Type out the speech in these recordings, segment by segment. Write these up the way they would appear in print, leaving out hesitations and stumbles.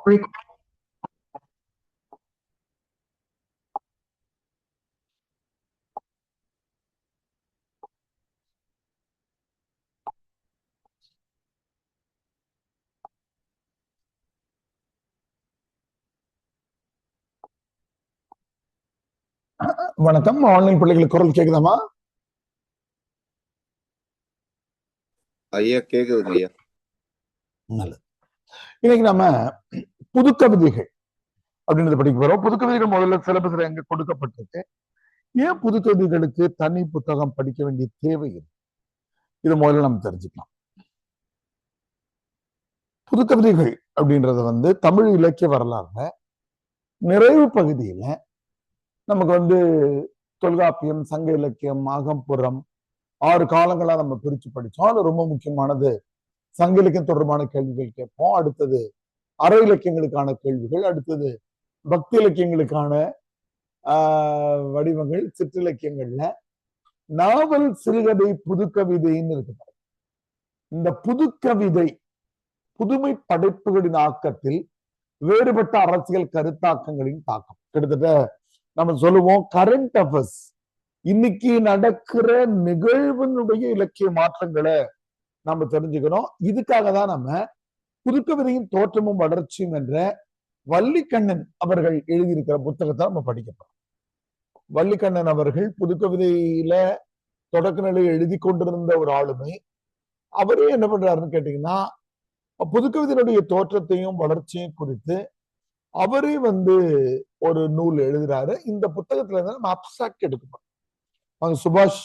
வணக்கம். ஆன்லைன் பிள்ளைகளுக்கு குரல் கேக்குதாமா? ஐயா கேக்குதுங்க ஐயா. நல்லது. இன்னைக்கு நம்ம புது கவிதைகள் அப்படின்றத படிக்க போறோம். புது கவிதைகள் முதல்ல சிலபஸ்ல எங்க கொடுக்கப்பட்டிருக்கு. ஏன் புது கவிதைகளுக்கு தனி புத்தகம் படிக்க வேண்டிய தேவை இது முதல்ல நம்ம தெரிஞ்சுக்கலாம். புது கவிதைகள் அப்படின்றத தமிழ் இலக்கிய வரலாறுல நிறைவு பகுதியில நமக்கு தொல்காப்பியம், சங்க இலக்கியம், அகம்புறம் 6 காலங்களா நம்ம பிரிச்சு படிச்சோம். அது ரொம்ப முக்கியமானது. சங்க இலக்கியம் தொடர்பான கேள்விகள் கேட்போம். அடுத்தது அற இலக்கியங்களுக்கான கேள்விகள், அடுத்தது பக்தி இலக்கியங்களுக்கான வடிவங்கள், சிற்றிலக்கியங்கள்ல நாவல், சிறுகதை, புது கவிதைன்னு இருக்கு. இந்த புது கவிதை புதுமை படைப்புகளின் ஆக்கத்தில் வேறுபட்ட அரசியல் கருத்தாக்கங்களின் தாக்கம். கிட்டத்தட்ட நம்ம சொல்லுவோம் கரண்ட் அஃபேர்ஸ், இன்னைக்கு நடக்கிற நிகழ்வினுடைய இலக்கிய மாற்றங்களை நம்ம தெரிஞ்சுக்கணும். இதுக்காக தான் நம்ம புதுக்கவிதையின் தோற்றமும் வளர்ச்சியும் என்ற வள்ளிக்கண்ணன் அவர்கள் எழுதியிருக்கிற புத்தகத்தை நம்ம படிக்கிறோம். வள்ளிக்கண்ணன் அவர்கள் புதுக்கவிதையில தொடக்க நிலையை எழுதி கொண்டிருந்த ஒரு ஆளுமை. அவரே என்ன பண்றாருன்னு கேட்டீங்கன்னா, புதுக்கவிதையினுடைய தோற்றத்தையும் வளர்ச்சியும் குறித்து அவரே ஒரு நூல் எழுதுறாரு. இந்த புத்தகத்துல இருந்து நம்ம அப்சாக்ட் எடுக்கணும். அவங்க சுபாஷ்,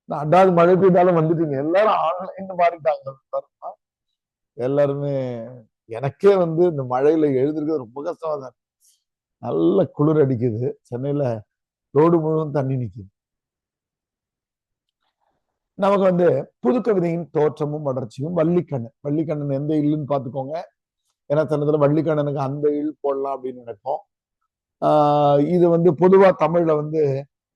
அண்டாவது மழை பெய்தாலும் வந்துட்டீங்க, எல்லாரும் ஆன்லைன் மாறிட்டாங்க. எல்லாருமே எனக்கே இந்த மழையில எழுதுறது ரொம்ப கஷ்டமா தான். நல்ல குளிர் அடிக்குது. சென்னையில ரோடு முழுவதும் தண்ணி நிக்குது. நமக்கு புதுக்கவிதையின் தோற்றமும் வளர்ச்சியும் வள்ளிக்கண்ணன் எந்த இல்லுன்னு பாத்துக்கோங்க. ஏன்னா தன்னதுல வள்ளிக்கண்ணனுக்கு அந்த இல் போடலாம் அப்படின்னு நினைப்போம். இது பொதுவா தமிழ்ல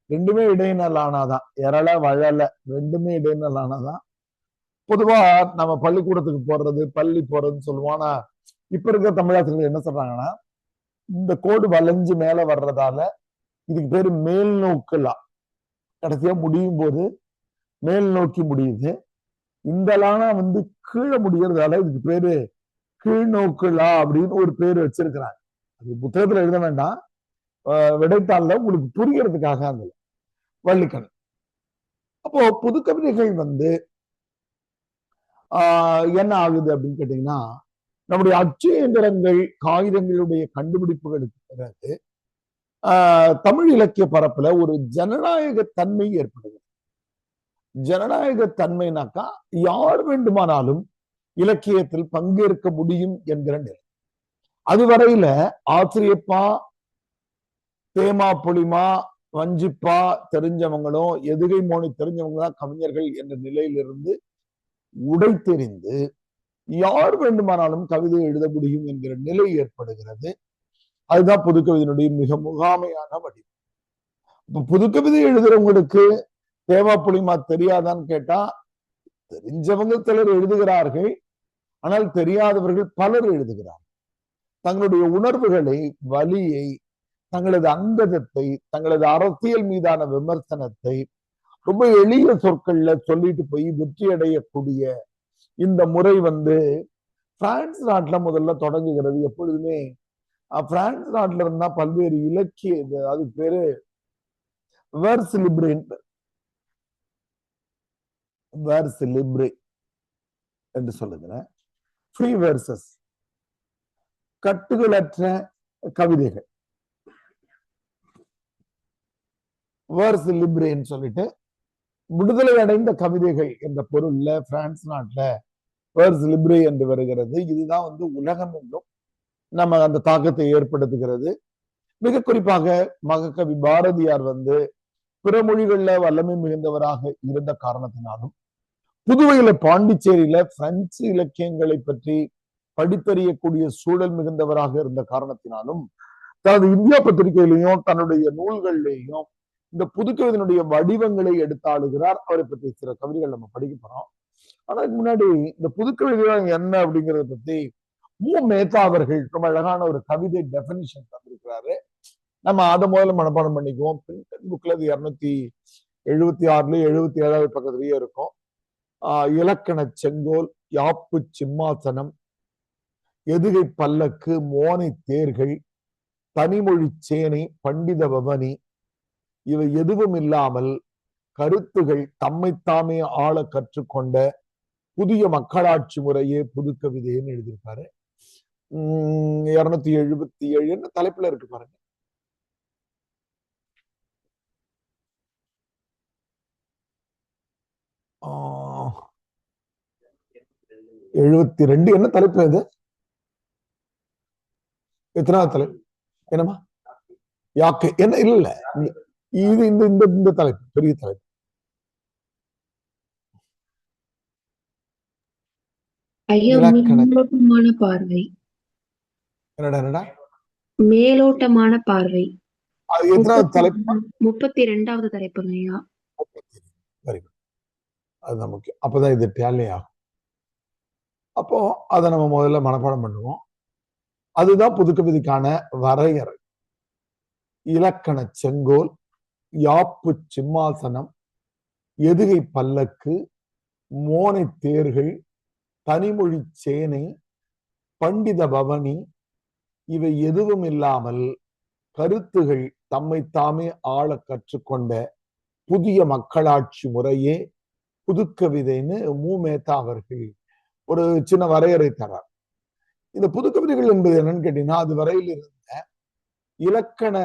ரெண்டுமே இடையினல் ஆனாதான். எரள வழல ரெண்டுமே இடையினல் ஆனாதான். பொதுவா நம்ம பள்ளிக்கூடத்துக்கு போடுறது, பள்ளி போறதுன்னு சொல்லுவோம். ஆனா இப்ப இருக்கிற தமிழாசிரியர்கள் என்ன சொல்றாங்கன்னா, இந்த கோடு வளைஞ்சு மேல வர்றதால இதுக்கு பேரு மேல் நோக்குலா. கடைசியா முடியும் போது மேல் நோக்கி முடியுது. இந்த லானா கீழே முடியறதால இதுக்கு பேரு கீழ் நோக்குலா அப்படின்னு ஒரு பேரு வச்சிருக்கிறாங்க. அது புத்தகத்துல எழுத வேண்டாம், விடைத்தாள்ல உங்களுக்கு புரியறதுக்காக அந்த வள்ளிக்கண்ணன். அப்போ புது கவிதைகள் என்ன ஆகுது அப்படின்னு கேட்டீங்கன்னா, நம்முடைய அச்சு இயந்திரங்கள், காகிதங்களுடைய கண்டுபிடிப்புகளுக்கு பிறகு தமிழ் இலக்கிய பரப்புல ஒரு ஜனநாயக தன்மை ஏற்படுது. ஜனநாயக தன்மைனாக்கா யார் வேண்டுமானாலும் இலக்கியத்தில் பங்கேற்க முடியும் என்கிற நிலை. அதுவரையில ஆசிரியப்பா, தேமா, புலிமா, வஞ்சிப்பா தெரிஞ்சவங்களும், எதுகை மோனி தெரிஞ்சவங்க தான் கவிஞர்கள் என்ற நிலையிலிருந்து உடைத்தெறிந்து யார் வேண்டுமானாலும் கவிதை எழுத முடியும் என்கிற நிலை ஏற்படுகிறது. அதுதான் புதுக்கவிதையினுடைய மிக முகாமையான வடிவம். இப்ப புதுக்கவிதை எழுதுறவங்களுக்கு தேவா, புலிமா தெரியாதான்னு கேட்டா, தெரிஞ்சவங்க சிலர் எழுதுகிறார்கள். ஆனால் தெரியாதவர்கள் பலர் எழுதுகிறார்கள். தங்களுடைய உணர்வுகளை, வலியை, தங்களது அங்கதத்தை, தங்களது அரசியல் மீதான விமர்சனத்தை ரொம்ப எளிய சொற்கள்ல சொல்லிட்டு போய் வெற்றி அடையக்கூடிய இந்த முறை பிரான்ஸ் நாட்டுல முதல்ல தொடங்குகிறது. எப்பொழுதுமே பிரான்ஸ் நாட்டுல இருந்தா பல்வேறு இலக்கிய, அதுக்கு பேரு வேர்ஸ் லிப்ரே என்று சொல்லுகிறேன். ஃப்ரீ வேர்சஸ், கட்டுகளற்ற கவிதைகள், வேர்ஸ் லிப்ரேன்னு சொல்லிட்டு விடுதலை அடைந்த கவிதைகள் என்ற பொருள்ல பிரான்ஸ் நாட்டுல வேர்ஸ் லிப்ரே என்று வருகிறது. இதுதான் உலகம் என்றும் நம்ம அந்த தாக்கத்தை ஏற்படுத்துகிறது. மிக குறிப்பாக மகாகவி பாரதியார் பிற மொழிகள்ல வல்லமை மிகுந்தவராக இருந்த காரணத்தினாலும், புதுவையில பாண்டிச்சேரியில பிரெஞ்சு இலக்கியங்களை பற்றி படித்தறியக்கூடிய சூழல் மிகுந்தவராக இருந்த காரணத்தினாலும், தனது இந்தியா பத்திரிகையிலையும் தன்னுடைய நூல்கள்லையும் இந்த புதுக்கவிதையினுடைய வடிவங்களை எடுத்தாளுகிறார். அவரை பற்றி சில கவிதைகள் நம்ம படிக்க போறோம். ஆனா முன்னாடி இந்த புதுக்கவிதை என்ன அப்படிங்கிறத பத்தி மேத்தா அவர்கள் ரொம்ப அழகான ஒரு கவிதை டெபினிஷன் தந்திருக்கிறாரு. நம்ம அதை முதல்ல மனப்பாடம் பண்ணிக்குவோம். புக்ல இது 276 77 பக்கத்துலயே இருக்கும். இலக்கண செங்கோல், யாப்பு சிம்மாசனம், எதுகை பல்லக்கு, மோனை தேர்கள், தனிமொழி சேனை, பண்டித பவனி, இவை எதுவும் இல்லாமல் கருத்துகள் தம்மைத்தாமே ஆள கற்றுக்கொண்ட புதிய மக்களாட்சி முறையே புது கவிதைன்னு எழுதியிருக்காரு. 277 என்ன தலைப்புல இருக்கு பாருங்க. ஆஹ் 72 என்ன தலைப்பு இது? எத்தனாவது தலைப்பு? என்னமா யாக்கு என்ன? இல்ல இது இந்த இந்த இந்த தலைப்பு பெரிய தலைப்பு. மேலோட்டமான பார்வை. என்னடா மேலோட்டமான பார்வை. அது எத்தனாவது தலைப்பு? 32வது தலைப்புங்க ஐயா. Very good. அதுதான் முக்கியம். அப்பதான் இது டேலி ஆகும். அப்போ அதை நம்ம முதல்ல மனப்பாடம் பண்ணுவோம். அதுதான் புதுக்கவிதைக்கான வரையறை. இலக்கண செங்கோல், யாப்பு சிம்மாசனம், எதுகை பல்லக்கு, மோனை தேர்கள், தனிமொழி சேனை, பண்டித பவனி, இவை எதுவும் இல்லாமல் கருத்துகள் தம்மைத்தாமே ஆள கற்றுக்கொண்ட புதிய மக்களாட்சி முறையே புதுக்கவிதைன்னு மேத்தா அவர்கள் ஒரு சின்ன வரையறை தரார். இந்த புதுக்கவிதைகள் என்பது என்னன்னு கேட்டீங்கன்னா, அது வரையில் இருந்த இலக்கண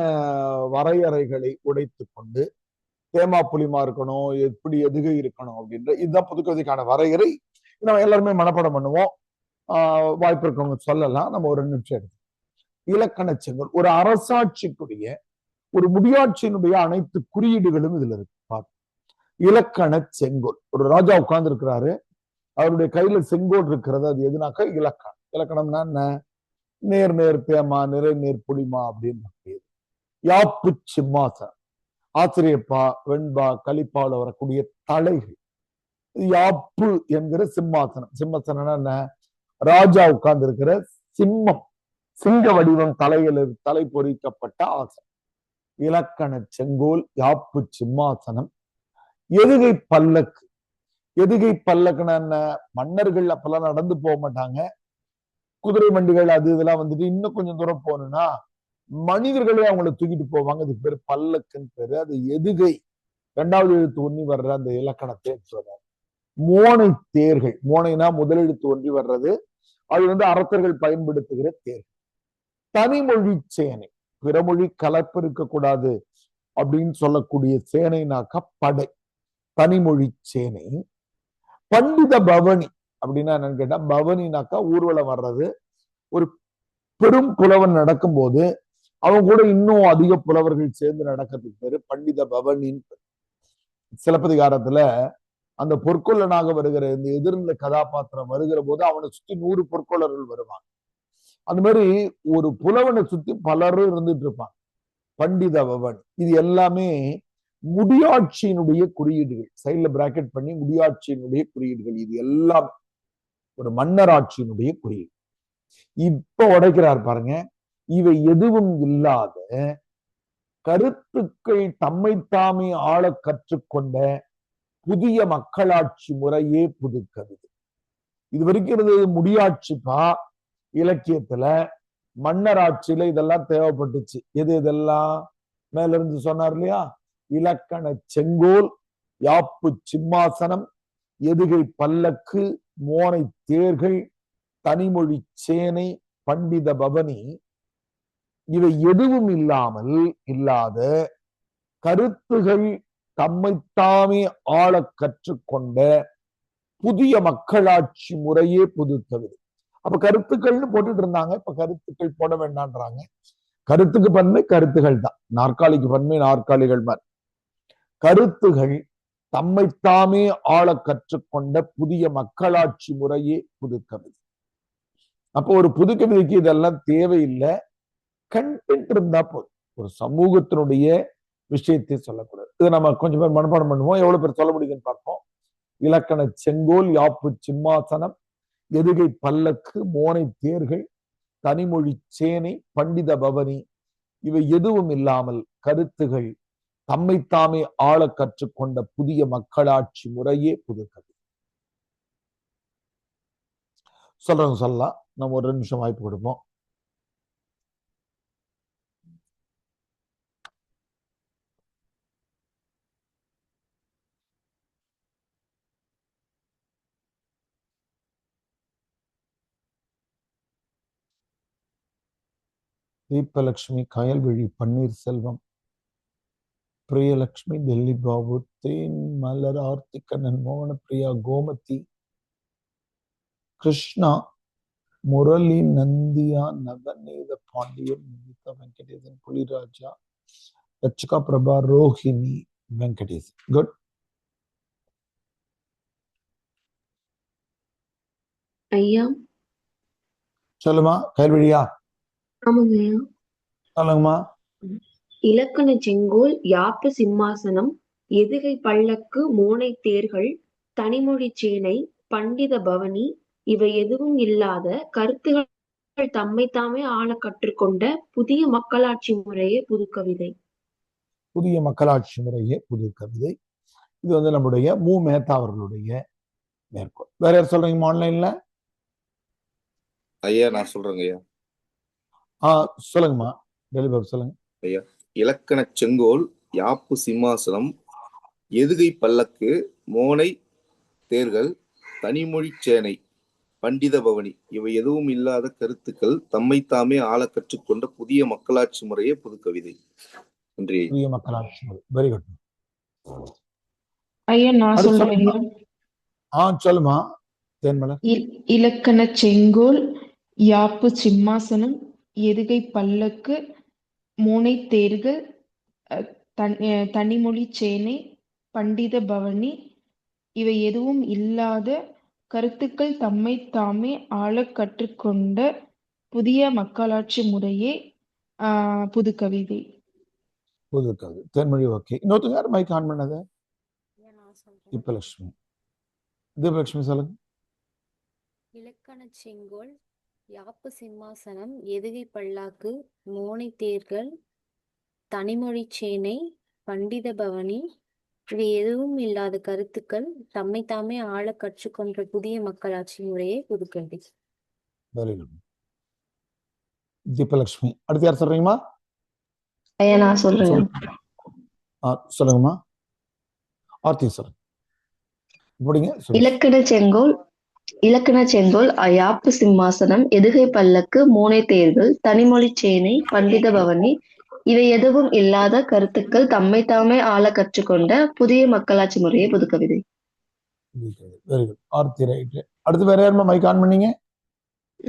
வரையறைகளை உடைத்து கொண்டு தேமா புலிமா இருக்கணும், எப்படி எதுகை இருக்கணும் அப்படின்ற இதுதான் புதுக்கவிதைக்கான வரையறை. நம்ம எல்லாருமே மனப்பாடம் பண்ணுவோம். வாய்ப்பு இருக்கவங்க சொல்லலாம். நம்ம ஒரு 2 நிமிஷம் எடுத்து இலக்கண செங்கோல் ஒரு அரசாட்சிக்குரிய ஒரு முடியாட்சியினுடைய அனைத்து குறியீடுகளும் இதுல இருக்கு. இலக்கண செங்கோல். ஒரு ராஜா உட்கார்ந்து இருக்கிறாரு, அவருடைய கையில செங்கோல் இருக்கிறது. அது எதுனாக்கா இலக்கணம். இலக்கணம்னா என்ன? நேர் நேர் தேமா, நிறை நேர் புலிமா அப்படின்னு. யாப்பு சிம்மாசனம், ஆசிரியப்பா, வெண்பா, கலிப்பாவில் வரக்கூடிய தலைகள். யாப்பு என்கிற சிம்மாசனம். சிம்மாசனம் என்ன? ராஜா உட்கார்ந்து இருக்கிற சிம்மம், சிங்க வடிவம் தலையில் தலை பொறிக்கப்பட்ட ஆசனம். இலக்கண செங்கோல், யாப்பு சிம்மாசனம், எதுகை பல்லக்கு. எதுகை பல்லக்குன்னா என்ன? மன்னர்கள் அப்பெல்லாம் நடந்து போக மாட்டாங்க. குதிரை வண்டிகள் அது இதெல்லாம் வந்துட்டு இன்னும் கொஞ்சம் தூரம் போகணும்னா மனிதர்களே அவங்களை தூக்கிட்டு போவாங்க. அதுக்கு பேரு பல்லக்குன்னு பேரு. அது எதுகை 2வது எழுத்து ஒண்ணி வர்ற அந்த இலக்கணத்தை சொல்றாரு. மோனை தேர்கள். மோனைனா முதலெழுத்து ஒன்றி வர்றது. அது அரசர்கள் பயன்படுத்துகிற தேர்கள். தனிமொழி சேனை, பிறமொழி கலப்பு இருக்கக்கூடாது அப்படின்னு சொல்லக்கூடிய சேனைனாக்கா படை, தனிமொழி சேனை. பண்டித பவனி அப்படின்னா என்னன்னு கேட்டா, பவனினாக்கா ஊர்வலம் வர்றது. ஒரு பெரும் புலவன் நடக்கும் போது அவங்க கூட இன்னும் அதிக புலவர்கள் சேர்ந்து நடக்கிறதுக்கு பேரு பண்டித பவனின்னு. சிலப்பதிகாரத்துல அந்த பொற்கொள்ளனாக வருகிற இந்த எதிர்ந்த கதாபாத்திரம் வருகிற போது அவனை சுத்தி 100 பொற்கொள்ளர்கள் வருவாங்க. அந்த மாதிரி ஒரு புலவனை சுத்தி பலரும் இருந்துட்டு இருப்பாங்க. பண்டித பவனி. இது எல்லாமே முடியாட்சியினுடைய குறியீடுகள். சைட்ல பிராக்கெட் பண்ணி முடியாட்சியினுடைய குறியீடுகள். இது எல்லாம் ஒரு மன்னராட்சியினுடைய குறியீடு. இப்ப உடைக்கிறார் பாருங்க. இவை எதுவும் இல்லாத கருத்துக்கள் தம்மைத்தாமே ஆள கற்றுக்கொண்ட புதிய மக்களாட்சி முறையே புதுக்கவிதை. இது வரைக்கும் இருந்தது முடியாட்சிப்பா. இலக்கியத்துல மன்னராட்சியில இதெல்லாம் தேவைப்பட்டுச்சு. எது இதெல்லாம் மேல இருந்து சொன்னார் இல்லையா? இலக்கண செங்கோல், யாப்பு சிம்மாசனம், எதுகை பல்லக்கு, மோனை தேர்கள், தனிமொழி சேனை, பண்டித பவனி, இவை எதுவும் இல்லாத கருத்துகள் தம்மைத்தாமே ஆள கற்றுக்கொண்ட புதிய மக்களாட்சி முறையே புதுக்கவிதை. அப்ப கருத்துக்கள்னு போட்டுட்டு இருந்தாங்க. இப்ப கருத்துக்கள் போட வேண்டான்றாங்க. கருத்துக்கு பன்மை கருத்துகள் தான். நாற்காலிக்கு பன்மை நாற்காலிகள் மாதிரி. கருத்துகள் தம்மைத்தாமே ஆள கற்றுக்கொண்ட புதிய மக்களாட்சி முறையே புதுக்கவிதை. அப்போ ஒரு புதுக்கவிதைக்கு இதெல்லாம் தேவையில்லை. கண்டென்ட் இருந்தா போதும். ஒரு சமூகத்தினுடைய விஷயத்தை சொல்லக்கூடாது. இதை நம்ம கொஞ்சம் பேர் மனப்பாடம் பண்ணுவோம். எவ்வளவு பேர் சொல்ல முடியுதுன்னு பார்ப்போம். இலக்கண செங்கோல், யாப்பு சிம்மாசனம், எதுகை பல்லக்கு, மோனை தேர்கள், தனிமொழி சேனை, பண்டித பவனி இவை எதுவும் இல்லாமல் கருத்துகள் தம்மைத்தாமே ஆள கற்றுக்கொண்ட புதிய மக்களாட்சி முறையே புதுக்கவி. சொல்றவங்க சொல்லலாம், நம்ம ஒரு 2 நிமிஷம் வாய்ப்பு கொடுப்போம். தீபலட்சுமி, கயல்விழி, பன்னீர்செல்வம், பிரியலட்சுமி, டெல்லி பாபு, தேன் மலர், ஆர்த்திகண்ணன், மோகன பிரியா, கோமதி, கிருஷ்ணா, முரளி, நந்தியா, நவநீத பாண்டியன், நிகிதா வெங்கடேசன், புலிராஜா, ரச்சிகா பிரபா, ரோஹிணி வெங்கடேசன். குட். ஐயா. சொல்லுமா கயல்விழியா? ஆமாங்க ஐயா. சொல்லுங்கம்மா. இலக்கண செங்கோல், யாப்பு சிம்மாசனம், எதுகை பல்லக்கு, மோனை தேர்கள், தனிமொழி சேனை, பண்டித பவனி இவை எதுவும் இல்லாத கருத்துகள் தம்மைத்தாமே ஆள கற்றுக்கொண்ட புதிய மக்களாட்சி முறையே புதுக்கவிதை. புதிய மக்களாட்சி முறையே புது கவிதை. இது வந்து நம்முடைய மு. மேத்தா அவர்களுடைய மேற்கோள். வேற யார் சொல்றீங்க ஆன்லைன்ல? ஐயா நான் சொல்றேங்க ஐயா. சொல்லுங்கம்மா, டெல்லி பாபு சொல்லுங்க. ஐயா, இலக்கண செங்கோல், யாப்பு சிம்மாசனம், எதுகை பல்லக்கு, மோனை தேர்கள், தனிமொழி சேனை, பண்டித பவனி இவை எதுவும் இல்லாத கருத்துக்கள் தம்மைத்தாமே ஆள கற்றுக்கொண்ட புதிய மக்களாட்சி முறையே புதுக்கவிதை. நன்றி. புதிய மக்களாட்சி முறை. Very good. ஐயா நான் சொல்றேன் ஐயா. சொல்லுமா தேன்மலர். இலக்கண செங்கோல், யாப்பு சிம்மாசனம், எதுகை பல்லக்கு, மோனை தேர்கள், தனிமொழி சேனை, பண்டித பவனி இவை எதுவும் இல்லாத கருத்துக்கள் தம்மை தாமே ஆள கற்றுக்கொண்ட புதிய மக்களாட்சி முறையே புதுக்கவிதை. புதுக்கவிதை. தேன்மொழி ஓகே. இன்னொருத்தங்க யார் மைக் ஆன் பண்ணது? தீபலட்சுமி. தீபலட்சுமி சொல்லுங்க. இலக்கண செங்கோல், யாப்பு சிம்மாசனம், எதுகை பல்லாக்கு, மோனை தேர்கள், தனிமொழி சேனை, பண்டித பவனி இவை எதுவும் இல்லாத கருத்துக்கள் தம்மைத்தாமே ஆள கற்றுக்கொண்ட புதிய மக்களாட்சி முறையே புதுக்கவிதை. Very good. தீபலட்சுமி. அடுத்து யார் சொல்றீங்கம்மா? ஐயா நான் சொல்றேன். சொல்லுங்கம்மா. ஆர்த்தி சொல்லுங்க. இலக்கண செங்கோல், யாப்பு சிம்மாசனம், எதுகை பல்லக்கு, மோனை தேர்கள், தனிமொழி சேனை, பண்டித பவனி இவை எதுவும் இல்லாத கருத்துக்கள் தம்மைத்தாமே ஆள கற்றுக்கொண்ட புதிய மக்களாட்சி முறையே புதுக்கவிதை. Very good. ஆர்த்தி ரைட். அடுத்து வேற யாருமா மைக் ஆன் பண்ணீங்க?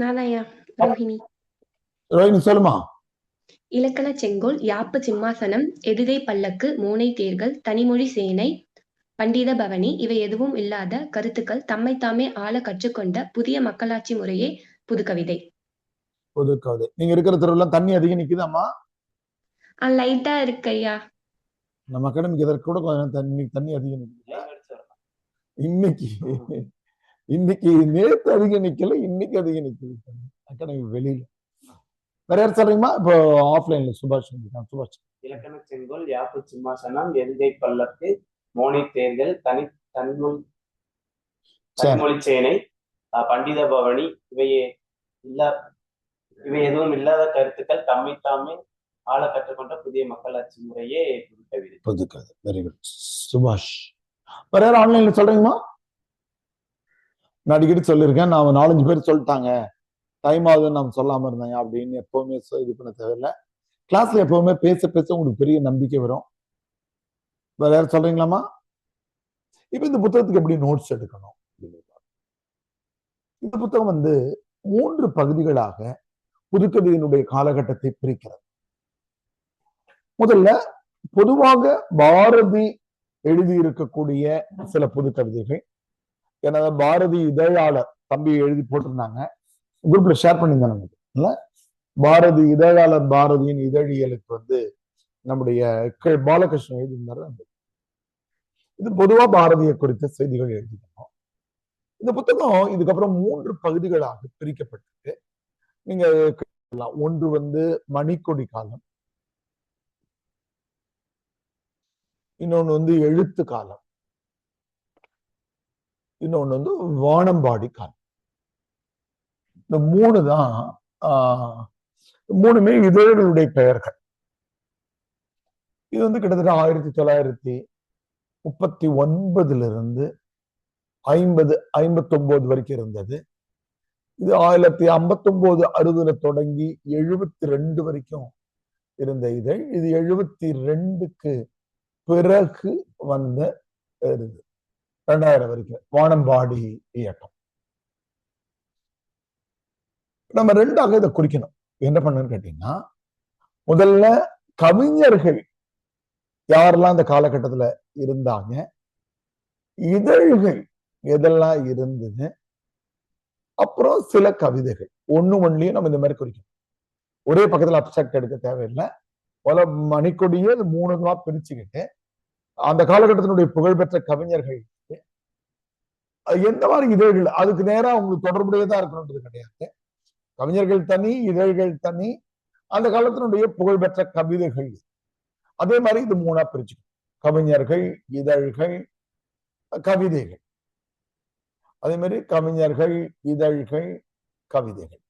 நானாயா ரோஹிணி. ரோஹிணி சொல்லுமா. இலக்கண செங்கோல், யாப்பு சிம்மாசனம், எதுகை பல்லக்கு, மோனை தேர்கள், தனிமொழி சேனை, பண்டித பவனி இவை எதுவும் இல்லாத கருத்துக்கள் தம்மைத்தாமே ஆள கற்றுக்கொண்ட புதிய மக்களாட்சி முறையே புதுக்கவிதை. புதுக்கவிதை. நீங்க இருக்கிற தெருவுல தண்ணி அதிகம் நிக்குதாம்மா? லைட்டா இருக்கு ஐயா. நம்ம அகாடமிக்கு இதற்கு கூட கொஞ்சம் தண்ணி அதிகம் நிக்குது. இன்னைக்கு நேற்று அதிகம் நிக்கல, இன்னைக்கு அதிகம் நிக்குது அகாடமி வெளியில. வேற யார் சொல்றீங்களா? இப்போ ஆஃப்லைன்ல சுபாஷ். இலக்கண செங்கோல், யாப்பு சிம்மாசனம், எதுகை பல்லக்கு, மோனை தேர்கள், தனிமொழி சேனை, பண்டித பவனி இவை எதுவும் இல்லாத கருத்துக்கள் தம்மைத்தாமே ஆள கற்றுக்கொண்ட புதிய மக்களாட்சி முறையே புதுக்கவிதை. புதுக்கவிதை. வெரி குட் சுபாஷ். வேற யாரும் ஆன்லைன்ல சொல்றீங்கம்மா? நான் அடிக்கடி சொல்லியிருக்கேன், நான் 4-5 பேர் சொல்லிட்டாங்க, டைம் ஆகுதுன்னு நம்ம சொல்லாம இருந்தாங்க அப்படின்னு எப்பவுமே இது பண்ண தேவையில்லை. கிளாஸ்ல எப்பவுமே பேச உங்களுக்கு பெரிய நம்பிக்கை வரும். வேற யாரும் சொல்றீங்களாமா? இப்ப இந்த புத்தகத்துக்கு எப்படி நோட்ஸ் எடுக்கணும்? இந்த புத்தகம் வந்து 3 பகுதிகளாக புதுக்கவிதையினுடைய காலகட்டத்தை பிரிக்கிறது. முதல்ல பொதுவாக பாரதி எழுதியிருக்கக்கூடிய சில புதுக்கவிதைகள். ஏன்னா பாரதி இதழாளர் தம்பி எழுதி போட்டிருந்தாங்க, குரூப்ல ஷேர் பண்ணியிருந்தாங்க. பாரதி இதழாளர் பாரதியின் இதழியலுக்கு வந்து நம்முடைய பாலகிருஷ்ணன் எழுதியிருந்தாரு. இது பொதுவா பாரதியை குறித்த செய்திகள் எழுதிக்கணும். இந்த புத்தகம் இதுக்கப்புறம் 3 பகுதிகளாக பிரிக்கப்பட்டிருக்கு. நீங்க ஒன்று வந்து மணிக்கொடி காலம், இன்னொன்னு வந்து எழுத்து காலம், இன்னொன்னு வந்து வானம்பாடி காலம். இந்த 3 தான் 3மே இதழ்களுடைய பெயர்கள். இது வந்து கிட்டத்தட்ட 1939 59 வரைக்கும் இருந்தது. இது 1959-60 தொடங்கி 72 வரைக்கும் இருந்த இதழ். இது 72க்கு பிறகு வந்த 2000 வரைக்கும் வானம்பாடி இயக்கம். நம்ம 2ஆக இதை குறிக்கணும். என்ன பண்ணுன்னு கேட்டீங்கன்னா, முதல்ல கவிஞர்கள் யாரெல்லாம் இந்த காலகட்டத்துல இருந்தாங்க, இதழ்கள் எதெல்லாம் இருந்தது, அப்புறம் சில கவிதைகள். ஒண்ணுலயும் நம்ம இந்த மாதிரி குறிக்கணும். ஒரே பக்கத்துல அப்சாக்ட் எடுக்க தேவையில்லை. மணிக்கொடியே 3 பிரிச்சுக்கிட்டு அந்த காலகட்டத்தினுடைய புகழ்பெற்ற கவிஞர்கள் எந்த மாதிரி இதழ்கள், அதுக்கு நேரா உங்களுக்கு தொடர்புடையதா இருக்கணும்ன்றது கிடையாது. கவிஞர்கள் தனி, இதழ்கள் தனி, அந்த காலத்தினுடைய புகழ்பெற்ற கவிதைகள். அதே மாதிரி இது 3ஆ பிரிச்சுக்கணும். கவிஞர்கள், இதழ்கள், கவிதைகள். அதே மாதிரி கவிஞர்கள், இதழ்கள், கவிதைகள்.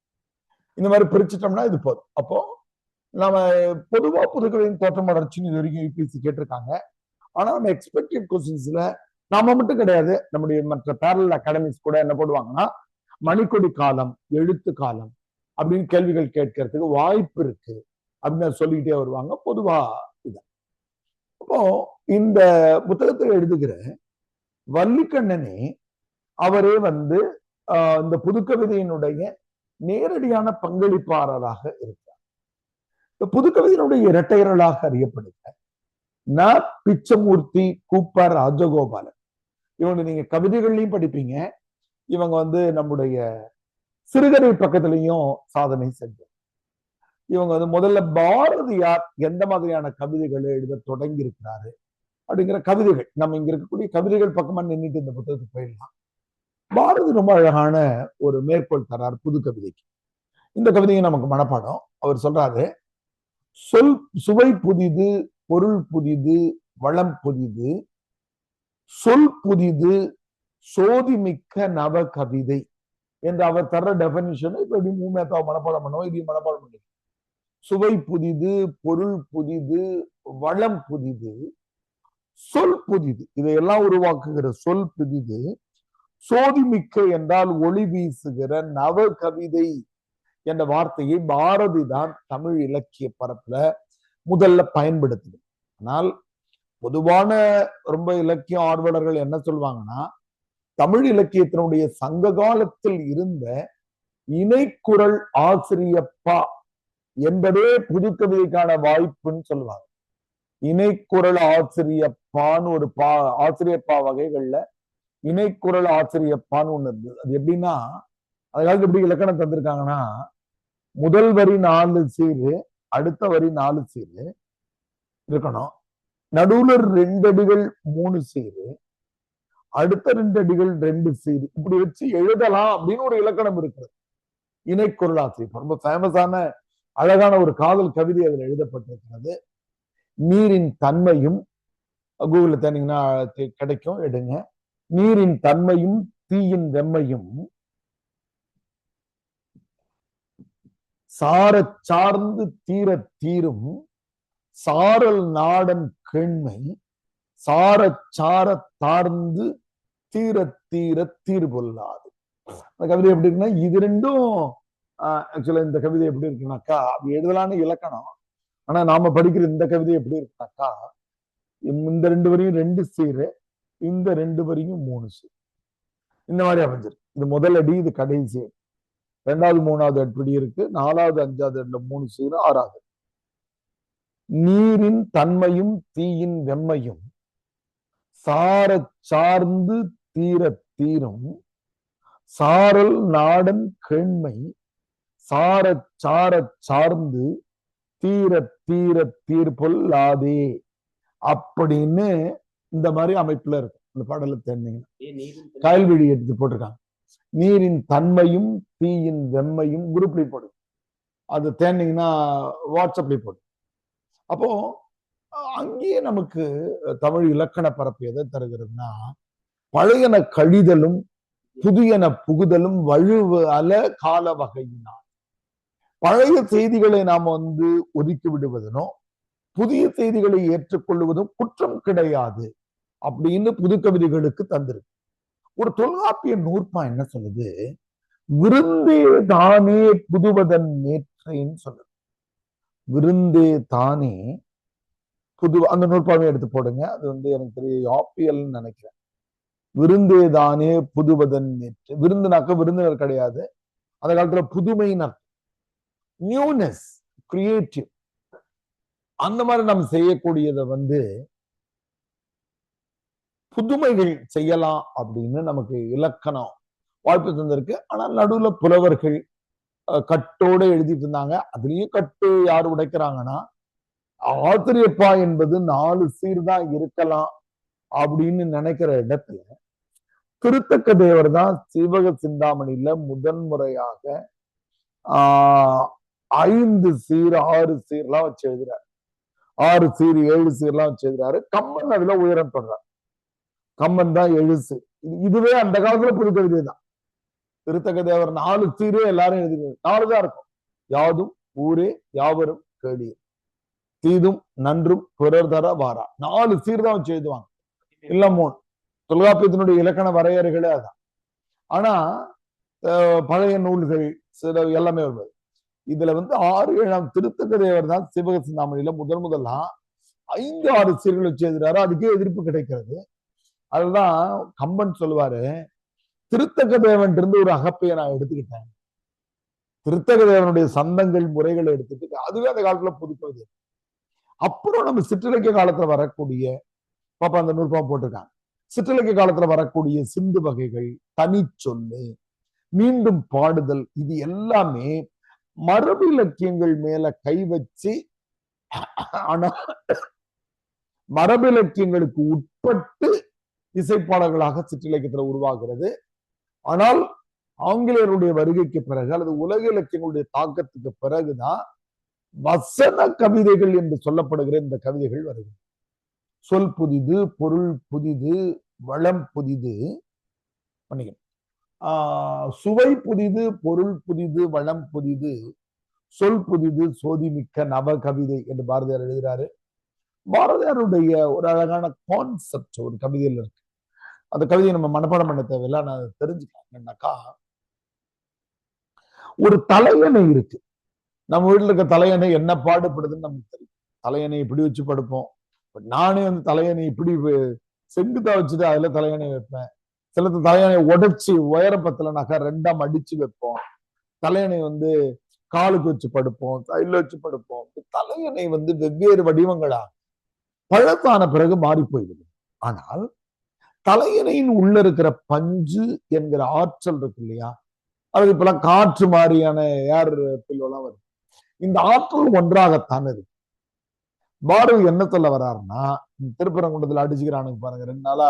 இந்த மாதிரி பிரிச்சுட்டோம்னா இது போதும். அப்போ நம்ம பொதுவா புதுக்கவிதையின் தோற்றம் வளர்ச்சின்னு இது வரைக்கும் யூபிஎஸ்சி கேட்டிருக்காங்க. ஆனா நம்ம எக்ஸ்பெக்டட் கொஸ்டின்ஸ்ல நாம மட்டும் கிடையாது, நம்முடைய மற்ற பேரலல் அகாடமிக்ஸ் கூட என்ன போடுவாங்கன்னா, மணிக்கொடி காலம், எழுத்து காலம் அப்படின்னு கேள்விகள் கேட்கறதுக்கு வாய்ப்பு இருக்கு அப்படின்னு சொல்லிக்கிட்டே வருவாங்க. பொதுவா இது. அப்போ இந்த புத்தகத்தை எழுதுகிற வள்ளிக்கண்ணனே அவரே வந்து இந்த புதுக்கவிதையினுடைய நேரடியான பங்களிப்பாளராக இருக்கிறார். இந்த புதுக்கவிதையினுடைய இரட்டையர்களாக அறியப்படுகிற ந. பிச்சமூர்த்தி, கூப்ப ராஜகோபாலன், இவங்க நீங்க கவிதைகள்லையும் படிப்பீங்க. இவங்க வந்து நம்முடைய சிறுகதை பக்கத்திலையும் சாதனை செஞ்சார். இவங்க வந்து முதல்ல பாரதியார் எந்த மாதிரியான கவிதைகளை எழுத தொடங்கி இருக்கிறாரு அப்படிங்கிற கவிதைகள், நம்ம இங்க இருக்கக்கூடிய கவிதைகள் பக்கமா நின்றுட்டு இந்த புத்தகத்துக்கு போயிடலாம். பாரதி ரொம்ப அழகான ஒரு மேற்கோள் தரார் புது கவிதைக்கு. இந்த கவிதையை நமக்கு மனப்பாடம். அவர் சொல்றாரு, சொல் சுவை புதிது, பொருள் புதிது, வளம் புதிது, சொல் புதிது, சோதிமிக்க நவ கவிதை என்று அவர் தர்ற டெபனிஷன் இப்ப எப்படி மூமேத்தாவை மனப்பாடம் பண்ணுவோம், இதையும் மனப்பாடம் பண்ணி. சுவை புதிது, பொருள் புதிது, வளம் புதிது, சொல் புதிது, இதையெல்லாம் உருவாக்குகிற சொல் புதிது, சோதிமிக்க என்றால் ஒளி வீசுகிற நவ கவிதை என்ற வார்த்தையை பாரதி தான் தமிழ் இலக்கிய பரப்புல முதல்ல பயன்படுத்துது. ஆனால் பொதுவான ரொம்ப இலக்கிய ஆர்வலர்கள் என்ன சொல்லுவாங்கன்னா, தமிழ் இலக்கியத்தினுடைய சங்க காலத்தில் இருந்த இணைக்குரல் ஆசிரியப்பா என்பதே புதுக்கவிதைக்கான வாய்ப்புன்னு சொல்லுவாங்க. இணைக்குரல் ஆசிரியப்பான்னு ஒரு ஆசிரியப்பா வகைகள்ல இணைக்குரல் ஆசிரியப்பான்னு ஒண்ணு இருந்தது. அது எப்படின்னா, அதுக்காக எப்படி இலக்கணம் தந்திருக்காங்கன்னா, முதல் வரி 4 சீரு, அடுத்த வரி 4 சீரு இருக்கணும், நடுவுல 2 அடிகள் 3 சீரு, அடுத்த 2 அடிகள் 2 சீரு, இப்படி வச்சு எழுதலாம் அப்படின்னு ஒரு இலக்கணம் இருக்கிறது. இணைக்குரல் ஆசிரியப்பா ரொம்ப ஃபேமஸான அழகான ஒரு காதல் கவிதை அதுல எழுதப்பட்டிருக்கிறது. நீரின் தன்மையும், கூகுள்ல தேடிங்கன்னா கிடைக்கும், எடுங்க. நீரின் தன்மையும் தீயின் வெம்மையும் சார சார்ந்து தீர தீரும், சாரல் நாடன் கேண்மை சார சார தார்ந்து தீர தீர தீர் கொள்ளாது. அந்த கவிதை எப்படி இருக்குன்னா, இது ரெண்டும் ஆக்சுவலா இந்த கவிதை எப்படி இருக்குனாக்கா, அது எழுதலான்னு இலக்கணம். ஆனா நாம படிக்கிற இந்த கவிதை எப்படி இருக்குனாக்கா, இந்த 2 வரையும் 2 சீரு, இந்த 2 வரையும் 3 சீர், இந்த மாதிரி அமைஞ்சிருக்கு. இது முதல் அடி, இது கடைசி, 2வது 3வது அடி இருக்கு, 4வது 5வது அடியில 3 சீரு, 6வது. நீரின் தன்மையும் தீயின் வெம்மையும் சார சார்ந்து தீர தீரும், சாரல் நாடன் கேண்மை சார சார சார்ந்து தீர தீர தீர்பொல்லாதே அப்படின்னு இந்த மாதிரி அமைப்புல இருக்கு. அந்த பாடலை தேர்ந்தீங்கன்னா நீரின் கயல்விழி எடுத்து போட்டிருக்காங்க. நீரின் தன்மையும் தீயின் வெம்மையும் குரூப்லயும் போடு, அது தேர்ந்தீங்கன்னா வாட்ஸ்அப்லயும் போடு. அப்போ அங்கேயே நமக்கு தமிழ் இலக்கண பரப்பு எதை தருகிறதுனா, பழையன கழிதலும் புதியன புகுதலும் வழுவு அல கால வகையினால். பழைய செய்திகளை நாம ஒதுக்கி விடுவதனும் புதிய செய்திகளை ஏற்றுக்கொள்வதும் குற்றம் கிடையாது அப்படின்னு புது கவிதைகளுக்கு தந்திருக்கு. ஒரு தொல்காப்பிய நூற்பா என்ன சொல்லுது, விருந்தே தானே புதுவதன் நேற்றேன்னு சொல்லுது. விருந்தே தானே புது, அந்த நூற்பாவை எடுத்து போடுங்க. அது எனக்கு தெரியும் ஆப்பியல் நினைக்கிறேன். விருந்தே தானே புதுவதன் நேற்று. விருந்துனாக்க விருந்தினர் கிடையாது, அந்த காலத்துல புதுமையினர், நியூனஸ், கிரியேட்டிவ். அந்த மாதிரி நம்ம செய்யக்கூடியதை புதுமைகள் செய்யலாம் அப்படின்னு நமக்கு இலக்கணம் வாய்ப்பு தந்திருக்கு. ஆனா நடுவுல புலவர்கள் கட்டோட எழுதிட்டு இருந்தாங்க. அதுலயும் கட்டு யார் உடைக்கிறாங்கன்னா, ஆசிரியப்பா என்பது 4 சீர் தான் இருக்கலாம் அப்படின்னு நினைக்கிற இடத்துல திருத்தக்க தேவர் தான் சிவக சிந்தாமணியில முதன்முறையாக 5 சீர் 6 சீர்லாம் வச்சு எழுதுறாரு. 6 சீர் 7 சீர்லாம் வச்சு எழுதுறாரு. கம்மன் அதுல உயரம் தொடர்றார். கம்மன் தான் 7 சீர். இதுவே அந்த காலத்துல புது கவிதை தான். திருத்தக்க தேவர் 4 சீரே எல்லாரும் எழுதுகிறது. 4 தான் இருக்கும். யாதும் ஊரே யாவரும் கேளீர், தீதும் நன்றும் பிறர் தர வாரா. 4 சீர் தான் வச்சு எழுதுவாங்க, இல்ல 3. தொல்காப்பியத்தினுடைய இலக்கண வரையறைகளே அதான். ஆனா பழைய நூல்கள் சில எல்லாமே வருவது. இதுல 6 7ஆம் திருத்தக்க தேவர் தான் சிவக சிந்தாமணியில முதலா 5 6 சீர்கள் வச்சு எழுதுறாரு. அதுக்கே எதிர்ப்பு கிடைக்கிறது. அதுதான் கம்பன் சொல்லுவாரு, திருத்தக்க தேவன் இருந்து ஒரு அகப்பையை நான் எடுத்துக்கிட்டேன், திருத்தக்க தேவனுடைய சந்தங்கள் முறைகளை எடுத்துக்கிட்டு, அதுவே அந்த காலத்துல புது கவிதை. அப்புறம் நம்ம சிற்றிலக்கிய காலத்துல வரக்கூடிய, பாப்பா அந்த நூற்பா போட்டிருக்காங்க, சிற்றிலக்கிய காலத்துல வரக்கூடிய சிந்து வகைகள், தனி சொல்லு, மீண்டும் பாடுதல், இது எல்லாமே மரபு இலக்கியங்கள் மேல கை வச்சு, ஆனா மரபு இலக்கியங்களுக்கு உட்பட்டு இசைப்பாடல்களாக சிற்றிலக்கியத்துல உருவாகிறது. ஆனால் ஆங்கிலேயருடைய வருகைக்கு பிறகு அல்லது உலக இலக்கியங்களுடைய தாக்கத்துக்கு பிறகுதான் வசன கவிதைகள் என்று சொல்லப்படுகிற இந்த கவிதைகள் வருகிறது. சொல் புதிது, பொருள் புதிது, வளம் புதிது, சுவை புதிது, பொருள் புதிது, வளம் புதிது, சொல் புதிது, சோதிமிக்க நவ கவிதை என்று பாரதியார் எழுதுகிறாரு. பாரதியாருடைய ஒரு அழகான கான்செப்ட் ஒரு கவிதையில் இருக்கு. அந்த கவிதையை நம்ம மனப்பாடம் பண்ண தேவையில்லை, நான் தெரிஞ்சுக்கலாம்னாக்கா, ஒரு தலையணை இருக்கு. நம்ம வீட்டுல இருக்க தலையணை என்ன பாடுபடுதுன்னு நமக்கு தெரியும். தலையணை இப்படி வச்சு படுப்போம். நானே தலையணை இப்படி செங்குத்தா வச்சுட்டு அதுல தலையணை வைப்பேன். சில தலையணை உடைச்சு உயர பத்தலனாக்கா 2ஆ மடிச்சு வைப்போம். தலையணை காலுக்கு வச்சு படுப்போம், கையில வச்சு படுப்போம். தலையணை வெவ்வேறு வடிவங்களா பழத்தான பிறகு மாறி போயிடுது. ஆனால் தலையணையின் உள்ள இருக்கிற பஞ்சு என்கிற ஆற்றல் இருக்கு இல்லையா, அது இப்பெல்லாம் காற்று மாதிரியான ஏர் பில்லோலாம் வருது. இந்த ஆற்றல் ஒன்றாகத்தான் இருக்கு. பாரதி என்ன சொல்ல வர்றாருன்னா, திருப்பரங்குன்றத்துல அடிச்சுக்கிறானுங்க பாருங்க, 2 நாளா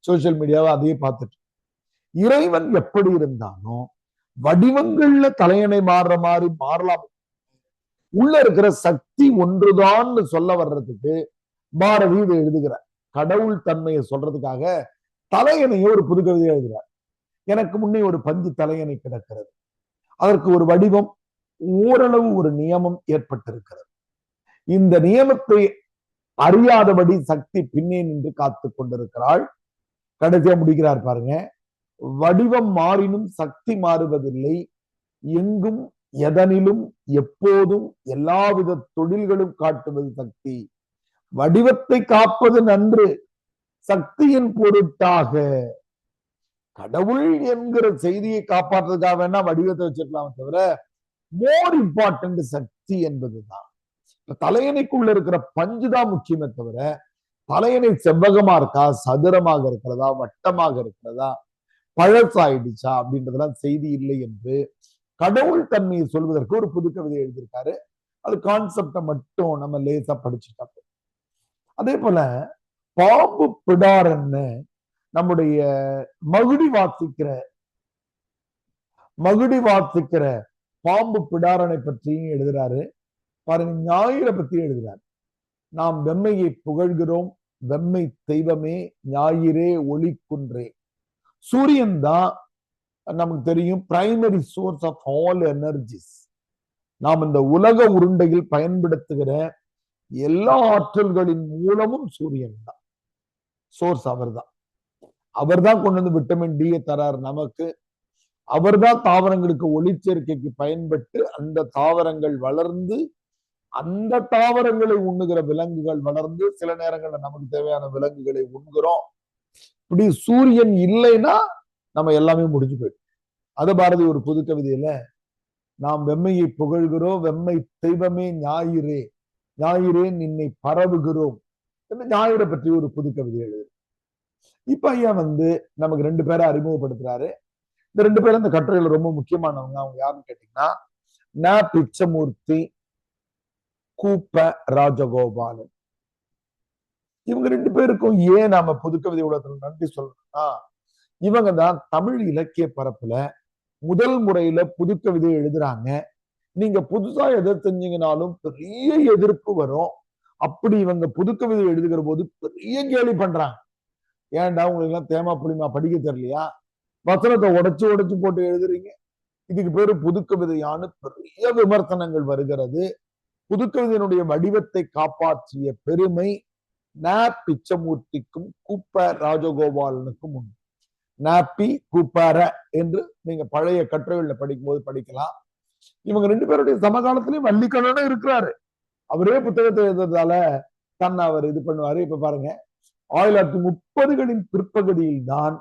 சோசியல் மீடியாவை அதையே பார்த்துட்டு, இறைவன் எப்படி இருந்தாலும் வடிவங்கள்ல தலையணை மாறுற மாதிரி மாறலாம், உள்ள இருக்கிற சக்தி ஒன்றுதான் சொல்ல வர்றதுக்கு பாரதி இதை எழுதுகிறார். கடவுள் தன்மையை சொல்றதுக்காக தலையணையை ஒரு புது கவிதையை எழுதுகிறார். எனக்கு முன்னே ஒரு பஞ்சு தலையணை கிடக்கிறது, அதற்கு ஒரு வடிவம், ஓரளவு ஒரு நியமம் ஏற்பட்டிருக்கிறது. இந்த நியமத்தை அறியாதபடி சக்தி பின்னே நின்று காத்து கொண்டிருக்கிறாள். கடைசியா முடிக்கிறார் பாருங்க, வடிவம் மாறினும் சக்தி மாறுவதில்லை, எங்கும் எதனிலும் எப்போதும் எல்லாவித தொழில்களும் காட்டுவது சக்தி, வடிவத்தை காப்பது நன்று, சக்தியின் பொருட்டாக. கடவுள் என்கிற செய்தியை காப்பாற்றுறதுக்காக வேணா வடிவத்தை வச்சிருக்கலாம், தவிர மோர் இம்பார்ட்டன்ட் சக்தி என்பதுதான். தலையணைக்குள்ள இருக்கிற பஞ்சுதான் முக்கியமே தவிர, தலையணை செவ்வகமா இருக்கா, சதுரமாக இருக்கிறதா, வட்டமாக இருக்கிறதா, பழசாயிடுச்சா அப்படின்றதெல்லாம் செய்தி இல்லை என்று கடவுள் தன்மையை சொல்வதற்கு ஒரு புது கவிதை எழுதியிருக்காரு. அது கான்செப்டை மட்டும் நம்ம லேசா படிச்சுட்டா. அதே போல பாம்பு பிடாரன்னு நம்முடைய மகுடி வாசிக்கிற பாம்பு பிடாரனை பற்றியும் எழுதுறாரு. பாருங்க, ஞாயிறை பத்தி எழுதுறாரு. நாம் வெம்மையை புகழ்கிறோம், வெம்மை தெய்வமே, ஞாயிறே ஒளி குன்றே. சூரியன் தான் நமக்கு தெரியும் primary source of all energies. நாம் இந்த உலக உருண்டையில் பயன்படுத்துகிற எல்லா ஆற்றல்களின் மூலமும் சூரியன் தான் சோர்ஸ். அவர்தான் கொண்டு வந்து விட்டமின் டி தரார் நமக்கு. அவர்தான் தாவரங்களுக்கு ஒளிச்சேர்க்கைக்கு பயன்பட்டு அந்த தாவரங்கள் வளர்ந்து, அந்த தாவரங்களை உண்ணுகிற விலங்குகள் வளர்ந்து, சில நேரங்கள்ல நமக்கு தேவையான விலங்குகளை உண்கிறோம். இப்படி சூரியன் இல்லைன்னா நம்ம எல்லாமே முடிஞ்சு போயிடும். அத பாரதி ஒரு புது கவிதையில, நாம் வெம்மையை புகழ்கிறோம், வெம்மை தெய்வமே ஞாயிறே, ஞாயிறே நின்னை பரவுகிறோம் என்று ஞாயிறை பற்றி ஒரு புது கவிதை எழுது. இப்ப ஐயா நமக்கு 2 பேரை அறிமுகப்படுத்துறாரு. இந்த 2 பேரும் இந்த கட்டுரையில ரொம்ப முக்கியமானவங்க. அவங்க யாருன்னு கேட்டீங்கன்னா, ந. பிச்சமூர்த்தி, கூப்ப ராஜகோபாலன். இவங்க 2 பேருக்கும் ஏன் நாம புதுக்கவிதை உலகத்துல நன்றி சொல்லணும்னா, இவங்க தான் தமிழ் இலக்கிய பரப்புல முதல் முறையில புதுக்கவிதை எழுதுறாங்க. நீங்க புதுசா எதை செஞ்சீங்கனாலும் பெரிய எதிர்ப்பு வரும். அப்படி இவங்க புதுக்கவிதை எழுதுகிற போது பெரிய கேலி பண்றாங்க. ஏன்டா உங்களுக்கு எல்லாம் தேமா புளிமா படிக்க தெரியலையா, வசனத்தை உடைச்சு போட்டு எழுதுறீங்க, இதுக்கு பேரு புதுக்கவிதையான்னு பெரிய விமர்சனங்கள் வருகிறது. புதுக்கவிதையினுடைய வடிவத்தை காப்பாற்றிய பெருமை ந. பிச்சமூர்த்திக்கும் கூப்ப ராஜகோபாலனுக்கும் உண்டு. நாப்பி கூப்பார என்று நீங்க பழைய கட்டுரைகள்ல படிக்கும் போது படிக்கலாம். இவங்க 2 பேருடைய சமகாலத்திலயும் வள்ளிக்கண்ணனும் இருக்கிறாரு. அவரே புத்தகத்தை எழுதுறதால தன்னை அவர் இது பண்ணுவாரு. இப்ப பாருங்க, 1930களின் பிற்பகுதியில் தான்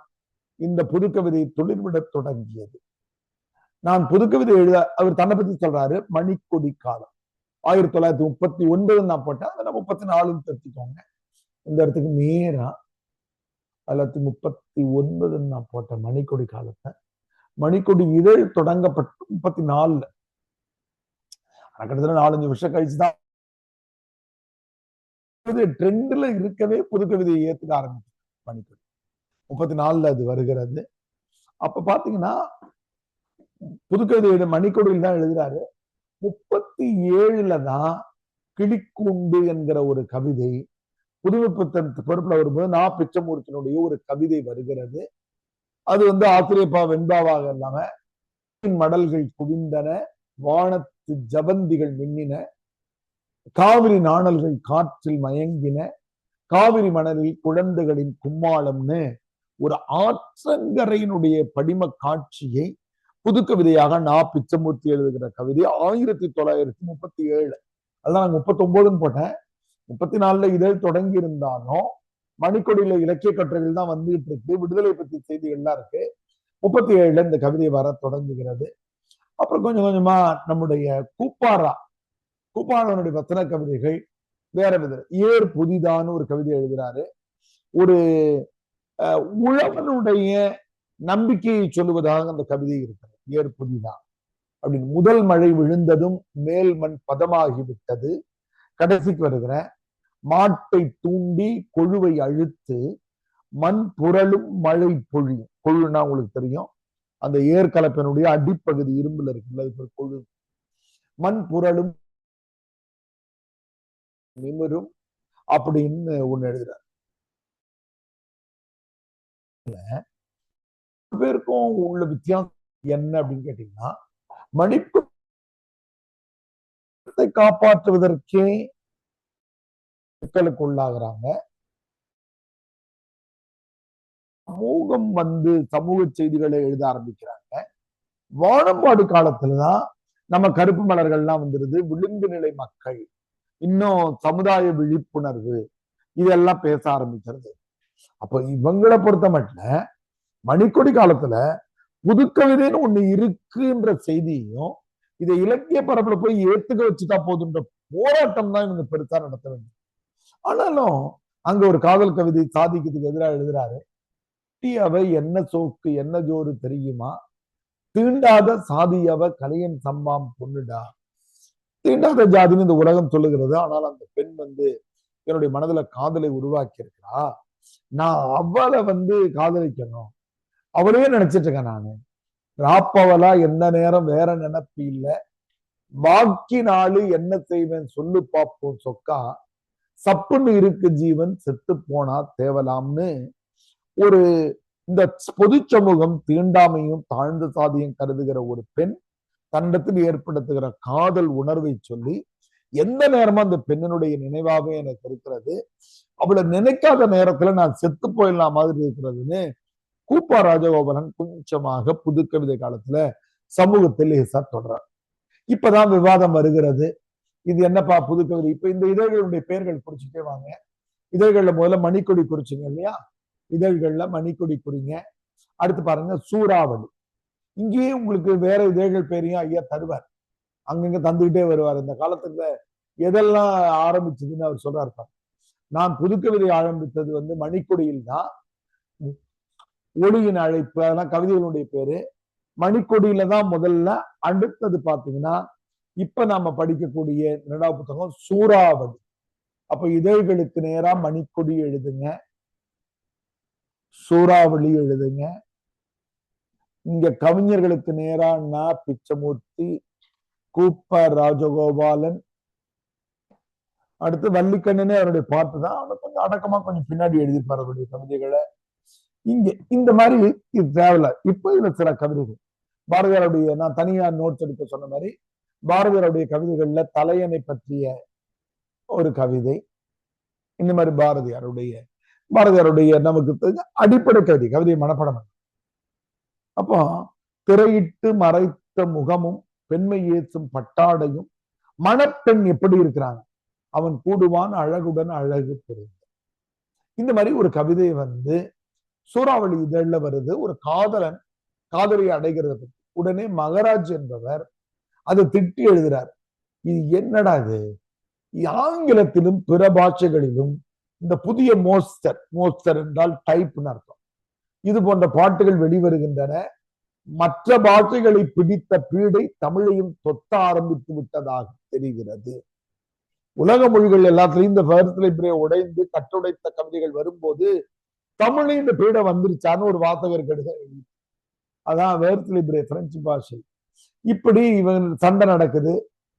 இந்த புதுக்கவிதை தொழில்விட தொடங்கியது. நான் புதுக்கவிதை அவர் தன்னை பத்தி சொல்றாரு, மணிக்கொடி காலம் 1939 நான் போட்டேன், அதை 34 தெரிஞ்சுக்கோங்க. இந்த இடத்துக்கு நேரா 1939 நான் போட்டேன் மணிக்கொடி காலத்தை. மணிக்கொடி இதழ் தொடங்கப்பட்டு 34, கிட்டத்தட்ட 4-5 வருஷம் கழிச்சுதான் ட்ரெண்ட்ல இருக்கவே புதுக்கவிதையை ஏத்துக்க ஆரம்பிச்சு. மணிக்கொடி 34 அது வருகிறது. அப்ப பாத்தீங்கன்னா புதுக்கவிதையோட மணிக்கொடியில் தான் எழுதுறாரு. 37ல தான் கிளிக்கூண்டு என்கிற ஒரு கவிதை புதுமைப்புத்தன் பொறுப்புல வரும்போது நா. பிச்சமூர்த்தியினுடைய ஒரு கவிதை வருகிறது. அது ஆத்திரேப்பா வெண்பாவாக இல்லாம, மடல்கள் குவிந்தன, வானத்து ஜபந்திகள் மின்னின, காவிரி நாணல்கள் காற்றில் மயங்கின, காவிரி மணலில் குழந்தைகளின் கும்மாளம்னு ஒரு ஆற்றங்கரையினுடைய படிம காட்சியை புதுக்கவிதையாக நா. பிச்சமூர்த்தி எழுதுகிற கவிதை 1937. அதான் நாங்க 39ன்னு போட்டேன். 34ல இதழ் தொடங்கி இருந்தாலும் மணிக்கொடியில இலக்கிய கட்டுரைகள் தான் வந்துகிட்டு இருக்கு, விடுதலை பத்தி செய்திகள்லாம் இருக்கு. 37ல இந்த கவிதை வர தொடங்குகிறது. அப்புறம் கொஞ்சம் கொஞ்சமா நம்முடைய கூப்பாரானுடைய வசன கவிதைகள் வேற வித. ஏர் புதிதான்னு ஒரு கவிதை எழுதுறாரு. ஒரு உழவனுடைய நம்பிக்கையை சொல்லுவதாக அந்த கவிதை இருக்கிறது. ஏர் புதிதான் அப்படின்னு, முதல் மழை விழுந்ததும் மேல் மண் பதமாகிவிட்டது. கடைசிக்கு வருகிற, மாட்டை தூண்டி கொழுவை அழுத்து மண் புரளும் மழை பொழியும். கொழுனா உங்களுக்கு தெரியும், அந்த ஏற்கலப்பினுடைய அடிப்பகுதி இரும்புல இருக்குல்ல, அது கொழு. மண் புரளும் நிமிரும் அப்படின்னு ஒண்ணு எழுதுறாரு. பேருக்கும் உள்ள வித்தியாசம் என்ன அப்படின்னு கேட்டீங்கன்னா, மணிப்பூரத்தை காப்பாற்றுவதற்கே சிக்கலுக்கு உள்ளாகிறாங்க. சமூகம் சமூக செய்திகளை எழுத ஆரம்பிக்கிறாங்க. வானம்பாடி காலத்துலதான் நம்ம கருப்பு மலர்கள்லாம் வந்துருது. விளிம்பு நிலை மக்கள் இன்னும் சமுதாய விழிப்புணர்வு இதெல்லாம் பேச ஆரம்பிக்கிறது. அப்ப இவங்களை பொறுத்த மட்டும் மணிக்கொடி காலத்துல புதுக்கவிதைன்னு ஒண்ணு இருக்குன்ற செய்தியும் இதை இலக்கிய பரப்புல போய் ஏத்துக்க வச்சுட்டா போதுன்ற போராட்டம் தான் இவங்க பெருசா நடத்த வேண்டும். ஆனாலும் அங்க ஒரு காதல் கவிதை சாதிக்கிறதுக்கு எதிராக எழுதுறாரு. அவை என்ன சோக்கு என்ன ஜோறு தெரியுமா, தீண்டாத சாதியவ கலையன் சம்பாம் பொண்ணுடா. தீண்டாத ஜாதின்னு இந்த உலகம் சொல்லுகிறது. ஆனால் அந்த பெண் என்னுடைய மனதுல காதலை உருவாக்கி இருக்கிறா. நான் அவளை காதலிக்கணும், அவளையே நினைச்சிட்டு இருக்கேன் நானு. ராப்பவலா எந்த நேரம் வேற நினைப்பு இல்ல, பாக்கி நாளு என்ன செய்வேன் சொல்லு பார்ப்போம் சொக்கா, சப்புன்னு இருக்கு ஜீவன் செத்து போனா தேவலாம்னு ஒரு இந்த பொது சமூகம் தீண்டாமையும் தாழ்ந்த சாதியும் கருதுகிற ஒரு பெண் தன்னிடத்தில் ஏற்படுத்துகிற காதல் உணர்வை சொல்லி எந்த நேரமும் அந்த பெண்ணினுடைய நினைவாவே எனக்கு இருக்கிறது, அவளை நினைக்காத நேரத்துல நான் செத்து போயிடலாம் மாதிரி இருக்கிறதுன்னு கூப்பா ராஜகோபாலன் கொஞ்சமாக புது கவிதை காலத்துல சமூகத்தில் லேசா தொடர்றார். இப்பதான் விவாதம் வருகிறது, இது என்னப்பா புது கவிதை. இப்ப இந்த இதழ்களுடைய பெயர்கள் குறிச்சுட்டே வாங்க. இதழ்கள்ல முதல்ல மணிக்கொடி குறிச்சுங்க இல்லையா, இதழ்கள்ல மணிக்கொடி குறிங்க. அடுத்து பாருங்க சூறாவளி. இங்கேயே உங்களுக்கு வேற இதழ்கள் பேரையும் ஐயா தருவார், அங்கங்க தந்துகிட்டே வருவார். இந்த காலத்துல எதெல்லாம் ஆரம்பிச்சதுன்னு அவர் சொல்றாரு. நான் புதுக்கவிதை ஆரம்பித்தது மணிக்கொடியில் தான். ஒளியின் அழைப்பு அதெல்லாம் கவிதைகளுடைய பேரு. மணிக்கொடியில தான் முதல்ல. அடுத்தது பாத்தீங்கன்னா இப்ப நாம படிக்கக்கூடிய 2வது புத்தகம் சூறாவளி. அப்ப இதழ்களுக்கு நேரா மணிக்கொடி எழுதுங்க, சூறாவளி எழுதுங்க. இங்க கவிஞர்களுக்கு நேரா நா. பிச்சமூர்த்தி, கூப்ப ராஜகோபாலன், அடுத்து வள்ளிக்கண்ணனே அவருடைய பாட்டு தான். அவனை கொஞ்சம் அடக்கமா கொஞ்சம் பின்னாடி எழுதியிருப்பார் அவருடைய கவிதைகளை. இங்க இந்த மாதிரி இது தேவையில்ல. இப்ப இதுல சில கவிதைகள் பாரதியாருடைய, நான் தனியா நோட்ஸ் எடுக்க சொன்ன மாதிரி பாரதியாருடைய கவிதைகள்ல தலையணை பற்றிய ஒரு கவிதை, இந்த மாதிரி பாரதியாருடைய நமக்கு அடிப்படை கவிதையை மனப்படம். அப்போ திரையிட்டு மறைத்த முகமும் பெண்மை ஏற்றும் பட்டாடையும் மணப்பெண் எப்படி இருக்கிறாங்க, அவன் கூடுவான் அழகுடன் அழகு பெறும். இந்த மாதிரி ஒரு கவிதை சூறாவளி இதழ்ல வருது. ஒரு காதலன் காதலியை அடைகிறது. உடனே மகராஜ் என்பவர் அதை திட்டி எழுதுறார். இது என்னடா இது, ஆங்கிலத்திலும் பிற பாஷைகளிலும் இந்த புதிய மோஸ்டர் என்றால் டைப்னு அர்த்தம், இது போன்ற பாட்டுகள் வெளிவருகின்றன. மற்ற பாஷைகளை பிடித்த பீடை தமிழையும் தொத்த ஆரம்பித்து விட்டதாக தெரிகிறது. உலக மொழிகள் எல்லாத்திலையும் இந்த ஃபர்ஸ்ட் லைப்ரரியை உடைந்து கட்டுடைத்த கவிதைகள் வரும்போது தமிழையும் இந்த பீடை வந்துருச்சான்னு ஒரு வாசகர் கடிதம் எழுதி, அதான் வேர்த் லிப்ரே பிரெஞ்சு பாஷை. இப்படி இவங்க சண்டை நடக்குது.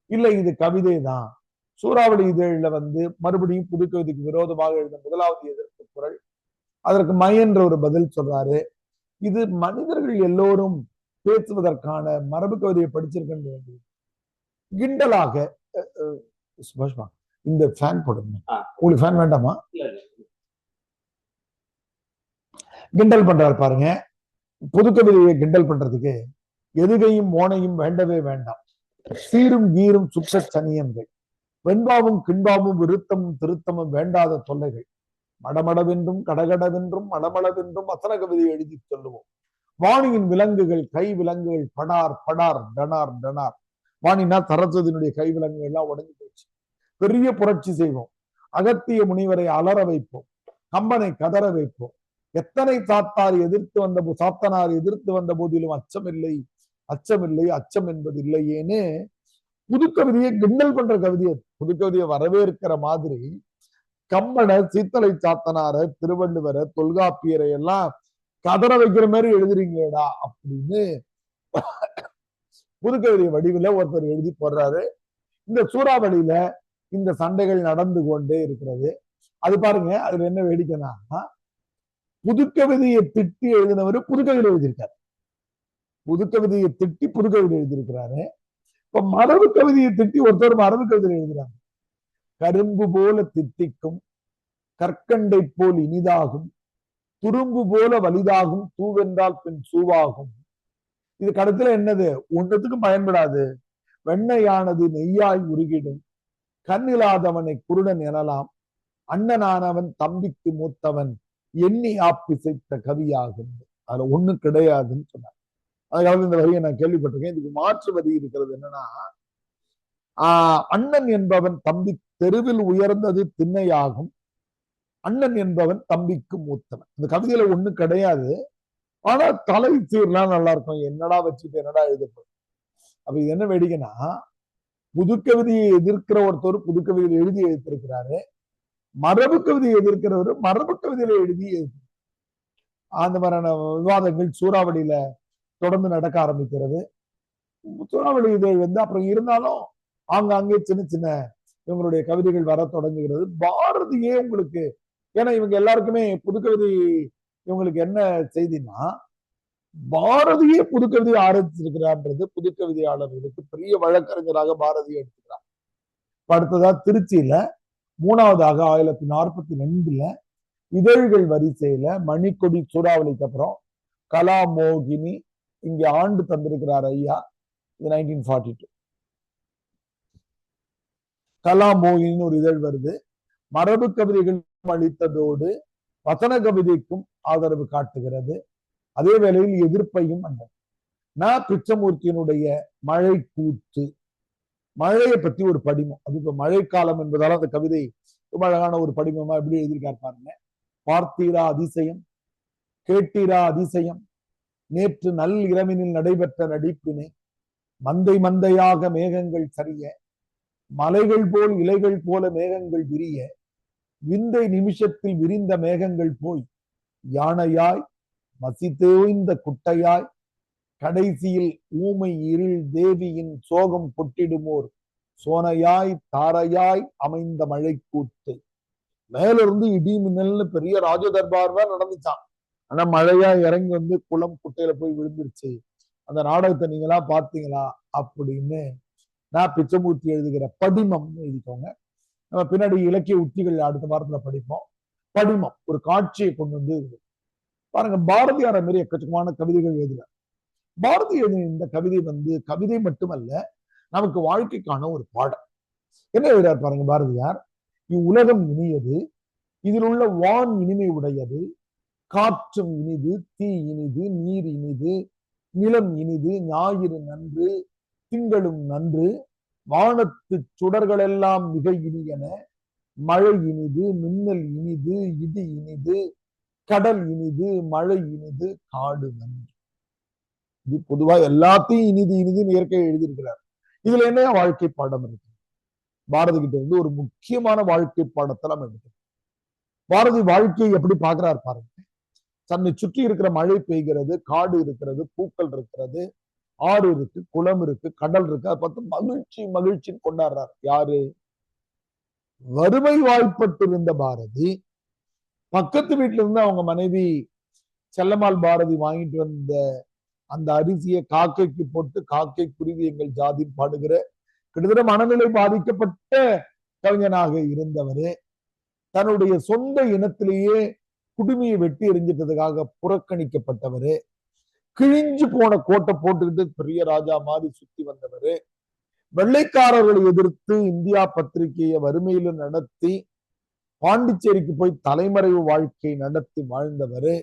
இல்ல இது கவிதை தான். சூறாவளி இதழில மறுபடியும் புது கவிதைக்கு விரோதமாக எழுந்த 1வது எதிர்ப்பு குரல். அதற்கு மையன்ற ஒரு பதில் சொல்றாரு. இது மனிதர்கள் எல்லோரும் பேசுவதற்கான மரபு கவிதையை படிச்சிருக்க கிண்டலாக. இந்த ஃபேன் போடுங்க, உங்களுக்கு ஃபேன் வேண்டாமா? கிண்டல் பண்றாரு பாருங்க. புது கவிதையை கிண்டல் பண்றதுக்கு எதுகையும் மோனையும் வேண்டவே வேண்டாம், சீரும் கீரும் சுற்ற சனியங்கள், வெண்பாவும் கிண்பாவும் விருத்தமும் திருத்தமும் வேண்டாத தொல்லைகள், மடமடவென்றும் கடகடவென்றும் மடமளவென்றும் வசன கவிதை எழுதி சொல்லுவோம். வாணியின் விலங்குகள் கை விலங்குகள் படார் படார் டனார் டனார். வாணினா சரஸ்வதியினுடைய கை விலங்குகள் எல்லாம் உடஞ்சு போச்சு. பெரிய புரட்சி செய்வோம். அகத்திய முனிவரை அலற வைப்போம், கம்பனை கதற வைப்போம். எத்தனை சாத்தானார் எதிர்த்து வந்த போதிலும் அச்சமில்லை அச்சமில்லை அச்சம் என்பது இல்லையேன்னு புது கவிதையை கிண்டல் பண்ற கவிதையை, புது கவிதையை வரவேற்கிற மாதிரி கம்பனை, சீத்தலை சாத்தனார, திருவள்ளுவரை, தொல்காப்பியரை எல்லாம் கதற வைக்கிற மாதிரி எழுதுறீங்களேடா அப்படின்னு புதுக்கவிதை வடிவில ஒருத்தர் எழுதி போடுறாரு. இந்த சூறாவளியில இந்த சண்டைகள் நடந்து கொண்டே இருக்கிறது. அது பாருங்க, அதுல என்ன வேடிக்கைனா புதுக்கவிதையை திட்டி எழுதினவர் புதுக்கவிதை எழுதியிருக்காரு. புதுக்கவிதையை திட்டி புதுக்கவிதை எழுதியிருக்கிறாரு. இப்ப மரபு கவிதையை திட்டி ஒருத்தர் மரபு கவிதை எழுதுறாங்க. கரும்பு போல தித்திக்கும், கற்கண்டை போல் இனிதாகும், துரும்பு போல வலிதாகும், தூவென்றால் பின் சூவாகும். இது கடைசியில என்னது, ஒன்றத்துக்கும் பயன்படாது. வெண்ணையானது நெய்யாய் உருகிடும், கண்ணிலாதவனை குருடன் எனலாம், அண்ணனானவன் தம்பிக்கு மூத்தவன், எண்ணி ஆப்பிசைத்த கவியாகும். அதுல ஒண்ணு கிடையாதுன்னு சொன்னார். அதுக்காக இந்த வரியை நான் கேள்விப்பட்டிருக்கேன். இதுக்கு மாற்று வரி இருக்கிறது என்னன்னா, அண்ணன் என்பவன் தம்பி தெருவில் உயர்ந்தது திண்ணையாகும், அண்ணன் என்பவன் தம்பிக்கு மூத்தவன். இந்த கவிதையில ஒண்ணு கிடையாது. ஆனா தலை சீர்லாம் நல்லா இருக்கும். என்னடா வச்சுட்டு என்னடா எழுதப்படும். அப்ப இது என்ன வேடிக்கைன்னா, புதுக்கவிதையை எதிர்க்கிற ஒருத்தர் புதுக்கவிதையை எழுதி எழுதியிருக்கிறாரு. மரபு கவிதையை எதிர்க்கிறவர் மரபு கவிதையில எழுதி அந்த மாதிரியான விவாதங்கள் சூறாவளியில தொடர்ந்து நடக்க ஆரம்பிக்கிறது. சூறாவளி இதழ் அப்புறம் இருந்தாலும் ஆங்காங்கே சின்ன சின்ன இவங்களுடைய கவிதைகள் வர தொடங்குகிறது. பாரதியே உங்களுக்கு, ஏன்னா இவங்க எல்லாருக்குமே புதுக்கவிதை, இவங்களுக்கு என்ன செய்தின்னா பாரதியே புதுக்கவிதையை ஆரம்பிச்சிருக்கிறான்றது புதுக்கவிதையாளர்களுக்கு பெரிய வழக்கறிஞராக பாரதியை எடுத்துக்கிறார். அடுத்ததா திருச்சியில 3வதாக 1942 இதழ்கள் வரிசையில மணிக்கொடி சூறாவளிக்கு அப்புறம் கலாமோகினி இங்க ஆண்டு தந்திருக்கிறார் ஐயா. இது 1942 கலாமோகினின்னு ஒரு இதழ் வருது. மரபு கவிதைகள் அளித்ததோடு வசன கவிதைக்கும் ஆதரவு காட்டுகிறது. அதே வேளையில் எதிர்ப்பையும் பிச்சமூர்த்தியினுடைய மழை கூத்து, மழையை பத்தி ஒரு படிமம். அது இப்ப மழைக்காலம் என்பதால அந்த கவிதை ரொம்ப அழகான ஒரு படிமமா எப்படி எழுதியிருக்கார் பாருங்க. பார்த்தீரா அதிசயம், கேட்டீரா அதிசயம், நேற்று நல் இரவினில் நடைபெற்ற நடிப்பினை, மந்தை மந்தையாக மேகங்கள் சரிய, மலைகள் போல் இலைகள் போல மேகங்கள் விரிய, விந்தை நிமிஷத்தில் விரிந்த மேகங்கள் போய் யானையாய் மசித்தோய்ந்த குட்டையாய், கடைசியில் ஊமை இருள் தேவியின் சோகம் கொட்டிடுமோர் சோனையாய் தாரையாய் அமைந்த மழை கூத்து. மேல இருந்து இடி மின்னல்னு பெரிய ராஜ தர்பார்வா நடந்துச்சான். ஆனா மழையா இறங்கி குளம் குட்டையில போய் விழுந்துருச்சு. அந்த நாடகத்தை நீங்களா பார்த்தீங்களா அப்படின்னு பிச்சமூர்த்தி எழுதுகிற படிமம் எழுதிக்கோங்க. நம்ம பின்னாடி இலக்கிய உத்திகள் அடுத்த வாரத்துல படிப்போம். படிமம் ஒரு காட்சியை கொண்டு பாருங்க. பாரதியார் மாரி எக்கச்சக்கமான கவிதைகள் எழுதுறார். பாரதி எழுதின இந்த கவிதை கவிதை மட்டுமல்ல, நமக்கு வாழ்க்கைக்கான ஒரு பாடம். என்ன எழுதுறார் பாருங்க பாரதியார். இவ்வுலகம் இனியது, இதில் உள்ள வான் இனிமை உடையது, காற்றும் இனிது, தீ இனிது, நீர் இனிது, நிலம் இனிது, ஞாயிறு நன்று, திங்களும் நன்று, வானத்து சுடர்கள் எல்லாம் மிக இனியன, மழை இனிது, மின்னல் இனிது, இடி இனிது, கடல் இனிது, மழை இனிது, காடு நன்று. இது பொதுவா எல்லாத்தையும் இனிது இனிதுன்னு இயற்கையை எழுதியிருக்கிறார். இதுல என்ன வாழ்க்கை பாடம் இருக்கு? பாரதி கிட்ட ஒரு முக்கியமான வாழ்க்கை பாடத்தை நம்ம எடுக்கணும். பாரதி வாழ்க்கையை எப்படி பாக்குறாரு பாருங்க. தன்னை சுற்றி இருக்கிற மழை பெய்கிறது, காடு இருக்கிறது, பூக்கள் இருக்கிறது, ஆறு இருக்கு, குளம் இருக்கு, கடல் இருக்கு. அதை பார்த்து மகிழ்ச்சி மகிழ்ச்சின்னு கொண்டாடுறாரு. யாரு? வறுமை வாய்ப்பட்டு இருந்த பாரதி பக்கத்து வீட்டுல இருந்து அவங்க மனைவி செல்லம்மாள் பாரதி வாங்கிட்டு வந்த அந்த அரிசியை காக்கைக்கு போட்டு காக்கை குருவி எங்கள் ஜாதி பாடுகிற கிட்டத்தட்ட மனநிலை பாதிக்கப்பட்ட கவிஞனாக இருந்தவரு, தன்னுடைய சொந்த இனத்திலேயே குடுமையை வெட்டி எரிஞ்சிட்டதுக்காக புறக்கணிக்கப்பட்டவரு, கிழிஞ்சு போன கோட்டை போட்டுக்கிட்டு பெரிய ராஜா மாதிரி சுத்தி வந்தவரு, வெள்ளைக்காரர்களை எதிர்த்து இந்தியா பத்திரிகையை வறுமையில நடத்தி பாண்டிச்சேரிக்கு போய் தலைமறைவு வாழ்க்கை நடத்தி வாழ்ந்தவரு,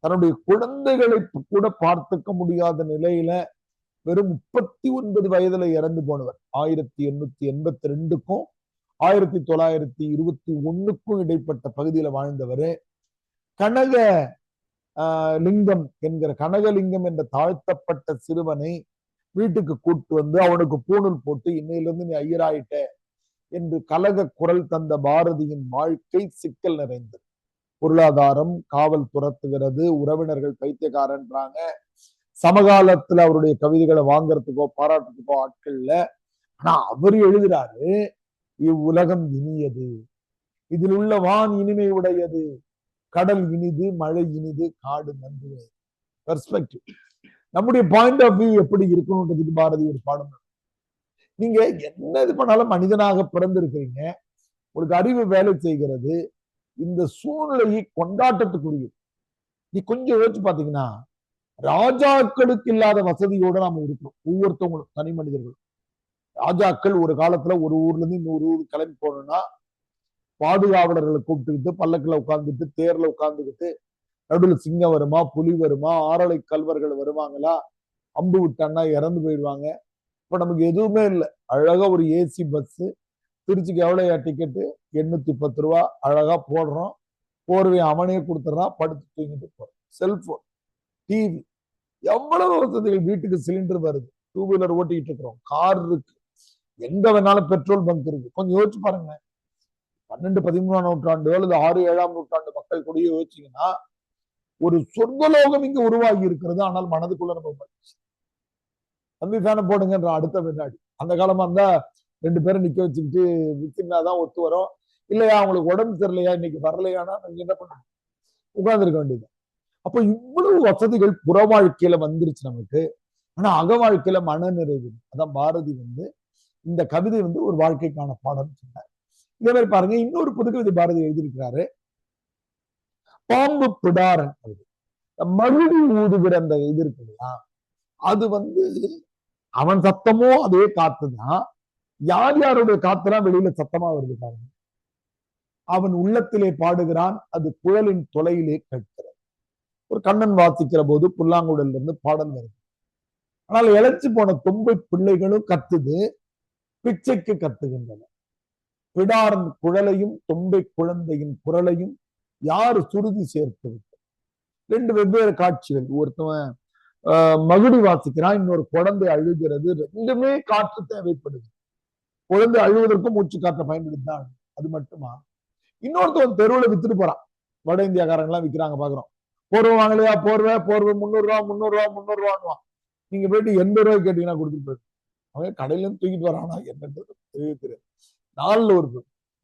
தன்னுடைய குழந்தைகளை கூட பார்த்துக்க முடியாத நிலையில வெறும் 39 வயதுல இறந்து போனவர். 1882க்கும் 1921க்கும் இடைப்பட்ட பகுதியில வாழ்ந்தவர். கனக லிங்கம் என்கிற கனகலிங்கம் என்ற தாழ்த்தப்பட்ட சிறுவனை வீட்டுக்கு கூட்டு அவனுக்கு பூணூல் போட்டு இன்னையிலிருந்து நீ ஐயராயிட்ட என்று கலக குரல் தந்த பாரதியின் வாழ்க்கை சிக்கல் நிறைந்தது. பொருளாதாரம் காவல் துரத்துகிறது, உறவினர்கள் பைத்தியக்காரன்றாங்க, சமகாலத்துல அவருடைய கவிதைகளை வாங்கறதுக்கோ பாராட்டுறதுக்கோ ஆட்கள் இல்ல. ஆனா அவர் எழுதுறாரு, இவ்வுலகம் இனியது, இதில் உள்ள வான் இனிமை உடையது, கடல் இனிது, மழை இனிது, காடு நன்று. பெர்ஸ்பெக்டிவ், நம்முடைய பாயிண்ட் ஆஃப் வியூ எப்படி இருக்கணும்ன்றதுக்கு பாரதி ஒரு பாடம். நீங்க என்ன இது பண்ணாலும் மனிதனாக பிறந்திருக்கிறீங்க, உங்களுக்கு அறிவு வேலை செய்கிறது, இந்த சூழ்நிலையை கொண்டாட்டத்துக்குரியது. நீ கொஞ்சம் யோசிச்சு பாத்தீங்கன்னா, ராஜாக்களுக்கு இல்லாத வசதியோட நாம இருக்கிறோம். ஒவ்வொருத்தவங்களும் தனி மனிதர்களும். ராஜாக்கள் ஒரு காலத்துல ஒரு ஊர்ல இருந்து இன்னொரு ஊருக்கு கிளம்பி போனோம்னா பாதுகாவலர்களை கூப்பிட்டுக்கிட்டு பல்லக்கில் உட்கார்ந்துட்டு தேர்ல உட்கார்ந்துக்கிட்டு நடுவில் சிங்கம் வருமா, புலி வருமா, ஆறலை கல்வர்கள் வருவாங்களா, அம்பு விட்டான்னா இறந்து போயிடுவாங்க. இப்ப நமக்கு எதுவுமே இல்லை. அழகா ஒரு ஏசி பஸ், திருச்சிக்கு எவ்வளவு டிக்கெட்டு? 810 ரூபா. அழகா போடுறோம், போர்வை அவனே கொடுத்துட்றான், படுத்து தூங்கிட்டு போறோம். செல்போன், டிவி, எவ்வளவு வசதிகள். வீட்டுக்கு சிலிண்டர் வருது, 2 வீலர் ஓட்டிக்கிட்டு இருக்கிறோம், கார் இருக்கு, எங்க வேணாலும் பெட்ரோல் பங்க் இருக்கு. கொஞ்சம் யோசிச்சு பாருங்க. 12, 13ஆம் நூற்றாண்டு அல்லது 6, 7ஆம் நூற்றாண்டு மக்கள் கூட யோசிச்சீங்கன்னா ஒரு சொர்க்கலோகம் இங்க உருவாகி இருக்கிறது. ஆனால் மனதுக்குள்ள நம்ம தம்பி ஃபேனை போடுங்கன்ற அடுத்த பின்னாடி. அந்த காலமா இருந்தா 2 பேரை நிக்க வச்சுக்கிட்டு வித்தினாதான் ஒத்து வரும். இல்லையா அவங்களுக்கு உடம்பு சரியில்லையா இன்னைக்கு வரலையானா நீங்க என்ன பண்ணுங்க, உட்கார்ந்துருக்க வேண்டியது. அப்ப இவ்வளவு வசதிகள் புற வாழ்க்கையில வந்துருச்சு நமக்கு. ஆனா அக வாழ்க்கையில மன நிறைவு. அதான் பாரதி இந்த கவிதை ஒரு வாழ்க்கைக்கான பாடம் சொன்னார். இதே மாதிரி பாருங்க, இன்னொரு புது கவிதை பாரதி எழுதியிருக்கிறாரு. பாம்பு பிடாரன் கவிதை. மகிழி ஊதுகிற அந்த இது இருக்கு இல்லையா, அது அவன் சத்தமோ அதே காத்துதான். யார் யாருடைய காத்துலாம் வெளியில சத்தமா வருது பாருங்க. அவன் உள்ளத்திலே பாடுகிறான், அது குழலின் தொலையிலே கேட்கிறது. ஒரு கண்ணன் வாசிக்கிற போது புல்லாங்குழல் இருந்து பாடல் வருது. ஆனால் இழைச்சு போன தொம்பை பிள்ளைகளும் கத்துது, பிச்சைக்கு கத்துகின்றன. பிடாரன் குழலையும் தொம்பை குழந்தையின் குரலையும் யாரு சுருதி சேர்த்து விட்டு. 2 வெவ்வேறு காட்சிகள். ஒருத்தவன் மகுடி வாசிக்கிறான், இன்னொரு குழந்தை அழுகிறது. 2மே காற்று தேவைப்படுது. குழந்தை அழுவதற்கும் மூச்சு காற்றை பயன்படுத்திதான். அது மட்டுமா, இன்னொருத்தவன் தெருவில் வித்துட்டு போறான். வட இந்தியாக்காரங்க எல்லாம் விற்கிறாங்க பாக்குறோம். போர்வை வாங்கலையா, போர்வை 300 ரூபா 300 ரூபான்னுவான். நீங்க போயிட்டு 80 ரூபாய்க்கு கேட்டீங்கன்னா கொடுத்துட்டு போயிரு. அவன் கடையில இருந்து தூக்கிட்டு வரானா என்னன்றது தெரியாது. நாளில் ஒரு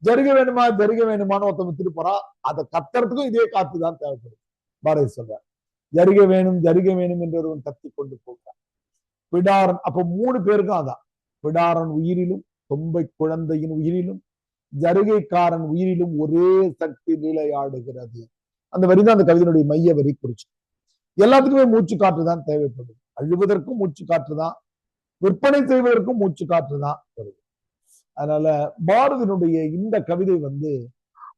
ஜருக வேணுமா ஜருக வேணுமான்னு ஒருத்தன் வித்துட்டு போறான். அதை கத்துறதுக்கும் இதே காத்து தான் தேவைப்படுது. பாரதி சொல்றார், ஜருக வேணும் என்று ஒருவன் கத்தி கொண்டு போகிறான். பிடாரன், அப்ப 3 பேருக்கும் அதான். பிடாரன் உயிரிலும் தொம்பை குழந்தையின் உயிரிலும் ஜருகைக்காரன் உயிரிலும் ஒரே சக்தி நிலையாடுகிறது. அந்த வரிதான் அந்த கவிதையினுடைய மைய வரி குறிச்சு. எல்லாத்துக்குமே மூச்சு காற்று தான் தேவைப்படுது. அழுவதற்கும் மூச்சு காற்று தான், விற்பனை செய்வதற்கும் மூச்சு காற்று தான் வருது. அதனால பாரதியினுடைய இந்த கவிதை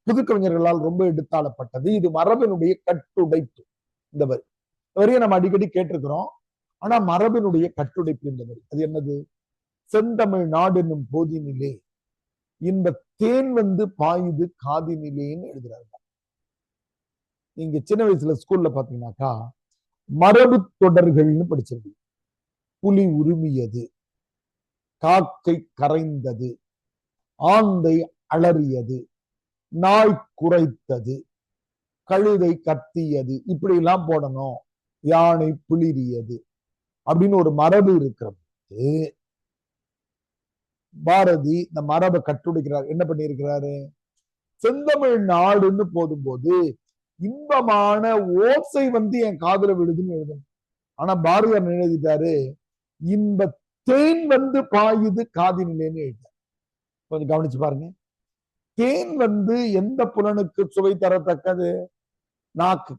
புது கவிஞர்களால் ரொம்ப எடுத்தாளப்பட்டது. இது மரபினுடைய கட்டுடைப்பு. இந்த வரியை நம்ம அடிக்கடி கேட்டிருக்கிறோம். ஆனா மரபினுடைய கட்டுடைப்பு இந்த வரி. அது என்னது? செந்தமிழ் நாடு என்னும் போதினிலே இந்த தேன் பாயுது காதினிலேன்னு எழுதுறாங்க. நீங்க சின்ன வயசுல ஸ்கூல்ல பாத்தீங்கன்னாக்கா மரபு தொடர்கள்னு படிச்சிருக்கீங்க. புலி உருமியது, காக்கை கரைந்தது, ஆந்தை அலறியது, நாய் குரைத்தது, கழுதை கத்தியது, இப்படி எல்லாம் போடணும். யானை புலிரியது அப்படின்னு ஒரு மரபு இருக்கிறது. பாரதி இந்த மரபை கட்டுடைக்கிறார். என்ன பண்ணியிருக்கிறாரு? செந்தமிழ் நாடுன்னு போடும்போது இன்பமான ஓசை என் காதுல விழுதுன்னு எழுதணும். ஆனா பாரதியார் எழுதிட்டாரு, இன்ப தேன் பாயுது காதினிலேன்னு எழுதிட்டார். கொஞ்சம் கவனிச்சு பாருங்க. தேன் எந்த புலனுக்கு சுவை தரத்தக்கது? நாக்கு.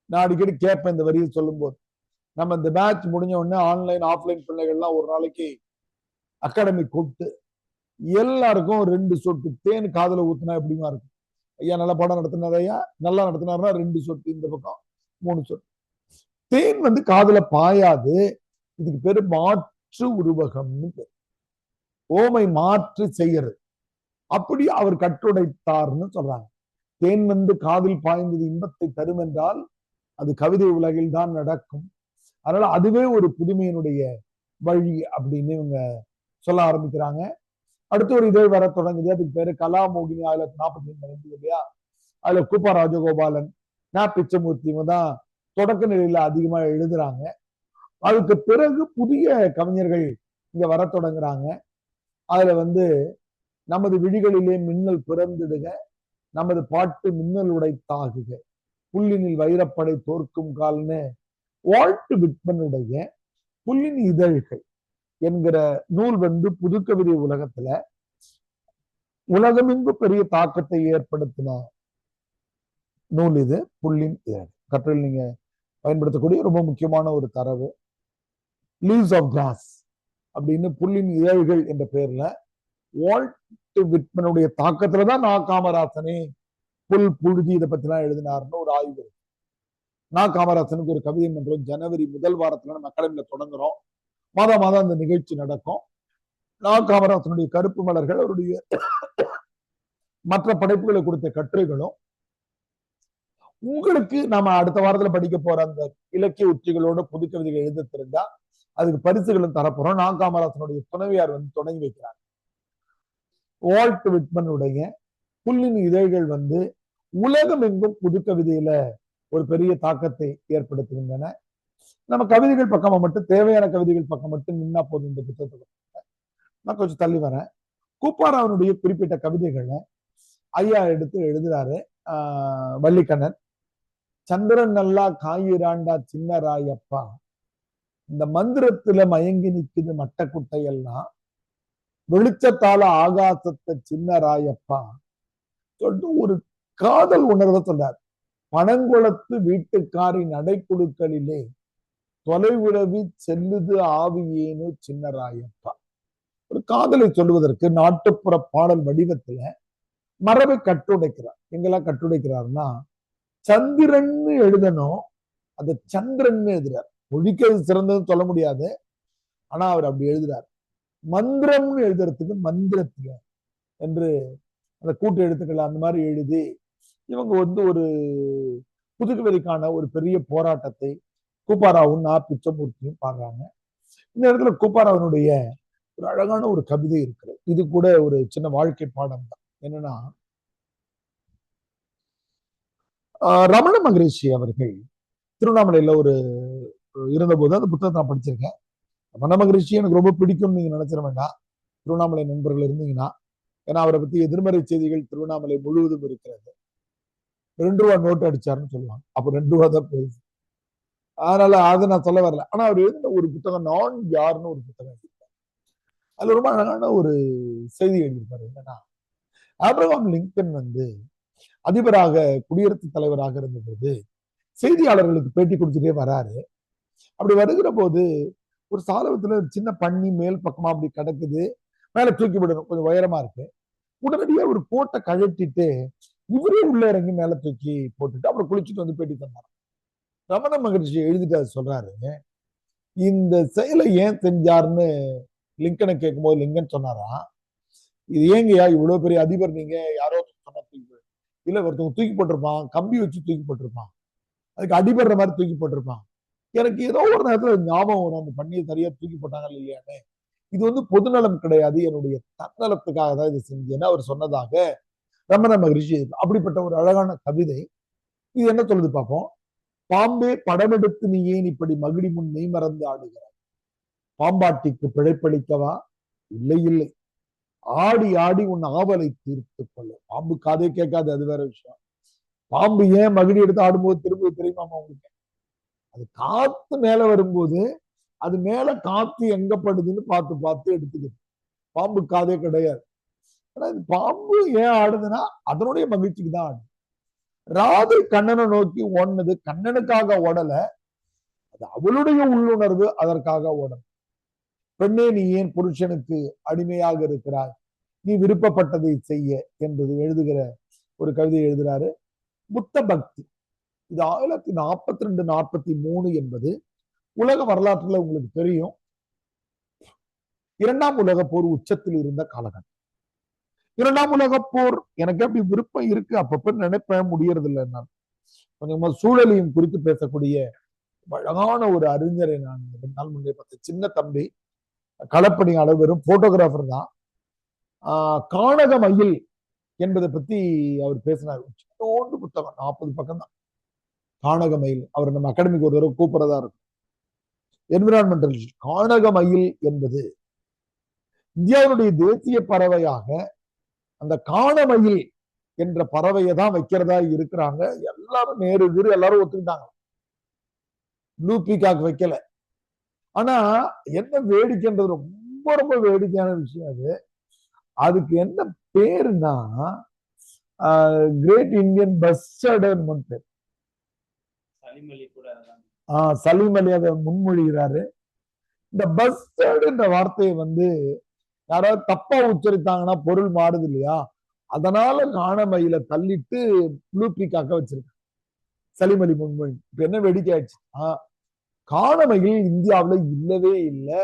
நான் அடிக்கடி கேட்பேன் இந்த வரியை சொல்லும் போது. நம்ம இந்த பேட்ச் முடிஞ்ச உடனே ஆன்லைன் ஆஃப்லைன் பிள்ளைகள்லாம் ஒரு நாளைக்கு அகாடமி கூப்பிட்டு எல்லாருக்கும் 2 சொட்டு தேன் காதுல ஊத்துனா எப்படிமா இருக்கும்? ஐயா நல்லா பாடம் நடத்தினார், ஐயா நல்லா நடத்தினாருன்னா 2 சொட்டு இந்த பக்கம், 3 சொட்டு. தேன் காதுல பாயாது. இதுக்கு பேரு மாற்று உருவகம்னு பேரு. ஓமை மாற்று செய்யறது. அப்படி அவர் கட்டுடைத்தார்னு சொல்றாங்க. தேன் காதில் பாய்ந்தது இன்பத்தை தரும் என்றால் அது கவிதை உலகில் தான் நடக்கும். அதனால அதுவே ஒரு புதுமையினுடைய வழி அப்படின்னு இவங்க சொல்ல ஆரம்பிக்கிறாங்க. அடுத்து ஒரு இதழ் வர தொடங்குது. அதுக்கு பேரு கலாமோகினி 1945 இல்லையா? அதுல கூப்பா ராஜகோபாலன், பிச்சமூர்த்தி தான் தொடக்க நிலையில அதிகமா எழுதுறாங்க. அதுக்கு பிறகு புதிய கவிஞர்கள் இங்க வர தொடங்குறாங்க. அதுல நமது விழிகளிலே மின்னல் பிறந்திடுக, நமது பாட்டு மின்னல் உடைத்தாகுக, புல்லினில் வைரப்படை தோற்கும் கால்னு வால்ட் விட்மனுடைய புல்லின் இதழ்கள் என்கிற நூல் புதுக்கவிதை உலகத்துல உலகமெங்கு பெரிய தாக்கத்தை ஏற்படுத்தின நூல் இது. புல்லின் இதழ் கற்றல் நீங்க பயன்படுத்தக்கூடிய ரொம்ப முக்கியமான ஒரு தரவு. லீவ்ஸ் ஆஃப் கிராஸ் அப்படின்னு புல்லின் இதழ்கள் என்ற பெயர்ல வால்ட் விட்மனுடைய தாக்கத்துலதான் காமராசனே புல் புழுதி இதை பத்தி எல்லாம் எழுதினார்னு ஒரு ஆய்வு இருக்கு. காமராசனுக்கு ஒரு கவிதை மன்றம் ஜனவரி முதல் வாரத்துல நம்ம அகாடமியில தொடங்குறோம். மாதம் அந்த நிகழ்ச்சி நடக்கும். காமராசனுடைய கருப்பு மலர்கள், அவருடைய மற்ற படைப்புகளை கொடுத்த கட்டுரைகளும் உங்களுக்கு நாம அடுத்த வாரத்துல படிக்க போற அந்த இலக்கிய உத்திகளோட புது கவிதைகள் எழுத தெரிஞ்சா அதுக்கு பரிசுகளும் தரப்போறோம். காமராசனுடைய துணைவியார் தொடங்கி வைக்கிறாங்க. வால்ட் விட்மனுடைய புல்லின் இதழ்கள் வந்து உலகம் எங்கும் புது கவிதையில ஒரு பெரிய தாக்கத்தை ஏற்படுத்துகின்றன. நம்ம கவிதைகள் பக்கமா மட்டும், தேவையான கவிதைகள் பக்கம் மட்டும் நின்னா போதும் இந்த புத்தகத்துக்கு. நான் கொஞ்சம் தள்ளி வரேன். கூப்பாராவனுடைய குறிப்பிட்ட கவிதைகளை ஐயா எடுத்து எழுதுறாரு. வள்ளிக்கண்ணன். சந்திரன் நல்லா காயிராண்டா சின்ன ராயப்பா, இந்த மந்திரத்துல மயங்கி நிக்குது மட்டக்குட்டை எல்லாம், வெளிச்சத்தால ஆகாசத்தை சின்ன ராயப்பா சொல்லிட்டு ஒரு காதல் உணர்வை சொல்றார். பனங்குளத்து வீட்டுக்காரி நடைக்குழுக்களிலே தொலைவுளவி செல்லுது ஆவியேனு சின்ன ராயப்பா. ஒரு காதலை சொல்லுவதற்கு நாட்டுப்புற பாடல் வடிவத்துல மரபை கட்டுடைக்கிறார். எங்கெல்லாம் கட்டுடைக்கிறார்னா, சந்திரன்னு எழுதணும், அந்த சந்திரன்னு எழுதுறார். மொழிக்கிறது சிறந்ததுன்னு சொல்ல முடியாது, ஆனா அவர் அப்படி எழுதுறார். மந்திரம்னு எழுதுறதுக்கு மந்திரத்துல என்று அந்த கூட்டு எழுத்துக்கள் அந்த மாதிரி எழுதி இவங்க வந்து ஒரு புதுக்கவிதைக்கான ஒரு பெரிய போராட்டத்தை கூப்பாராவும் நா பிச்சமூர்த்தியும் பாடுறாங்க. இந்த இடத்துல கூப்பாராவனுடைய ஒரு அழகான ஒரு கவிதை இருக்கிறது. இது கூட ஒரு சின்ன வாழ்க்கை பாடம் தான். என்னன்னா, ரமண மகரிஷி அவர்கள் திருவண்ணாமலையில ஒரு இருந்தபோது அந்த புத்தகத்தை நான் படிச்சிருக்கேன். ரமண மகரிஷி எனக்கு ரொம்ப பிடிக்கும்னு நீங்க நினைச்சிட வேண்டாம், திருவண்ணாமலை நண்பர்கள் இருந்தீங்கன்னா. ஏன்னா அவரை பத்தி எதிர்மறை செய்திகள் திருவண்ணாமலை முழுவதும் இருக்கிறது. 2 ரூபா நோட்டு அடிச்சாருன்னு சொல்லுவாங்க. அப்ப 2 ரூபா தான் பெருசு. அதனால அதை நான் சொல்ல வரல. ஆனா அவர் எழுதின ஒரு புத்தகம் நான் யாருன்னு ஒரு புத்தகம் எழுதியிருப்பாரு. அதுல ரொம்ப அழகான ஒரு செய்தி எழுதியிருப்பாரு. என்னன்னா, ஆப்ரஹாம் லிங்கன் வந்து அதிபராக, குடியரசுத் தலைவராக இருந்தபோது செய்தியாளர்களுக்கு பேட்டி கொடுத்துட்டே வராரு. அப்படி வருகிற போது ஒரு சாலவத்துல சின்ன பன்னி மேல் பக்கமா அப்படி கிடக்குது, மேல தூக்கி விடணும், கொஞ்சம் உயரமா இருக்கு. உடனடியா ஒரு கோட்டை கழட்டிட்டு இவரே உள்ள இறங்கி மேல தூக்கி போட்டுட்டு அப்புறம் குளிச்சுட்டு வந்து பேட்டி தந்தார். ரமண மகரிஷி எழுதிட்டு அது சொல்றாரு, இந்த செயலை ஏன் செஞ்சாருன்னு லிங்கனை கேட்கும்போது லிங்கன் சொன்னாரா, இது ஏங்கயா இவ்வளவு பெரிய அதிபர், நீங்க யாரோ சொன்னா தூக்கி இல்ல, ஒருத்தவங்க தூக்கி போட்டிருப்பான், கம்பி வச்சு தூக்கி போட்டிருப்பான், அதுக்கு அடிபடுற மாதிரி தூக்கி போட்டிருப்பான். எனக்கு ஏதோ ஒரு நேரத்துல ஞாபகம் வரும், அந்த பண்ணியை சரியா தூக்கி போட்டாங்க இல்லையான்னு. இது வந்து பொதுநலம் கிடையாது, என்னுடைய தன்னலத்துக்காக தான் இது செஞ்சேன்னு அவர் சொன்னதாக ரமண மகரிஷி. அப்படிப்பட்ட ஒரு அழகான கவிதை. இது என்ன சொல்லுது பார்ப்போம். பாம்பே படமெடுத்து நீ ஏன் இப்படி மகிழி முன் மெய் மறந்து ஆடுகிறாய், பாம்பாட்டிக்கு பிழைப்பளிக்கவா? இல்லை இல்லை, ஆடி ஆடி உன் ஆவலை தீர்த்து கொள்ள. பாம்பு காதே கேட்காது, அது வேற விஷயம். பாம்பு ஏன் மகிழி எடுத்து ஆடும்போது திரும்ப தெரியுமாமா உங்களுக்கு? அது காத்து மேல வரும்போது அது மேல காத்து எங்க படுதுன்னு பார்த்து பார்த்து எடுத்துக்குது. பாம்பு காதே கிடையாது. ஆனா பாம்பு ஏன் ஆடுதுன்னா அதனுடைய மகிழ்ச்சிக்கு தான் ஆடுது. ராதை கண்ணனை நோக்கி ஓடுனது கண்ணனுக்காக ஓடல, அது அவளுடைய உள்ளுணர்வு அதற்காக ஓடல. பெண்ணே நீ ஏன் புருஷனுக்கு அடிமையாக இருக்கிறாய், நீ விருப்பப்பட்டதை செய்ய என்பது எழுதுகிற ஒரு கவிதை எழுதுறாரு. புத்த பக்தி. இது 1942 43 என்பது உலக வரலாற்றுல உங்களுக்கு தெரியும், 2ஆம் உலக போர் உச்சத்தில் இருந்த காலகட்டம். 2ஆம் உலக போர் எனக்கு அப்படி விருப்பம் இருக்கு, அப்பப்ப நினைப்பேன், முடியறது இல்லை. நான் கொஞ்சமா சூழலையும் குறித்து பேசக்கூடிய அழகான ஒரு அறிஞரை நான் 2 நாள் முன்னே பார்த்தேன். சின்ன தம்பி, களப்பணியாளர், வெறும் போட்டோகிராஃபர் தான். கானக மயில் என்பதை பத்தி அவர் பேசினார். சின்னோண்டு புத்தகம், 40 பக்கம் தான். கானக மயில், அவர் நம்ம அகாடமிக்கு ஒரு தடவை கூப்பிடுறதா இருக்கும். என்விரான்மெண்டல் கானக மயில் என்பது இந்தியாவுடைய தேசிய பறவையாக அந்த கானமயில் என்ற பறவையை தான் வைக்கிறதா இருக்கிறாங்க. எல்லாரும் நேரு வீடு எல்லாரும் ஒத்துக்கிட்டாங்க, ப்ளூ பீகாக் வைக்கல. ஆனா என்ன வேடிக்கைன்றது, ரொம்ப ரொம்ப வேடிக்கையான விஷயம் அது. அதுக்கு என்ன பேருன்னா கிரேட் இந்தியன் பஸ்டர்ட் பேர். சலீம் அலி அதை முன்மொழிகிறாரு. இந்த பஸ்டர்ட் என்ற வார்த்தையை வந்து யாராவது தப்பா உச்சரித்தாங்கன்னா பொருள் மாறுது இல்லையா, அதனால கானமயில தள்ளிட்டு ப்ளூ பீகாக்க வச்சிருக்காங்க சலீம் அலி முன்மொழி. இப்ப என்ன வேடிக்கை ஆயிடுச்சு, கானமயில் இந்தியாவில இல்லவே இல்லை.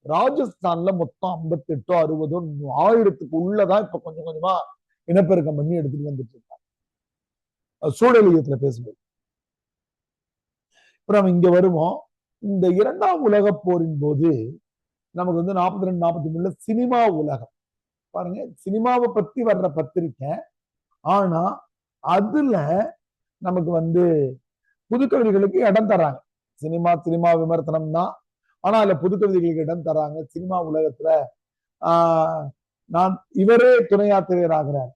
ராஜஸ்தான்ல மொத்தம் 58 60 1000க்கு உள்ளதான் இப்ப கொஞ்சம் கொஞ்சமா இனப்பெருக்கம் பண்ணி எடுத்துட்டு வந்துட்டு இருக்காங்க சூழலியத்துல பேசும்போது. இப்ப நம்ம இங்க வருவோம். இந்த 2ஆம் உலக போரின் போது நமக்கு வந்து 42 43 சினிமா உலகம், பாருங்க, சினிமாவை பத்தி வர்ற பத்திரிக்கை. ஆனா அதுல நமக்கு வந்து புதுக்கவிதைகளுக்கு இடம் தராங்க. சினிமா விமர்சனம் தான், ஆனா அதுல புதுக்கவிதைகளுக்கு இடம் தராங்க. சினிமா உலகத்துல ஆஹ் நான் இவரே துணை ஆசிரியர் ஆகிறார்.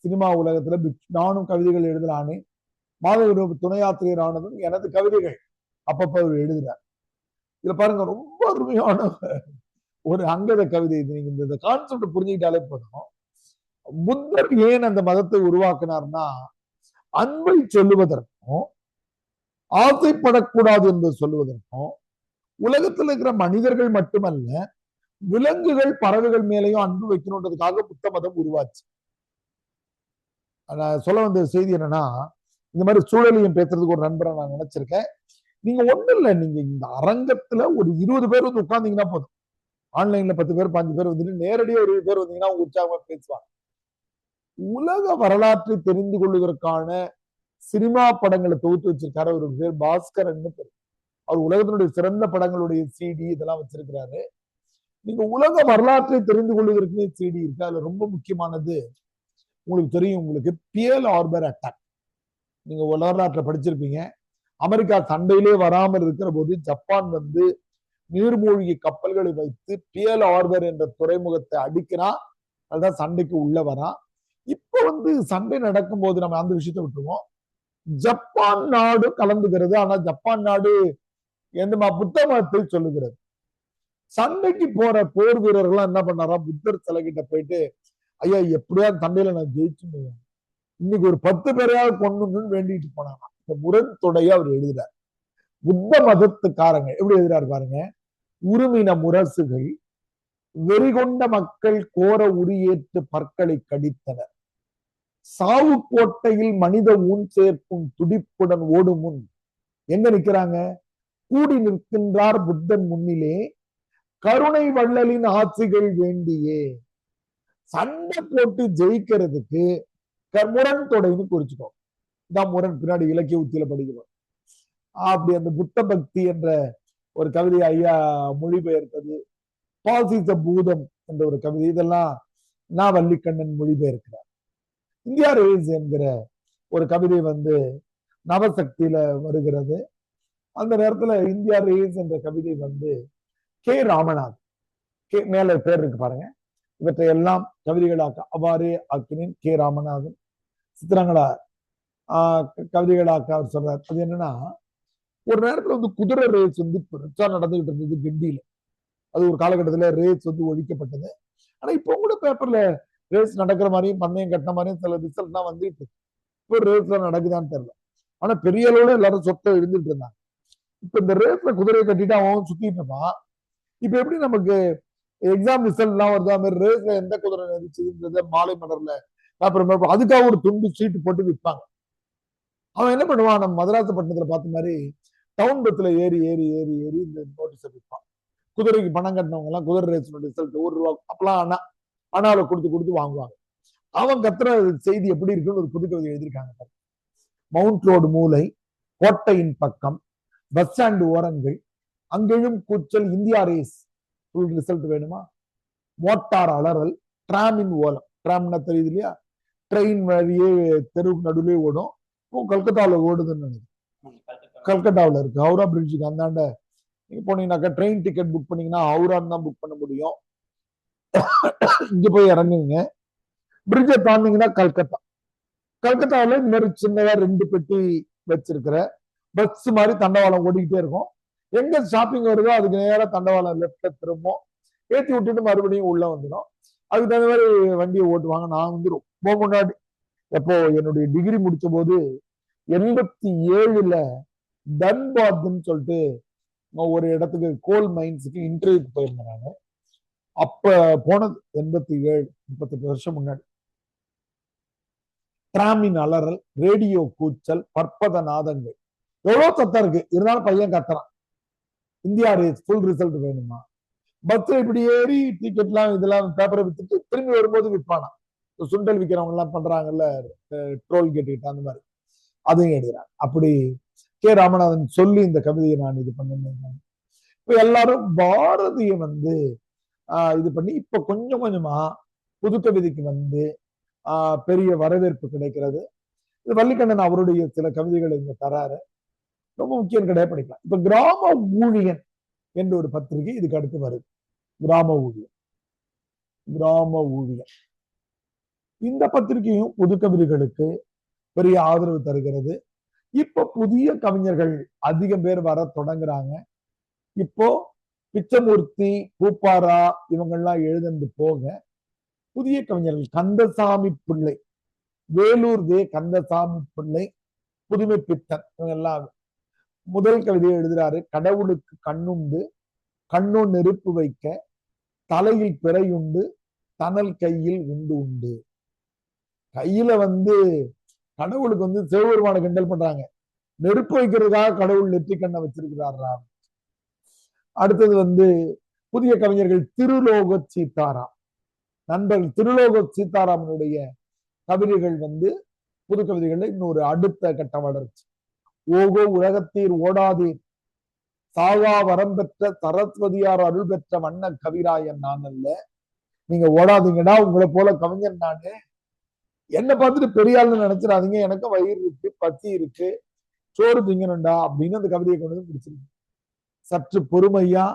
சினிமா உலகத்துல நானும் கவிதைகள் எழுதலான்னு மாதவ துணை ஆசிரியர் ஆனதும் எனது கவிதைகள் அப்பப்ப அவர் எழுதுறார். இதுல பாருங்க, ரொம்ப அருமையான ஒரு அங்கத கவிதை. இது நீங்க இந்த கான்செப்ட் புரிஞ்சுக்கிட்டாலே போதும். புத்தர் ஏன் அந்த மதத்தை உருவாக்கினார்னா, அன்பை சொல்லுவதற்கும் ஆசைப்படக்கூடாது என்று சொல்லுவதற்கும், உலகத்தில் இருக்கிற மனிதர்கள் மட்டுமல்ல விலங்குகள் பறவைகள் மேலேயும் அன்பு வைக்கணுன்றதுக்காக புத்த மதம் உருவாச்சு. நான் சொல்ல வந்த செய்தி என்னன்னா, இந்த மாதிரி சூழலையும் பேசுறதுக்கு ஒரு நண்பரை நான் நினைச்சிருக்கேன். நீங்க ஒண்ணு இல்லை, நீங்க இந்த அரங்கத்துல ஒரு 20 பேர் வந்து உட்கார்ந்தீங்கன்னா போதும். ஆன்லைன்ல 10 பேர் 5 பேர் வந்துட்டு நேரடியாக 20 பேர் வந்தீங்கன்னா உற்சாகமா பேசுவாங்க. உலக வரலாற்றை தெரிந்து கொள்வதற்கான சினிமா படங்களை தொகுத்து வச்சிருக்காரு. ஒரு பேர் பாஸ்கரன் பேர். அவர் உலகத்தினுடைய சிறந்த படங்களுடைய சிடி இதெல்லாம் வச்சிருக்கிறாரு. நீங்க உலக வரலாற்றை தெரிந்து கொள்வதற்கு சிடி இருக்கு. அதுல ரொம்ப முக்கியமானது உங்களுக்கு தெரியும், உங்களுக்கு பியர்ல் ஹார்பர் அட்டாக். நீங்க வரலாற்றை படிச்சிருப்பீங்க. அமெரிக்கா சண்டையிலே வராமல் இருக்கிற போது ஜப்பான் வந்து நீர்மூழ்கி கப்பல்களை வைத்து பியர்ல் ஹார்பர் என்ற துறைமுகத்தை அடிக்கிறான். அதுதான் சண்டைக்கு உள்ள வரான். இப்ப வந்து சண்டை நடக்கும் போது நம்ம அந்த விஷயத்தை விட்டுருவோம். ஜப்பான் நாடு கலந்துகிறது. ஆனா ஜப்பான் நாடு எந்த புத்த மதத்தை சொல்லுகிறது. சண்டைக்கு போற போர் வீரர்கள் என்ன பண்ணாரா, புத்தர் சிலை கிட்ட போயிட்டு, ஐயா எப்படியாவது சண்டையில நான் ஜெயிச்சுடுவேன், இன்னைக்கு ஒரு 10 பேரையாவது கொண்டு வேண்டிட்டு போனாங்க. இந்த முரண்தொடைய அவர் எழுதுறார். புத்த மதத்துக்காரங்க எப்படி எழுதுறாரு பாருங்க. உருமின முரசுகள் வெறிகொண்ட மக்கள் கோர உரியேற்று பற்களை கடித்தனர். சாவு கோட்டையில் மனித ஊன் சேர்க்கும் துடிப்புடன் ஓடும் முன் எங்க நிக்கிறாங்க, கூடி நிற்கின்றார் புத்தன் முன்னிலே கருணை வள்ளலின் ஆட்சிகள் வேண்டியே. சண்டை போட்டு ஜெயிக்கிறதுக்கு முரண் தொடைன்னு குறிச்சுக்கோ. இதான் முரண். பின்னாடி இலக்கிய உத்தியில படிக்கிறோம். அப்படி அந்த புத்த பக்தி என்ற ஒரு கவிதை ஐயா மொழிபெயர்த்தது. பாசிச பூதம் என்ற ஒரு கவிதை. இதெல்லாம் நான் வள்ளிக்கண்ணன் மொழிபெயர்க்கிறார். இந்தியா ரேஸ் என்கிற ஒரு கவிதை வந்து நவசக்தியில வருகிறது. அந்த நேரத்துல இந்தியா ரேஸ் என்ற கவிதை வந்து கே ராமநாதன் மேல பேர் இருக்கு பாருங்க. இவற்றை எல்லாம் கவிதைகளாக்க அவ்வாறே ஆக்கினேன். கே ராமநாதன் சித்திரங்களா கவிதைகளாக்க அவர் சொல்றார். அது என்னன்னா, ஒரு நேரத்துல வந்து குதிரை ரேஸ் வந்து பெருசா நடந்துகிட்டு இருந்தது கிண்டியில. அது ஒரு காலகட்டத்துல ரேஸ் வந்து ஒழிக்கப்பட்டது. ஆனா இப்போ கூட பேப்பர்ல ரேஸ் நடக்கிற மாதிரியும் பந்தயம் கட்டின மாதிரியும் சில ரிசல்ட் தான் வந்துட்டு இருக்கு. இப்போ ரேஸ்ல நடக்குதான்னு தெரியல. ஆனா பெரிய அளவுல எல்லாரும் சொத்தை எழுந்துட்டு இருந்தாங்க. இப்ப இந்த ரேஸ்ல குதிரையை கட்டிட்டு அவன் சுத்திட்டு இருப்பான். இப்ப எப்படி நமக்கு எக்ஸாம் ரிசல்ட் எல்லாம் வருது, அது மாதிரி ரேஸ்ல எந்த குதிரை நடிச்சுன்றத மாலை மலர்ல பேப்பர் அதுக்காக ஒரு துண்டு சீட்டு போட்டு விற்பாங்க. அவன் என்ன பண்ணுவான், நம்ம மதராசப்பட்டினத்துல பார்த்த மாதிரி டவுன் பஸ்ல ஏறி ஏறி ஏறி ஏறி இந்த நோட்டீஸை விற்பான். குதிரைக்கு பணம் கட்டினவங்க எல்லாம் குதிரை ரேஸ் ரிசல்ட் ₹1 அப்பெல்லாம் அண்ணாவை கொடுத்து வாங்குவாங்க. அவன் கத்துற செய்தி எப்படி இருக்குன்னு ஒரு புது கவிதை எழுதியிருக்காங்க. மவுண்ட் ரோடு மூலை, கோட்டையின் பக்கம், பஸ் ஸ்டாண்டு ஓரங்கள், அங்கெழும் கூச்சல், இந்தியா ரேஸ் ஃபுல் ரிசல்ட் வேணுமா, மோட்டார் அலறல், டிராமின் ஓலம். டிராம்னா தெரியுது இல்லையா, ட்ரெயின் வழியே தெருவுக்கு நடுவே ஓடும். இப்போ கல்கத்தாவில் ஓடுதுன்னு நினைக்கிறேன். கல்கட்டாவில் இருக்கு. ஹவுரா பிரிட்ஜுக்கு அந்தாண்ட நீங்க போனீங்கன்னாக்கா ட்ரெயின் டிக்கெட் புக் பண்ணீங்கன்னா ஹவுரான்னு தான் புக் பண்ண முடியும். இங்க போய் இறங்குங்க. பிரிட்ஜை தாண்டிங்கன்னா கல்கத்தாவில் இந்த மாதிரி சின்னதா 2 பெட்டி வச்சிருக்கிற பஸ் மாதிரி தண்டவாளம் ஓடிக்கிட்டே இருக்கும். எங்க ஷாப்பிங் வருதோ அதுக்கு நேரம் தண்டவாளம் லெப்ட்ல திரும்பும், ஏற்றி விட்டுட்டு மறுபடியும் உள்ள வந்துடும். அதுக்கு தகுந்த மாதிரி வண்டியை ஓட்டுவாங்க. நான் வந்து ரொம்ப முன்னாடி எப்போ என்னுடைய டிகிரி முடிச்ச போது 87ல தன்பாத்ன்னு சொல்லிட்டு ஒரு இடத்துக்கு கோல் மைன்ஸுக்கு இன்டர்வியூக்கு போயிருந்தேன் நானு. அப்ப போனது 87 38 வருஷம் முன்னாடி. டிராமின் அலறல், ரேடியோ கூச்சல், பற்பத நாதங்கள், எவ்வளவு சத்தம் இருக்கு. இருந்தாலும் பையன் கத்துறான், இந்தியா ரேஸ் ஃபுல் ரிசல்ட் வேணுமா. பஸ் இப்படி ஏறி டிக்கெட்லாம் இதெல்லாம் பேப்பரை வித்துட்டு திரும்பி வரும்போது விற்பானா. சுண்டல் விற்கிறவங்க எல்லாம் பண்றாங்கல்ல ட்ரோல் கேட்டுக்கிட்டு, அந்த மாதிரி அதையும் எழுதுறாங்க. அப்படி கே ராமநாதன் சொல்லி இந்த கவிதையை நான் இது பண்ணேன். இப்ப எல்லாரும் பாரதியை வந்து இது பண்ணி இப்ப கொஞ்சம் கொஞ்சமா புதுக்கவிதைக்கு வந்து பெரிய வரவேற்பு கிடைக்கிறது. இது வள்ளிக்கண்ணன் அவருடைய சில கவிதைகளை இங்க தராரு. ரொம்ப முக்கியம் கிடையாது, படிக்கலாம். இப்ப கிராம ஊழியன் என்ற ஒரு பத்திரிகை இதுக்கு அடுத்து வருது. கிராம ஊழியன். இந்த பத்திரிகையும் புதுக்கவிதைகளுக்கு பெரிய ஆதரவு தருகிறது. இப்ப புதிய கவிஞர்கள் அதிகம் பேர் வர தொடங்குறாங்க. இப்போ பிச்சமூர்த்தி, பூப்பாரா இவங்கெல்லாம் எழுந்து போக புதிய கவிஞர்கள் கந்தசாமி பிள்ளை, வேலூர் கந்தசாமி பிள்ளை, புதுமை பித்தன் இவங்க எல்லாம் முதல் கவிதையை எழுதுறாரு. கடவுளுக்கு கண்ணுண்டு, கண்ணோ நெருப்பு வைக்க, தலையில் பிறையுண்டு, தனல் கையில் உண்டு. கையில வந்து கடவுளுக்கு சிவபெருமான கிண்டல் பண்றாங்க. நெருப்பு வைக்கிறதுக்காக கடவுள் நெற்றி கண்ணை வச்சிருக்கிறாரா. அடுத்தது புதிய கவிஞர்கள் திருலோக சீதாராம். நண்பர்கள் திருலோக சீதாராமனுடைய கவிதைகள் புது கவிதைகள்ல இன்னொரு அடுத்த கட்ட வளர்ச்சி. ஓகோ உலகத்தீர் ஓடாதீர், சாகா வரம் பெற்ற சரஸ்வதியார் அருள் பெற்ற வண்ண கவிராயன் நான் அல்ல, நீங்க ஓடாதீங்கடா, உங்களை போல கவிஞன் நானு, என்ன பார்த்துட்டு பெரியாள்னு நினைச்சிடாதீங்க, எனக்கு வயிறு இருக்கு, பசி இருக்கு, சோறு திங்கணும்டா அப்படின்னு அந்த கவிதையை கொண்டு வந்து பிடிச்சிருக்கு. சற்று பொறுமையா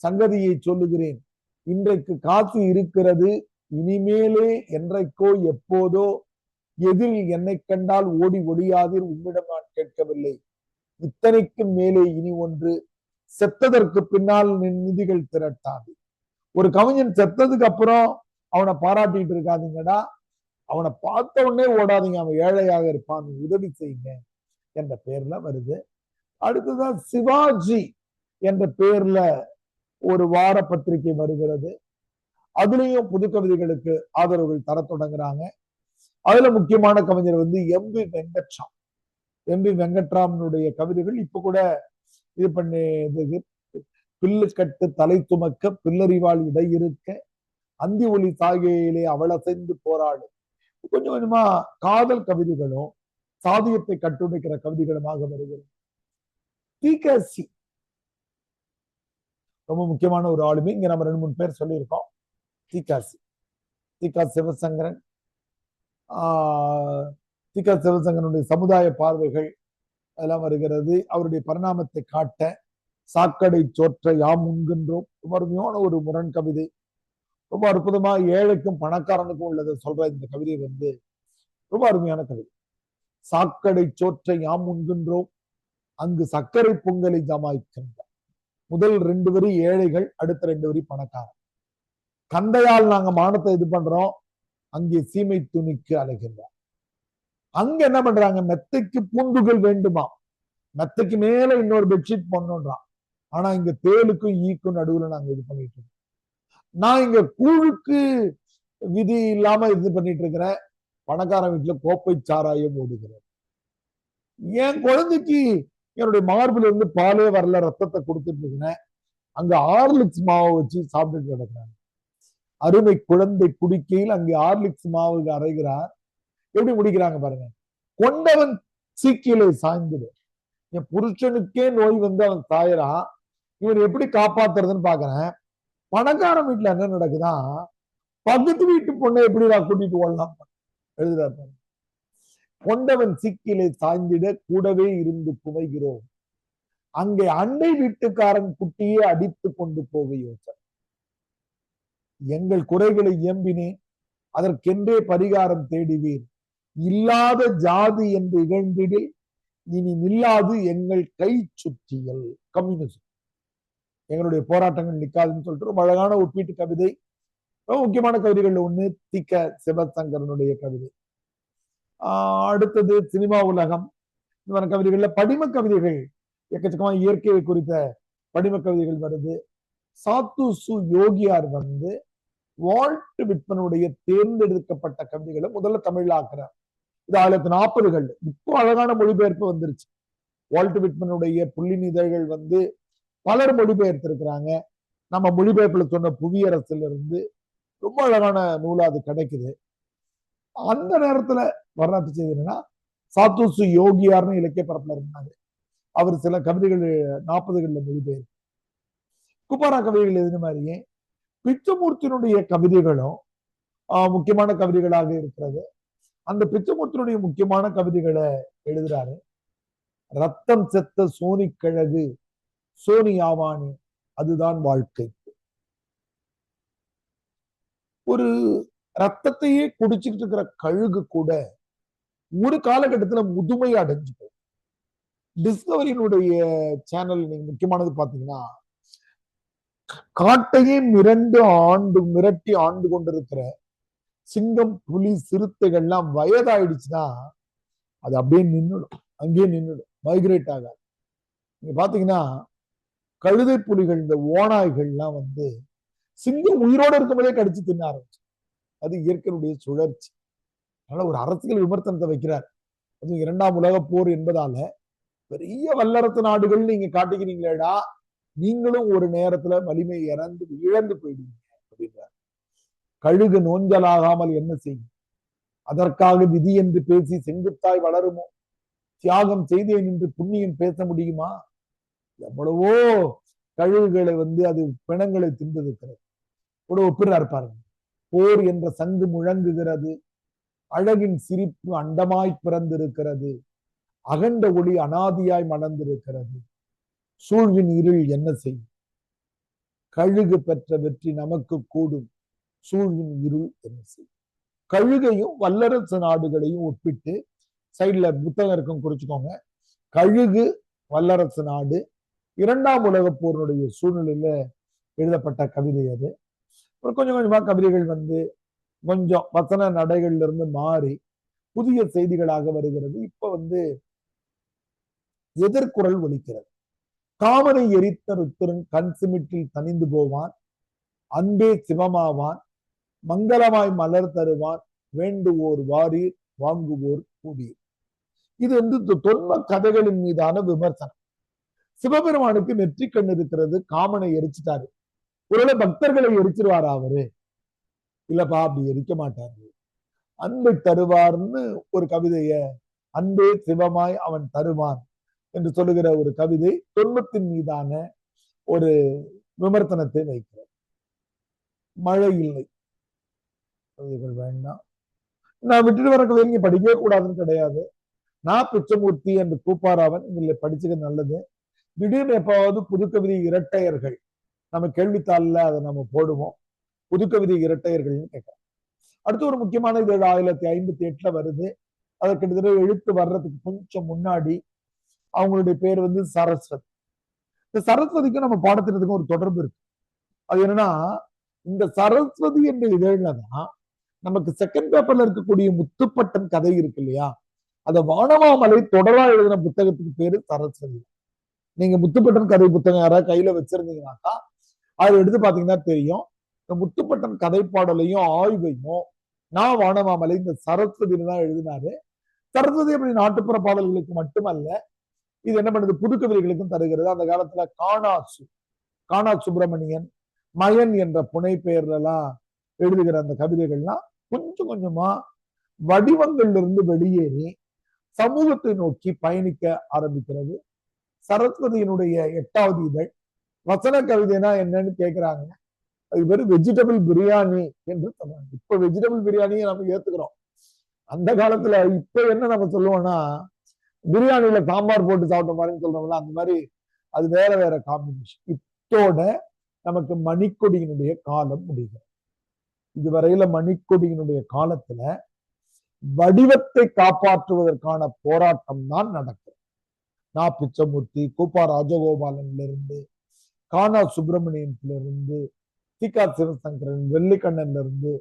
சங்கதியை சொல்லுகிறேன், இன்றைக்கு காசு இருக்கிறது, இனிமேலே என்றைக்கோ எப்போதோ, எதில் என்னை கண்டால் ஓடி ஒடியாதீர், உம்மிடம் நான் கேட்கவில்லை, இத்தனைக்கும் மேலே இனி ஒன்று, செத்ததற்கு பின்னால் நிதிகள் திரட்டாது. ஒரு கவிஞன் செத்ததுக்கு அப்புறம் அவனை பாராட்டிட்டு இருக்காதீங்கடா, அவனை பார்த்த உடனே ஓடாதீங்க, அவன் ஏழையாக இருப்பான், உதவி செய்யுங்க என்ற பெயர்ல வருது. அடுத்ததான் சிவாஜி என்ற பெயர்ல ஒரு வார பத்திரிகை வருகிறது. அதுலயும் புது கவிதைகளுக்கு ஆதரவுகள் தர தொடங்குறாங்க. அதுல முக்கியமான கவிஞர் எம்பி வெங்கட்ராம். எம்பி வெங்கட்ராமனுடைய கவிதைகள் இப்ப கூட இது பண்ணி, பில்லு கட்டு தலை துமக்க, பில்லறிவாள் இடையிருக்க, அந்தி ஒளி சாகையிலே அவளசைந்து போராடு, கொஞ்சம் கொஞ்சமா காதல் கவிதைகளும் சாதியத்தை கட்டுடைக்கிற கவிதைகளுமாக வருகிறது. தீகசி ரொம்ப முக்கியமான ஒரு ஆளுமை. இங்க நம்ம 2-3 பேர் சொல்லியிருக்கோம். தீகா சிவசங்கரன், தீகா சிவசங்கரனுடைய சமுதாய பார்வைகள் அதெல்லாம் வருகிறது. அவருடைய பரிணாமத்தை காட்ட சாக்கடை சோற்ற யாம் உண்கின்றோம், ரொம்ப அருமையான ஒரு முரண் கவிதை. ரொம்ப அற்புதமா ஏழைக்கும் பணக்காரனுக்கும் உள்ளதை சொல்ற இந்த கவிதை ரொம்ப அருமையான கவிதை. சாக்கடை சோற்றை யாம் உண்கின்றோம், அங்கு சர்க்கரை பொங்கலை ஜமாய்க்கின்றார். முதல் 2 வரி ஏழைகள், அடுத்த 2 வரி பணக்காரன். கந்தையால் நாங்க மானத்தை இது பண்றோம், அங்கே சீமை துணிக்கு அலைகின்றார். அங்க என்ன பண்றாங்க, மெத்தைக்கு பூந்துகள் வேண்டுமா, மெத்தைக்கு மேல இன்னொரு பெட்ஷீட் போடணும்ன்றான். ஆனா இங்க தேலுக்கும் ஈக்கும் நடுவுல நாங்க இது பண்ணிட்டு இருக்கோம். நான் இங்க கூழுக்கு விதி இல்லாம இது பண்ணிட்டு இருக்கிறேன், பணக்காரன் வீட்டுல கோப்பை சாராயம் ஓடுகிறேன். என் குழந்தைக்கு என்னுடைய மார்பில் பாலே வரல, ரத்தத்தை கொடுத்துட்டு இருக்கிறேன், அங்க ஹார்லிக்ஸ் மாவை வச்சு சாப்பிட்டுட்டு கிடக்குறாங்க. அருமை குழந்தை குடிக்கையில் அங்கே ஹார்லிக்ஸ் மாவுக்கு அரைகிறார். எப்படி முடிக்கிறாங்க பாருங்க, கொண்டவன் சீக்கிலே சாய்ந்துடு. என் புருஷனுக்கே நோய் அவன் சாயறான், இவன் எப்படி காப்பாத்துறதுன்னு பாக்குறேன். பணக்காரன் வீட்டுல என்ன நடக்குதான், பக்கத்து வீட்டு பொண்ணை எப்படி நான் கூட்டிட்டு ஓடலாம் எழுதுறாரு. கொண்டவன் சிக்கிலே சாய்ந்திட கூடவே இருந்து குவைகிறோம், அங்கே அண்டை வீட்டுக்காரன் குட்டியே அடித்து கொண்டு போக யோசனை. எங்கள் குறைகளை இயம்பினேன், அதற்கென்றே பரிகாரம் தேடுவீர், இல்லாத ஜாதி என்று இகழ்ந்திடில் இனி நில்லாது எங்கள் கை சுற்றியல். கம்யூனிசம், எங்களுடைய போராட்டங்கள் நிற்காதுன்னு சொல்லிட்டு ரொம்ப அழகான ஒப்பீட்டு கவிதை. ரொம்ப முக்கியமான கவிதைகள்ல ஒண்ணு தீக சிவசங்கரனுடைய கவிதை. அடுத்தது சினிமா உலகம். இந்த மாதிரி கவிதைகள்ல படிம கவிதைகள் எக்கச்சக்கமா இயற்கையை குறித்த படிம கவிதைகள் வருது. சாத்து யோகியார் வால்ட் விட்மனுடைய தேர்ந்தெடுக்கப்பட்ட கவிதைகளை முதல்ல தமிழ்ல ஆக்குறார். இது 1940கள். இப்போ அழகான மொழிபெயர்ப்பு வந்துருச்சு. வால்ட் விட்மனுடைய புள்ளின் இதழ்கள் பலர் மொழிபெயர்த்திருக்கிறாங்க. நம்ம மொழிபெயர்ப்புல சொன்ன புவியரசுல இருந்து ரொம்ப அழகான நூலா அது கிடைக்குது. அந்த நேரத்துல வரலாற்று செய்தி என்னன்னா, சாத்து யோகியார்னு இலக்கிய பரப்புல இருந்தாங்க. அவர் சில கவிதைகள் 40களில் மொழிபெயர்ப்பு. குமாரா கவிதைகள் எதுன மாதிரியே பிச்சமூர்த்தியினுடைய கவிதைகளும் முக்கியமான கவிதைகளாக இருக்கிறது. அந்த பிச்சைமூர்த்தியுடைய முக்கியமான கவிதைகளை எழுதுறாரு. ரத்தம் செத்த சோனி கிழகு சோனி ஆவானி, அதுதான் வாழ்க்கை. ஒரு ரத்தத்தையே குடிச்சுக்கிட்டு இருக்கிற கழுகு கூட ஒரு காலகட்டத்துல முதுமை அடைஞ்சு போகும். டிஸ்கவரியினுடைய சேனல் நீங்க முக்கியமானது பாத்தீங்கன்னா, காட்டையே மிரட்டி ஆண்டு கொண்டிருக்கிற சிங்கம், புலி, சிறுத்தைகள்லாம் வயதாயிடுச்சுன்னா அது அப்படியே நின்றுடும், அங்கேயே நின்றுடும், மைக்ரேட் ஆகாது. நீங்க பாத்தீங்கன்னா கழுதை புலிகள், இந்த ஓநாய்கள்லாம் வந்து சிங்கம் உயிரோட இருக்கும்போதே கடிச்சு தின்ன ஆரம்பிச்சு. அது இயற்கையுடைய சுழற்சி. அதனால ஒரு அரசியல் விமர்சனத்தை வைக்கிறார். அதுவும் 2ஆம் உலக போர் என்பதால பெரிய வல்லரசு நாடுகள் நீங்க காட்டிக்கிறீங்களேடா, நீங்களும் ஒரு நேரத்துல வலிமை இழந்து போயிடுவீங்க அப்படின்றார். கழுகு நோஞ்சலாகாமல் என்ன செய்யும், அதற்காக விதி என்று பேசி செங்குத்தாய் வளருமோ, தியாகம் செய்தேன் என்று புண்ணியம் பேச முடியுமா? எவ்வளவோ கழுகுகளை வந்து அது பிணங்களை தின்றிருக்கிறது. கூட ஒப்பிடுறாரு பாருங்க. போர் என்ற சங்கு முழங்குகிறது, அழகின் சிரிப்பு அண்டமாய் பிறந்திருக்கிறது, அகண்ட ஒளி அனாதியாய் மலர்ந்திருக்கிறது, சூழ்வின் இருள் என்ன செய்யும், கழுகு பெற்ற வெற்றி நமக்கு கூடும், சூழ்வின் இருள் என்ன செய்யும். கழுகையும் வல்லரசு நாடுகளையும் ஒப்பிட்டு சைட்ல புத்தகம் இருக்கும், குறிச்சுக்கோங்க. கழுகு வல்லரசு நாடு, 2ஆம் உலக போருடைய சூழ்நிலையில எழுதப்பட்ட கவிதை அது. கொஞ்சம் கொஞ்சமா கவிதைகள் வந்து கொஞ்சம் வசன நடைகள்ல இருந்து மாறி புதிய செய்திகளாக வருகிறது. இப்ப வந்து எதிர்குரல் ஒலிக்கிறது. காமனை எரித்த ருத்திரன் கண் சிமிட்டில் தனிந்து போவான், அன்பே சிவமாவான், மங்களமாய் மலர் தருவான், வேண்டுவோர் வாரீர் வாங்குவோர் கூடீர். இது வந்து தொன்ம கதைகளின் மீதான விமர்சனம். சிவபெருமானுக்கு நெற்றி கண் இருக்கிறது, காமனை எரிச்சிட்டாரு. ஒருவேளை பக்தர்களை எரிச்சிருவாரா அவரு? இல்லப்பா, அப்படி எரிக்க மாட்டாரு. அன்பை தருவார்னு ஒரு கவிதைய, அன்பே சிவமாய் அவன் தருவான் என்று சொல்லுகிற ஒரு கவிதை தொன்மத்தின் மீதான ஒரு விமர்சனத்தை வைக்கிறார். மழை இல்லை, கவிதைகள் வேண்டாம். நான் விட்டுட்டு வர கவிதை படிக்கவே கூடாதுன்னு கிடையாது. நான் பிச்சைமூர்த்தி என்று கூப்பாராவன் இதுல படிச்சுக்க நல்லது. திடீர்னு எப்பாவது புதுக்கவிதை இரட்டையர்கள் நம்ம கேள்வித்தாள்ல அதை நம்ம போடுவோம். புதுக்கவிதை இரட்டையர்கள்னு கேட்கிறோம். அடுத்து ஒரு முக்கியமான இது 1958 வருது. அதை கிட்டத்தட்ட எழுத்து வர்றதுக்கு கொஞ்சம் முன்னாடி அவங்களுடைய பேர் வந்து சரஸ்வதி. இந்த சரஸ்வதிக்கும் நம்ம பாடத்திட்டத்துக்கும் ஒரு தொடர்பு இருக்கு. அது என்னன்னா, இந்த சரஸ்வதி என்ற இதழ்ல தான் நமக்கு செகண்ட் பேப்பர்ல இருக்கக்கூடிய முத்துப்பட்டன் கதை இருக்கு இல்லையா, அத வானமாமலை தொடரா எழுதின புத்தகத்துக்கு பேரு சரஸ்வதி. நீங்க முத்துப்பட்டன் கதை புத்தகம் யாராவது கையில வச்சிருந்தீங்கன்னாக்கா அதை எடுத்து பாத்தீங்கன்னா தெரியும். இந்த முத்துப்பட்டன் கதை பாடலையும் ஆய்வையும் நான் வானமாமலை இந்த சரஸ்வதியில தான் எழுதினாரு. சரஸ்வதி அப்படி நாட்டுப்புற பாடல்களுக்கு மட்டுமல்ல, இது என்ன பண்ணுது, புதுக்கவிதைகளுக்கும் தருகிறது. அந்த காலத்துல காணா சுப்பிரமணியன், மயன் என்ற புனை பெயர்ல எல்லாம் எழுதுகிற அந்த கவிதைகள்லாம் கொஞ்சம் கொஞ்சமா வடிவங்கள்ல இருந்து வெளியேறி சமூகத்தை நோக்கி பயணிக்க ஆரம்பிக்கிறது. சரஸ்வதியினுடைய 8வது இதழ் வசன கவிதைனா என்னன்னு கேட்கிறாங்க. அது வெறும் வெஜிடபிள் பிரியாணி என்று சொல்றாங்க. இப்ப வெஜிடபிள் பிரியாணியை நம்ம ஏத்துக்கிறோம். அந்த காலத்துல இப்ப என்ன நம்ம சொல்லுவோம்னா, பிரியாணியில சாம்பார் போட்டு சாப்பிட்ட மாதிரின்னு சொல்றோம்ல, அந்த மாதிரி அது வேற வேற காம்பினேஷன். இத்தோட நமக்கு மணிக்கொடியினுடைய காலம் முடிகிறது. இதுவரையில மணிக்கொடியினுடைய காலத்துல வடிவத்தை காப்பாற்றுவதற்கான போராட்டம் தான் நடக்கும். நான் பிச்சைமூர்த்தி, கூப்பா ராஜகோபாலன்ல இருந்து, காணா சுப்பிரமணியன்ல இருந்து, திகா சிவசங்கரன், வெள்ளிக்கண்ணன்ல இருந்து,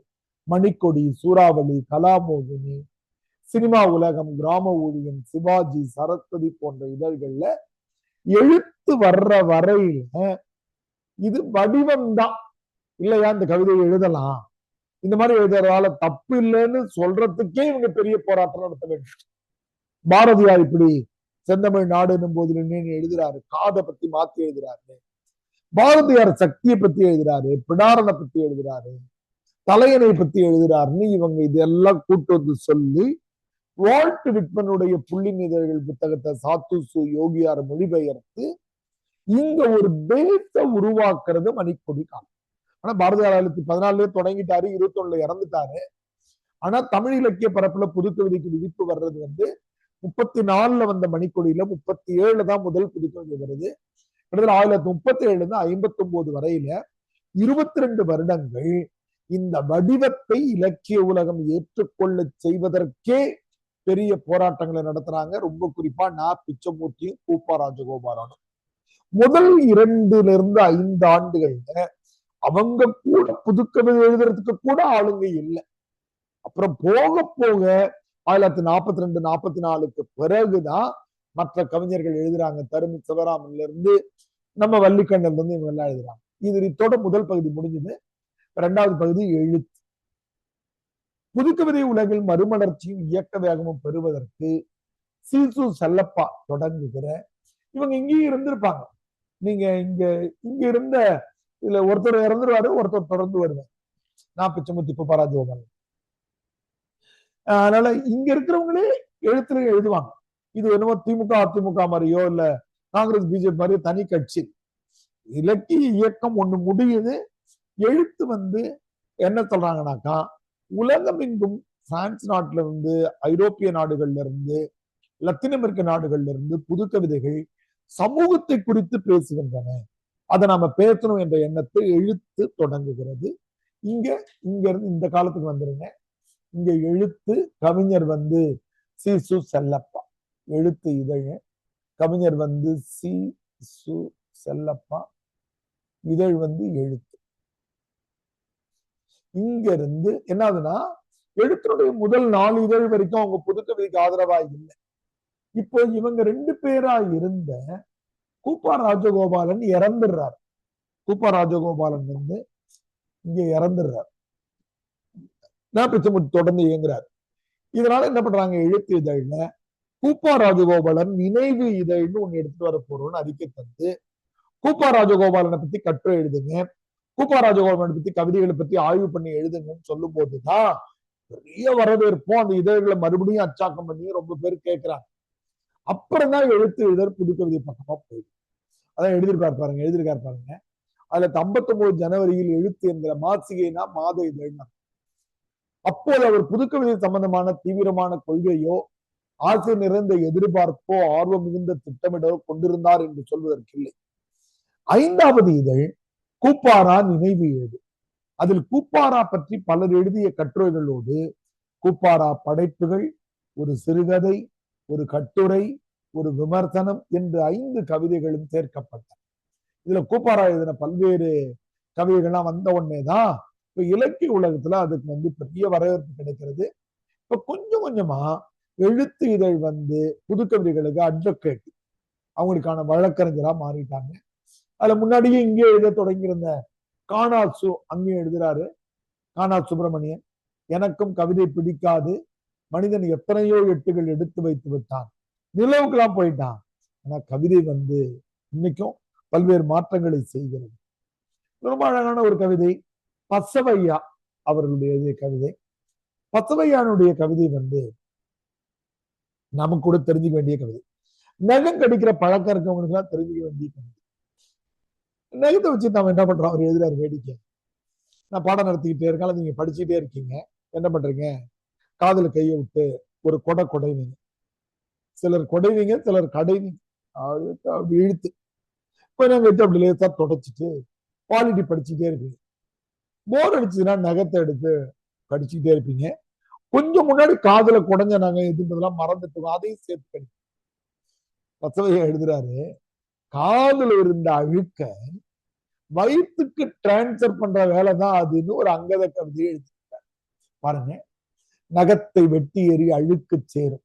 மணிக்கொடி, சூறாவளி, கலாமோகினி, சினிமா உலகம், கிராம ஊழியம், சிவாஜி, சரஸ்வதி போன்ற இதழ்கள்ல எழுத்து வர்ற வரையில இது வடிவம் தான். இல்லையா, இந்த கவிதையை எழுதலாம், இந்த மாதிரி எழுதுறதால தப்பு இல்லைன்னு சொல்றதுக்கே இவங்க பெரிய போராட்டம் நடத்த வேண்டும். பாரதியார் இப்படி செந்தமிழ் நாடு என்னும் போதில் எழுதுறாரு, காதை பத்தி மாத்தி எழுதுறாரு. பாரதியார் சக்தியை பத்தி எழுதுறாரு, பிடாரனை பத்தி எழுதுறாரு, தலையணை பத்தி எழுதுறாருன்னு இவங்க இதெல்லாம் கூட்டு வந்து சொல்லி வால்ட் விட்மனுடைய புள்ளின் இதழ்கள் புத்தகத்தை சாத்துசு யோகியார் மொழிபெயர்த்து இங்க ஒரு பேச உருவாக்குறது மணிக்கொடி காலம். ஆனா பாரதியார் 1914 தொடங்கிட்டாரு, 21 இறந்துட்டாரு. ஆனா தமிழ் இலக்கிய பரப்புல புதுக்கவிதைக்கு விதிப்பு வர்றது 34 வந்த மணிக்கொடியில 37 தான் முதல் புதுக்கவிதை வருது. 1937 59 வரையில 22 வருடங்கள் இந்த வடிவத்தை இலக்கிய உலகம் ஏற்றுக்கொள்ள செய்வதற்கே பெரிய போராட்டங்களை நடத்துறாங்க. ரொம்ப குறிப்பா பிச்சமூர்த்தியும் கூப்பா ராஜகோபாலனும். முதல் 2 to 5 ஆண்டுகள்ல அவங்க கூட புதுக்கவிதை எழுதுறதுக்கு கூட ஆளுங்க இல்லை. அப்புறம் போக போக 1942 44க்கு பிறகுதான் மற்ற கவிஞர்கள் எழுதுறாங்க. தருமி சிவராமன்ல இருந்து நம்ம வள்ளிக்கண்ணன்ல இருந்து இவங்க எல்லாம் எழுதுறாங்க. இதோட முதல் பகுதி முடிஞ்சது. 2வது பகுதி எழுத்து. புதுக்கவிதை உலகில் மறுமலர்ச்சியும் இயக்க வேகமும் பெறுவதற்கு சீசு செல்லப்பா தொடங்குகிற இவங்க இங்கேயும் இருந்திருப்பாங்க. நீங்க இங்க இருந்த இதுல ஒருத்தர் இறந்துருவாரு, ஒருத்தர் தொடர்ந்து வருவார். பிச்சமூர்த்தி கூப்பா ராஜகோபாலன். அதனால இங்க இருக்கிறவங்களே எழுத்துல எழுதுவாங்க. இது என்னமோ திமுக அதிமுக மாதிரியோ இல்ல காங்கிரஸ் பிஜேபி மாதிரியோ தனி கட்சி. இலக்கிய இயக்கம் ஒண்ணு முடியுது. எழுத்து என்ன சொல்றாங்கன்னாக்கா, உலகம் எங்கும் பிரான்ஸ் நாட்டுல இருந்து, ஐரோப்பிய நாடுகள்ல இருந்து, லத்தீன் அமெரிக்க நாடுகள்ல இருந்து புதுக்கவிதைகள் சமூகத்தை குறித்து பேசுகின்றன. அதை நாம பேசணும் என்ற எண்ணத்தை எழுத்து தொடங்குகிறது. இங்க இருந்து இந்த காலத்துக்கு வந்துருங்க. இங்க எழுத்து கவிஞர் சீசு செல்லப்பா. எழுத்து இதழ் கவிஞர் சீசு செல்லப்பா. இதழ் எழுத்து. இங்க இருந்து என்னதுன்னா, எழுத்தினுடைய முதல் 4 இதழ் வரைக்கும் அவங்க புதுக்கவிதைக்கு ஆதரவா இல்லை. இப்போ இவங்க 2 பேரா இருந்த கூப்பா ராஜகோபாலன் இறந்துடுறார். கூப்பா ராஜகோபாலன் இங்க இறந்துடுறார். பிச்சமூர்த்தி தொடர்ந்து இயங்குறார். இதனால என்ன பண்றாங்க, எழுத்து இதழ்ல கூப்பா ராஜகோபாலன் நினைவு இதழ்னு ஒண்ணு எடுத்துட்டு வர போறோம்னு அறிக்கை தந்து, கூப்பா ராஜகோபாலனை பத்தி கட்டுரை எழுதுங்க, கூப்பா ராஜகோபாலனை பத்தி கவிதைகளை பத்தி ஆய்வு பண்ணி எழுதுங்கன்னு சொல்லும் போதுதான் பெரிய வரவேற்போம். அந்த இதழ்களை மறுபடியும் அச்சாக்கம் பண்ணி ரொம்ப பேர் கேட்கிறாங்க. அப்புறம் தான் எழுத்து இதழ் புதுக்கவிதை பக்கமா போயிடும். அதான் எழுதியிருக்காரு பாருங்க. அதுல 59 ஜனவரியில் எழுத்து என்கிற மாசிகைனா மாத இதழ்னா. அப்போது அவர் புதுக்கவிதை சம்பந்தமான தீவிரமான கொள்கையோ ஆசை நிறைந்த எதிர்பார்ப்போ ஆர்வம் மிகுந்த திட்டமிடோ கொண்டிருந்தார் என்று சொல்வதற்கில்லை. 5வது இதழ் கூப்பாரா நினைவு ஏடு. அதில் கூப்பாரா பற்றி பலர் எழுதிய கட்டுரைகளோடு கூப்பாரா படைப்புகள், ஒரு சிறுகதை, ஒரு கட்டுரை, ஒரு விமர்சனம் என்று 5 கவிதைகளும் சேர்க்கப்பட்டன. இதுல கூப்பாரா எழுதின பல்வேறு கவிதைகள்லாம் வந்த உடனேதான் இப்ப இலக்கிய உலகத்துல அதுக்கு பெரிய வரவேற்பு கிடைக்கிறது. இப்ப கொஞ்சம் கொஞ்சமா எழுத்து இதழ் புதுக்கவிதைகளுக்கு அட்வொகேட், அவங்களுக்கான வழக்கறிஞரா மாறிட்டாங்க. அதுல முன்னாடியே இங்கே எழுத தொடங்கியிருந்த காணாசு அங்கேயும் எழுதுறாரு. காணா சுப்பிரமணியன், எனக்கும் கவிதை பிடிக்காது, மனிதன் எத்தனையோ எட்டுகள் எடுத்து வைத்து விட்டான், நிலவுக்கெல்லாம் போயிட்டான், ஆனா கவிதை இன்னைக்கும் பல்வேறு மாற்றங்களை செய்கிறது. ரொம்ப அழகான ஒரு கவிதை பசவையா அவர்களுடைய எழுதிய கவிதை. பசவையானுடைய கவிதை நமக்கு கூட தெரிஞ்சுக்க வேண்டிய கவிதை. நகம் கடிக்கிற பழக்கம் இருக்கவங்களுக்கு எல்லாம் தெரிஞ்சுக்க வேண்டிய கவிதை. நகத்தை வச்சு நம்ம என்ன பண்றோம், அவர் எழுதுறாரு வேடிக்கை. நான் பாடம் நடத்திக்கிட்டே இருக்கேன், நீங்க படிச்சுட்டே இருக்கீங்க, என்ன பண்றீங்க, காதுல கையை விட்டு ஒரு கொடைவீங்க. சிலர் கொடைவீங்க, சிலர் கடைவீங்க. அப்படி இழுத்து கொஞ்சம் எடுத்து அப்படி லேசா தொடச்சிட்டு குவாலிட்டி படிச்சுட்டே இருப்பீங்க. போர் அடிச்சுன்னா நகத்தை எடுத்து கடிச்சுக்கிட்டே இருப்பீங்க. கொஞ்சம் முன்னாடி காதுல குடைஞ்ச நாங்க எதுன்றதெல்லாம் மறந்துட்டு அதையும் சேர்த்து கடிப்போம். பசவையா எழுதுறாரு, காதுல இருந்த அழுக்க வயிற்றுக்கு டிரான்ஸ்பர் பண்ற வேலைதான் அதுன்னு ஒரு அங்கத கவிதையை எழுதிட்டார் பாருங்க. நகத்தை வெட்டி எறி அழுக்கு சேரும்.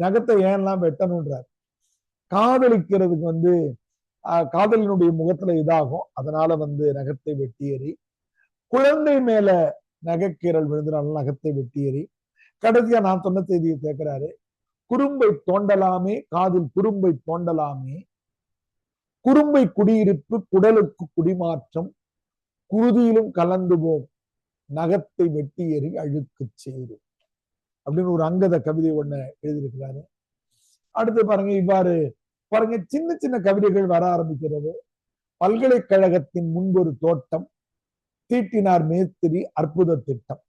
நகத்தை ஏன்லாம் வெட்டணும்ன்றார். காதலிக்கிறதுக்கு காதலினுடைய முகத்துல இதாகும், அதனால நகத்தை வெட்டி எறி. குழந்தை மேல நகைக்கீரல் விழுந்துனாலும் நகத்தை வெட்டி எறி. கடைசியா நான் சொன்ன செய்தியை சேர்க்கிறாரு, குறும்பை தோண்டலாமே காதில் குறும்பை தோண்டலாமே, குறும்பை குடியிருப்பு குடலுக்கு குடிமாற்றம், குருதியிலும் கலந்து போம், நகத்தை வெட்டி எறி அழுக்கு சேரும் அப்படின்னு ஒரு அங்கத கவிதை ஒண்ணு எழுதியிருக்கிறாரு. அடுத்து பாருங்க, இவ்வாறு பாருங்க சின்ன சின்ன கவிதைகள் வர ஆரம்பிக்கிறது. பல்கலைக்கழகத்தின் முன்பொரு தோட்டம், தீட்டினார் மேஸ்திரி அற்புத திட்டம்.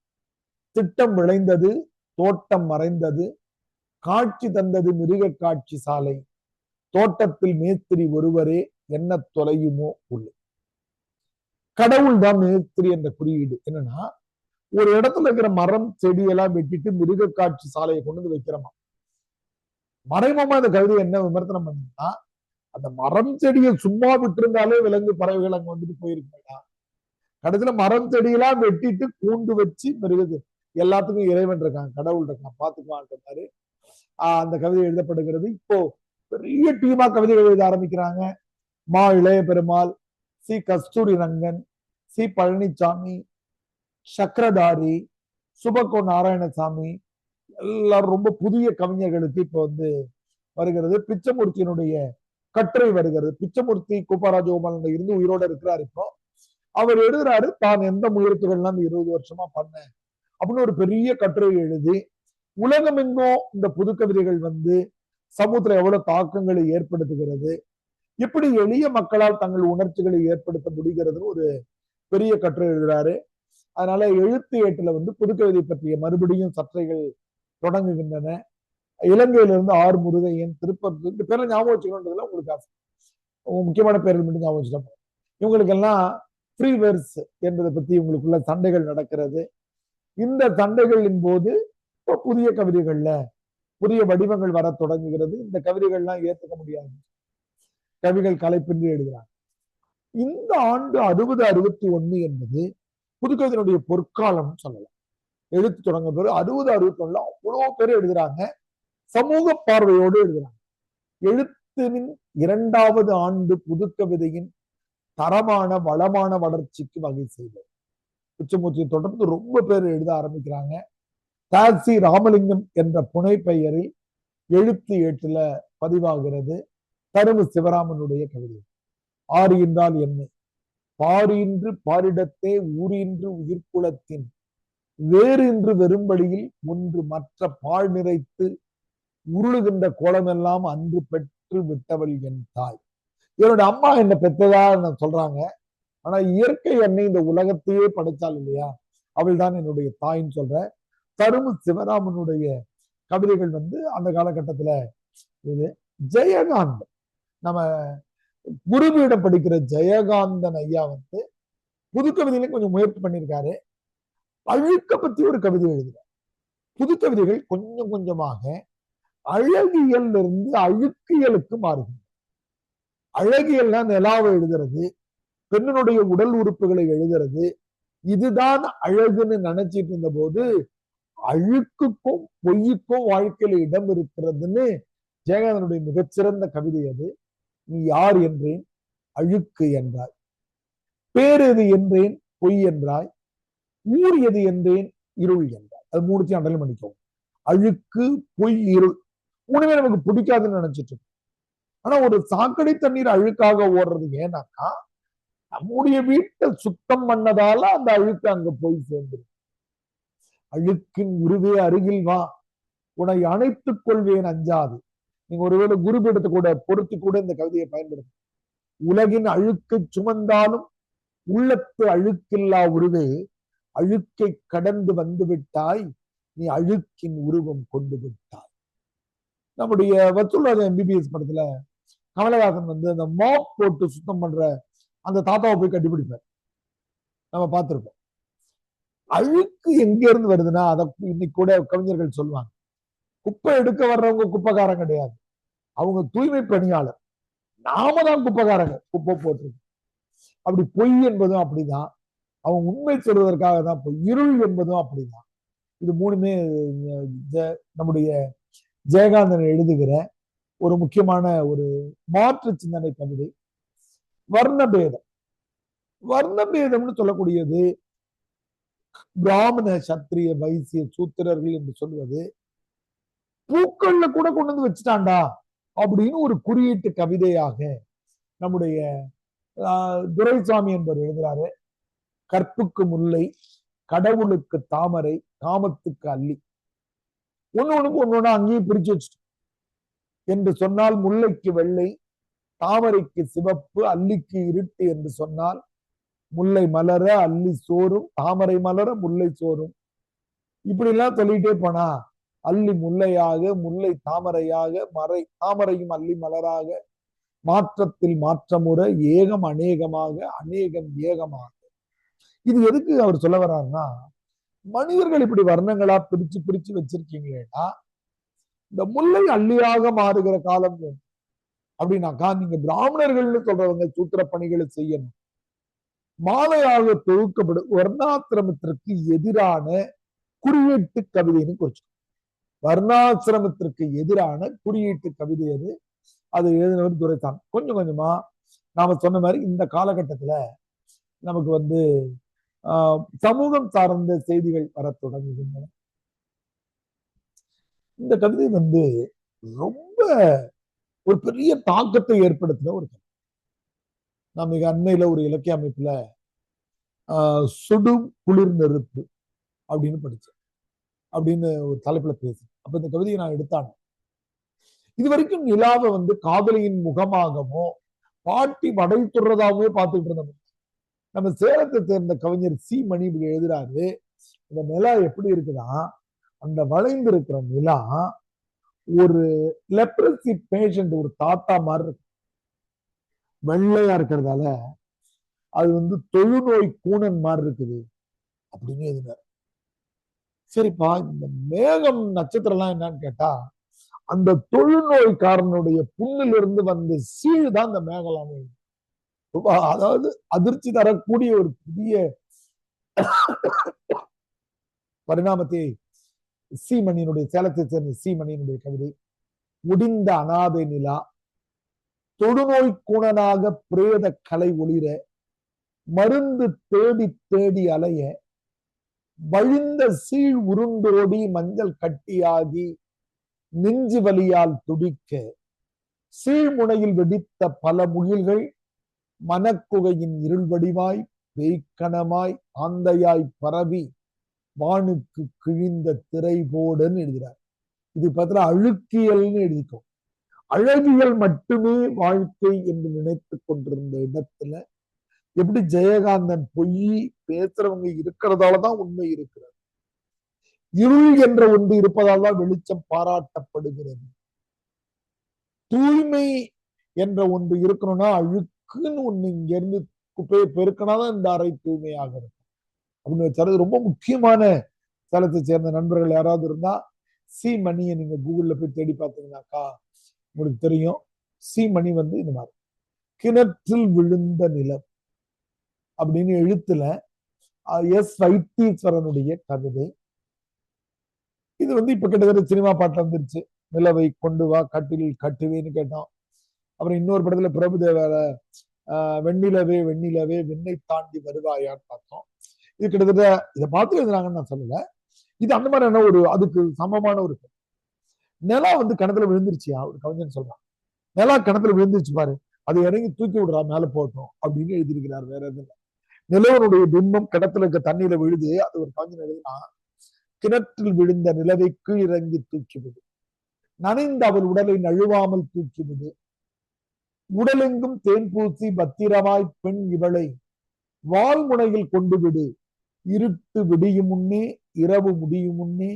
திட்டம் விளைந்தது, தோட்டம் மறைந்தது, காட்சி தந்தது மிருக காட்சி சாலை. தோட்டத்தில் மேஸ்திரி ஒருவரே, என்ன தொலையுமோ உள்ளே. கடவுள் தான் மேஸ்திரி என்ற குறியீடு. என்னன்னா, ஒரு இடத்துல இருக்கிற மரம் செடியெல்லாம் வெட்டிட்டு மிருக காட்சி சாலையை கொண்டு வந்து வைக்கிறோமா. மறைமுகமா அந்த கவிதை என்ன விமர்சனம் பண்ணா, அந்த மரம் செடியை சும்மா விட்டிருந்தாலே விலங்கு பறவைகள் அங்க வந்துட்டு போயிருக்கா. கடைசியில மரம் செடியெல்லாம் வெட்டிட்டு கூண்டு வச்சு மிருகது எல்லாத்துக்கும் இறைவன் இருக்கான், கடவுள் இருக்கான், பாத்துக்குவான். அந்த கவிதை எழுதப்படுகிறது. இப்போ பெரிய டீமா கவிதைகள் எழுத ஆரம்பிக்கிறாங்க. மா இளைய பெருமாள், சி கஸ்தூரி ரங்கன், சி பழனிசாமி, சக்கரதாரி, சுபகோ நாராயணசாமி, எல்லாரும் ரொம்ப புதிய கவிஞர்களுக்கு இப்ப வருகிறது. பிச்சமூர்த்தியினுடைய கட்டுரை வருகிறது. பிச்சமூர்த்தி கூப்பாராஜோபால் இருந்து உயிரோட இருக்கிறார். இப்போ அவர் எழுதுறாரு, தான் எந்த முயற்சிகள்லாம் இந்த 20 வருஷமா பண்ணேன் அப்படின்னு ஒரு பெரிய கட்டுரை எழுதி, உலகமெங்கும் இந்த புது கவிதைகள் சமூகத்துல எவ்வளவு தாக்கங்களை ஏற்படுத்துகிறது, எப்படி எளிய மக்களால் தங்கள் உணர்ச்சிகளை ஏற்படுத்த முடிகிறதுன்னு ஒரு பெரிய கட்டுரை எழுதுறாரு. அதனால எழுத்து ஏட்டுல புதுக்கவிதை பற்றிய மறுபடியும் சர்ச்சைகள் தொடங்குகின்றன. இலங்கையிலிருந்து ஆர் முருகையன், திருப்பத்தூர், இந்த பேரை ஞாபகம் வச்சுக்கணுன்றதுல உங்களுக்கு ஆசை. முக்கியமான பேர்கள் மட்டும் ஞாபகம் வச்சுட்டோம். இவங்களுக்கெல்லாம் ஃப்ரீ வெர்ஸ் என்பதை பத்தி இவங்களுக்குள்ள சண்டைகள் நடக்கிறது. இந்த சண்டைகளின் போது புதிய கவிதைகள்ல புதிய வடிவங்கள் வர தொடங்குகிறது. இந்த கவிதைகள்லாம் ஏற்றுக்க முடியாது, கவிகள் கலைப்பின்றி எழுதுறாங்க. இந்த ஆண்டு 60-61 என்பது புதுக்கவிதையினுடைய பொற்காலம் சொல்லலாம். எழுத்து தொடங்க பேரு 60-61 அவ்வளவு பேர் எழுதுறாங்க, சமூக பார்வையோடு எழுதுறாங்க. எழுத்தின் 2வது ஆண்டு புதுக்கவிதையின் தரமான வளமான வளர்ச்சிக்கு வகை செய்தது. பிச்சமூர்த்தியை தொடர்ந்து ரொம்ப பேர் எழுத ஆரம்பிக்கிறாங்க. தாசி ராமலிங்கம் என்ற புனை பெயரில் எழுத்து ஏட்டுல பதிவாகிறது தருமு சிவராமனுடைய கவிதை. ஆறு என்றால் என்ன, பாரின்று பாரிடத்தே ஊரின்று உயிர்குலத்தின் வேறு இன்று வெறும்படியில் ஒன்று மற்ற பால் நிறைத்து உருளுகின்ற கோலமெல்லாம் அன்று பெற்று விட்டவள் என் தாய். என்னோட அம்மா என்ன பெற்றதா சொல்றாங்க. ஆனா இயற்கை என்னை இந்த உலகத்தையே படைச்சாள் இல்லையா, அவள் தான் என்னுடைய தாயின்னு சொல்ற தருமு சிவராமனுடைய கவிதைகள் அந்த காலகட்டத்துல இது. ஜெயகாந்தன், நம்ம குருவிடம் படிக்கிற ஜெயகாந்தன் ஐயா புதுக்கவிதையில கொஞ்சம் முயற்சி பண்ணியிருக்காரு. அழுக்க பத்தி ஒரு கவிதை எழுதுறார். புதுக்கவிதைகள் கொஞ்சம் கொஞ்சமாக அழகியல் இருந்து அழுக்கியலுக்கு மாறுகிறது. அழகியல்னா நிலாவை எழுதுறது, பெண்ணினுடைய உடல் உறுப்புகளை எழுதுறது, இதுதான் அழகுன்னு நினைச்சிட்டு இருந்த போது அழுக்குக்கும் பொய்யுக்கும் வாழ்க்கையில இடம் இருக்கிறதுன்னு ஜெயகாந்தனுடைய மிகச்சிறந்த கவிதை அது. நீ யார் என்றேன், அழுக்கு என்றாய், பேர் எது என்றேன், பொய் என்றாய், ஊர் எது என்றேன், இருள் என்றாய். அது 3 அண்டல் பண்ணிக்கோங்க. அழுக்கு, பொய், இருள் 3மே நமக்கு பிடிக்காதுன்னு நினைச்சிட்டு இருக்கோம். ஆனா ஒரு சாக்கடை தண்ணீர் அழுக்காக ஓடுறது ஏன்னாக்கா நம்முடைய வீட்டை சுத்தம் பண்ணதால அந்த அழுக்கு அங்க போய் சேர்ந்துடும். அழுக்கின் உருவே அருகில் வா, உன்னை அணைத்துக் கொள்வேன் அஞ்சாது. நீங்க ஒருவேளை குருபீடத்தை கூட பொருத்தி கூட இந்த கவிதையை பயன்படுத்தும். உலகின் அழுக்கை சுமந்தாலும் உள்ளத்து அழுக்கில்லா உருவே, அழுக்கை கடந்து வந்து விட்டாய், நீ அழுக்கின் உருவம் கொண்டு விட்டாய். நம்முடைய வசூல்ராஜா MBBS படத்துல கமலஹாசன் அந்த மாப் போட்டு சுத்தம் பண்ற அந்த தாத்தாவை போய் கட்டிப்பிடிப்பார், நம்ம பார்த்திருப்போம். அழுக்கு எங்க இருந்து வருதுன்னா, அதை இன்னைக்கு கூட கவிஞர்கள் சொல்லுவாங்க, குப்பை எடுக்க வர்றவங்க குப்பைக்காரங்க கிடையாது, அவங்க தூய்மை பணியாளர், நாம தான் குப்பைக்காரங்க, குப்பை போட்டிருக்கு. அப்படி பொய் என்பதும் அப்படிதான், அவன் உண்மை சொல்வதற்காக தான் பொய். இருள் என்பதும் அப்படிதான். இது 3மே நம்முடைய ஜெயகாந்தன் எழுதுகிற ஒரு முக்கியமான ஒரு மாற்று சிந்தனை கவிதை. வர்ணபேதம், வர்ணபேதம்னு சொல்லக்கூடியது பிராமண சத்திரிய வைசிய சூத்திரர்கள் என்று சொல்வது பூக்கள்ல கூட கொண்டு வந்து வச்சுட்டாண்டா அப்படின்னு ஒரு குறியீட்டு கவிதையாக நம்முடைய துரைசாமி என்பவர் எழுதுறாரு. கற்புக்கு முல்லை, கடவுளுக்கு தாமரை, காமத்துக்கு அல்லி, ஒண்ணு ஒண்ணுக்கு ஒண்ணு அங்கேயும் பிரிச்சு வச்சுட்டு என்று சொன்னால் முல்லைக்கு வெள்ளை, தாமரைக்கு சிவப்பு, அல்லிக்கு இருட்டு என்று சொன்னால் முல்லை மலர அல்லி சோறும், தாமரை மலர முல்லை சோறும். இப்படி எல்லாம் சொல்லிட்டே போனா அல்லி முல்லையாக, முல்லை தாமரையாக, தாமரையும் அல்லி மலராக, மாற்றத்தில் மாற்றமுற, ஏகம் அநேகமாக, அநேகம் ஏகமாக. இது எதுக்கு அவர் சொல்ல வர்றாருன்னா, மனிதர்கள் இப்படி வர்ணங்களா பிரிச்சு பிரிச்சு வச்சிருக்கீங்களேடா, இந்த முல்லை அல்லியாக மாறுகிற காலம் வேணும் அப்படின்னாக்கா நீங்க பிராமணர்கள்னு சொல்றவங்க சூத்திர பணிகளை செய்யணும். மாலையாக தொகுக்கப்படும் வர்ணாசிரமத்திற்கு எதிரான குறியீட்டு கவிதைன்னு குறிச்சு, வர்ணாசிரமத்திற்கு எதிரான குறியீட்டு கவிதை அது எழுதினவர் துரைத்தான். கொஞ்சம் கொஞ்சமா நாம சொன்ன மாதிரி இந்த காலகட்டத்துல நமக்கு சமூகம் சார்ந்த செய்திகள் வர தொடங்குகின்றன. இந்த கவிதை ரொம்ப ஒரு பெரிய தாக்கத்தை ஏற்படுத்தின ஒரு கவிதை. நான் மிக அண்மையில ஒரு இலக்கிய அமைப்புல சுடும் குளிர் நெருப்பு அப்படின்னு படிச்சேன், அப்படின்னு ஒரு தலைப்புல பேசுறேன். அப்ப இந்த கவிதையை நான் எடுத்தானேன். இது வரைக்கும் நிலாவை காதலியின் முகமாகவோ பாட்டி வடை துறதாகவே பார்த்துட்டு இருந்தோம். நம்ம சேலத்தை சேர்ந்த கவிஞர் சி மணி இப்படி எழுதுறாரு, இந்த நிலா எப்படி இருக்குதா, அந்த வளைந்து இருக்கிற நிலா ஒரு லெப்ரசி பேஷண்ட், ஒரு தாத்தா மாதிரி இருக்கு, வெள்ளையா இருக்கிறதால அது தொழுநோய் கூணன் மாதிரி இருக்குது அப்படின்னு எழுதினார். சரிப்பா, இந்த மேகம் நட்சத்திரம் எல்லாம் என்னன்னு கேட்டா அந்த தொழுநோய்க்காரனுடைய புண்ணிலிருந்து வந்த சீழ் தான் இந்த மேகலாம். அதாவது அதிர்ச்சி தரக்கூடிய ஒரு புதிய பரிணாமத்தை சீமணியினுடைய, சேலத்தை சேர்ந்த சீமணியினுடைய கவிதை. முடிந்த அனாதை நிலா, தொடுநோய் கூணனாக பிரேத கலை ஒளிர, மருந்து தேடி தேடி அலைய, வழிந்த சீழ் உருண்டோடி மஞ்சள் கட்டியாகி நெஞ்சு வலியால் துடிக்க, சீழ்முனையில் வெடித்த பல முகில்கள் மனக்குகையின் இருள் வடிவாய் பெய்கணமாய் ஆந்தையாய் பரவி வானுக்கு கிழிந்த திரை போடுன்னு எழுதுறார். இது பார்த்தா அழுக்கியல்னு எழுதிக்கும். அழகியல் மட்டுமே வாழ்க்கை என்று நினைத்து கொண்டிருந்த இடத்துல எப்படி ஜெயகாந்தன் பொய் பேசுறவங்க இருக்கிறதாலதான் உண்மை இருக்கிறது. இருள் என்ற ஒன்று இருப்பதால் தான் வெளிச்சம் பாராட்டப்படுகிறது. தூய்மை என்ற ஒன்று இருக்கணும்னா அழுக்குன்னு ஒண்ணு இங்க இருந்து குப்பையை பெருக்கினாதான் இந்த அறை தூய்மையாக இருக்கும் அப்படின்னு வச்சாரு. ரொம்ப முக்கியமான சேலத்தை சேர்ந்த நண்பர்கள் யாராவது இருந்தா சி மணியை நீங்க கூகுள்ல போய் தேடி பார்த்தீங்கன்னாக்கா உங்களுக்கு தெரியும். சி மணி இந்த மாதிரி கிணற்றில் விழுந்த நிலம் அப்படின்னு எழுத்துல எஸ் வைத்தீஸ்வரனுடைய கவிதை. இது இப்ப கிட்டத்தட்ட சினிமா பாட்டு வந்துருச்சு. நிலவை கொண்டு வா கட்டிலில் கட்டுவேன்னு கேட்டோம். அப்புறம் இன்னொரு படத்துல பிரபுதேவர வெண்ணிலவே வெண்ணிலவே வெண்ணை தாண்டி வருவாயான்னு பார்த்தோம். இது கிட்டத்தட்ட இதை பார்த்து எழுதுறாங்கன்னு நான் சொல்லல. இது அந்த மாதிரியான ஒரு அதுக்கு சமமான ஒரு நிலா கிணத்துல விழுந்துருச்சியா ஒரு கவிஞன் சொல்றான். நிலா கிணத்துல விழுந்துருச்சு பாரு, அது இறங்கி தூக்கி விடுறா மேல போட்டோம் அப்படின்னு எழுதியிருக்கிறார். வேற எதுவும் நிலவனுடைய பிம்பம் கிணத்துல இருக்க தண்ணீரை விழுது. அது ஒரு கவிஞன் எழுதுனா, கிணற்றில் விழுந்த நிலவை கீழ் இறங்கி தூக்கிவிடு, நனைந்த அவள் உடலை நழுவாமல் தூக்கிவிடு, உடலெங்கும் தேன் பூசி பத்திரமாய் பெண் இவளை வாழ்முனையில் கொண்டு விடு, இருட்டு விடியும் முன்னே இரவு முடியும் முன்னே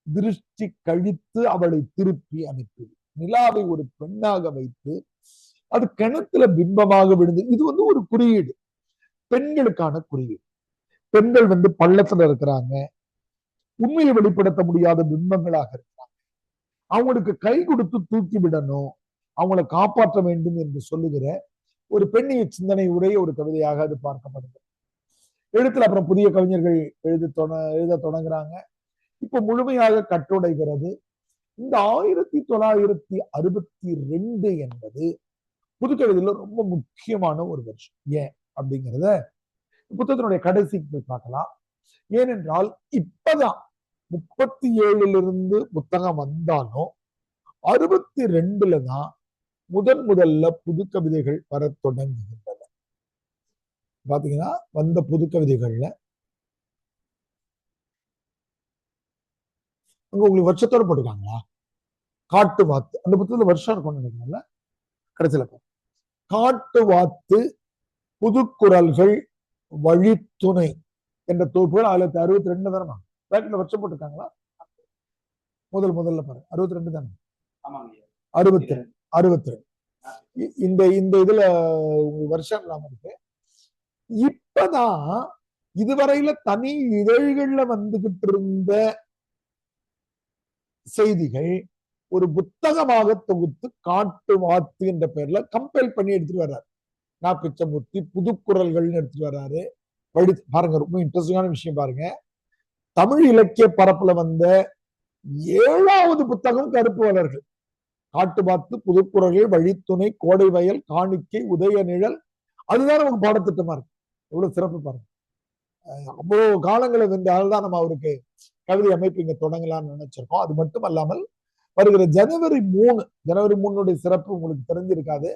திருஷ்டி கழித்து அவளை திருப்பி அனுப்பிடு. நிலாவை ஒரு பெண்ணாக வைத்து அது கிணத்துல பிம்பமாக விழுந்து. இது ஒரு குறியீடு, பெண்களுக்கான குறியீடு. பெண்கள் பள்ளத்துல இருக்கிறாங்க, உண்மையை வெளிப்படுத்த முடியாத பிம்பங்களாக இருக்கிறாங்க. அவங்களுக்கு கை கொடுத்து தூக்கி விடணும், அவங்களை காப்பாற்ற வேண்டும் என்று சொல்லுகிற ஒரு பெண்ணிய சிந்தனை உடைய ஒரு கவிதையாக அது பார்க்கப்படுது. எழுத்துல அப்புறம் புதிய கவிஞர்கள் எழுத தொடங்குறாங்க. இப்ப முழுமையாக கட்டுடைகிறது. இந்த 1962 என்பது புதுக்கவிதையில ரொம்ப முக்கியமான ஒரு வருஷம். ஏன் அப்படிங்கிறத புத்தகத்தினுடைய கடைசிக்கு போய் பார்க்கலாம். ஏனென்றால் இப்பதான் 37 புத்தகம் வந்தாலும் 62 தான் முதல்ல புது கவிதைகள் வர தொடங்குகின்றன. பாத்தீங்கன்னா வந்த புது கவிதைகள்ல உங்களுக்கு வருஷத்தோட போட்டுருக்காங்களா? காட்டு வாத்து அந்த புத்தகத்துல வருஷம் இருக்கும்னு நினைக்கிறேன்ல. கடைசியில காட்டு வாத்து, புதுக்குரல்கள், வழித்துணை என்ற தொகுப்புகள் 1962 தானே பேக்கெட்ல வருஷம் போட்டிருக்காங்களா? முதல்ல பாருங்க 62 தானே, ஆமாங்க ஐயா. 62 இந்த இந்த இதுல வருஷம் இல்லாம இருக்கு. இப்பதான் இதுவரையில தனி இதழ்கள்ல வந்துகிட்டு இருந்த செய்திகள் ஒரு புத்தகமாக தொகுத்து காட்டு வாத்து என்ற பெயர்ல கம்பைல் பண்ணி எடுத்துட்டு வர்றாரு. நான் பிச்சமூர்த்தி புதுக்குரல்கள்னு எடுத்துட்டு வர்றாரு. பாருங்க, ரொம்ப இன்ட்ரெஸ்டிங்கான விஷயம் பாருங்க. தமிழ் இலக்கிய பரப்புல வந்த 7வது புத்தகம் கருப்பு வளர்கள். காட்டு வாத்து, புதுக்குரல்கள், வழித்துணை, கோடை வயல், காணிக்கை, உதய நிழல். அதுதான் நமக்கு பாடத்திட்டமா இருக்கு. எவ்வளவு சிறப்பு பாருங்க. அவ்வளவு காலங்களை வென்றால்தான் நம்ம அவருக்கு கவிதை அமைப்பு இங்க தொடங்கலாம்னு நினைச்சிருக்கோம். அது மட்டும் அல்லாமல் வருகிற ஜனவரி 3 சிறப்பு உங்களுக்கு தெரிஞ்சிருக்காது.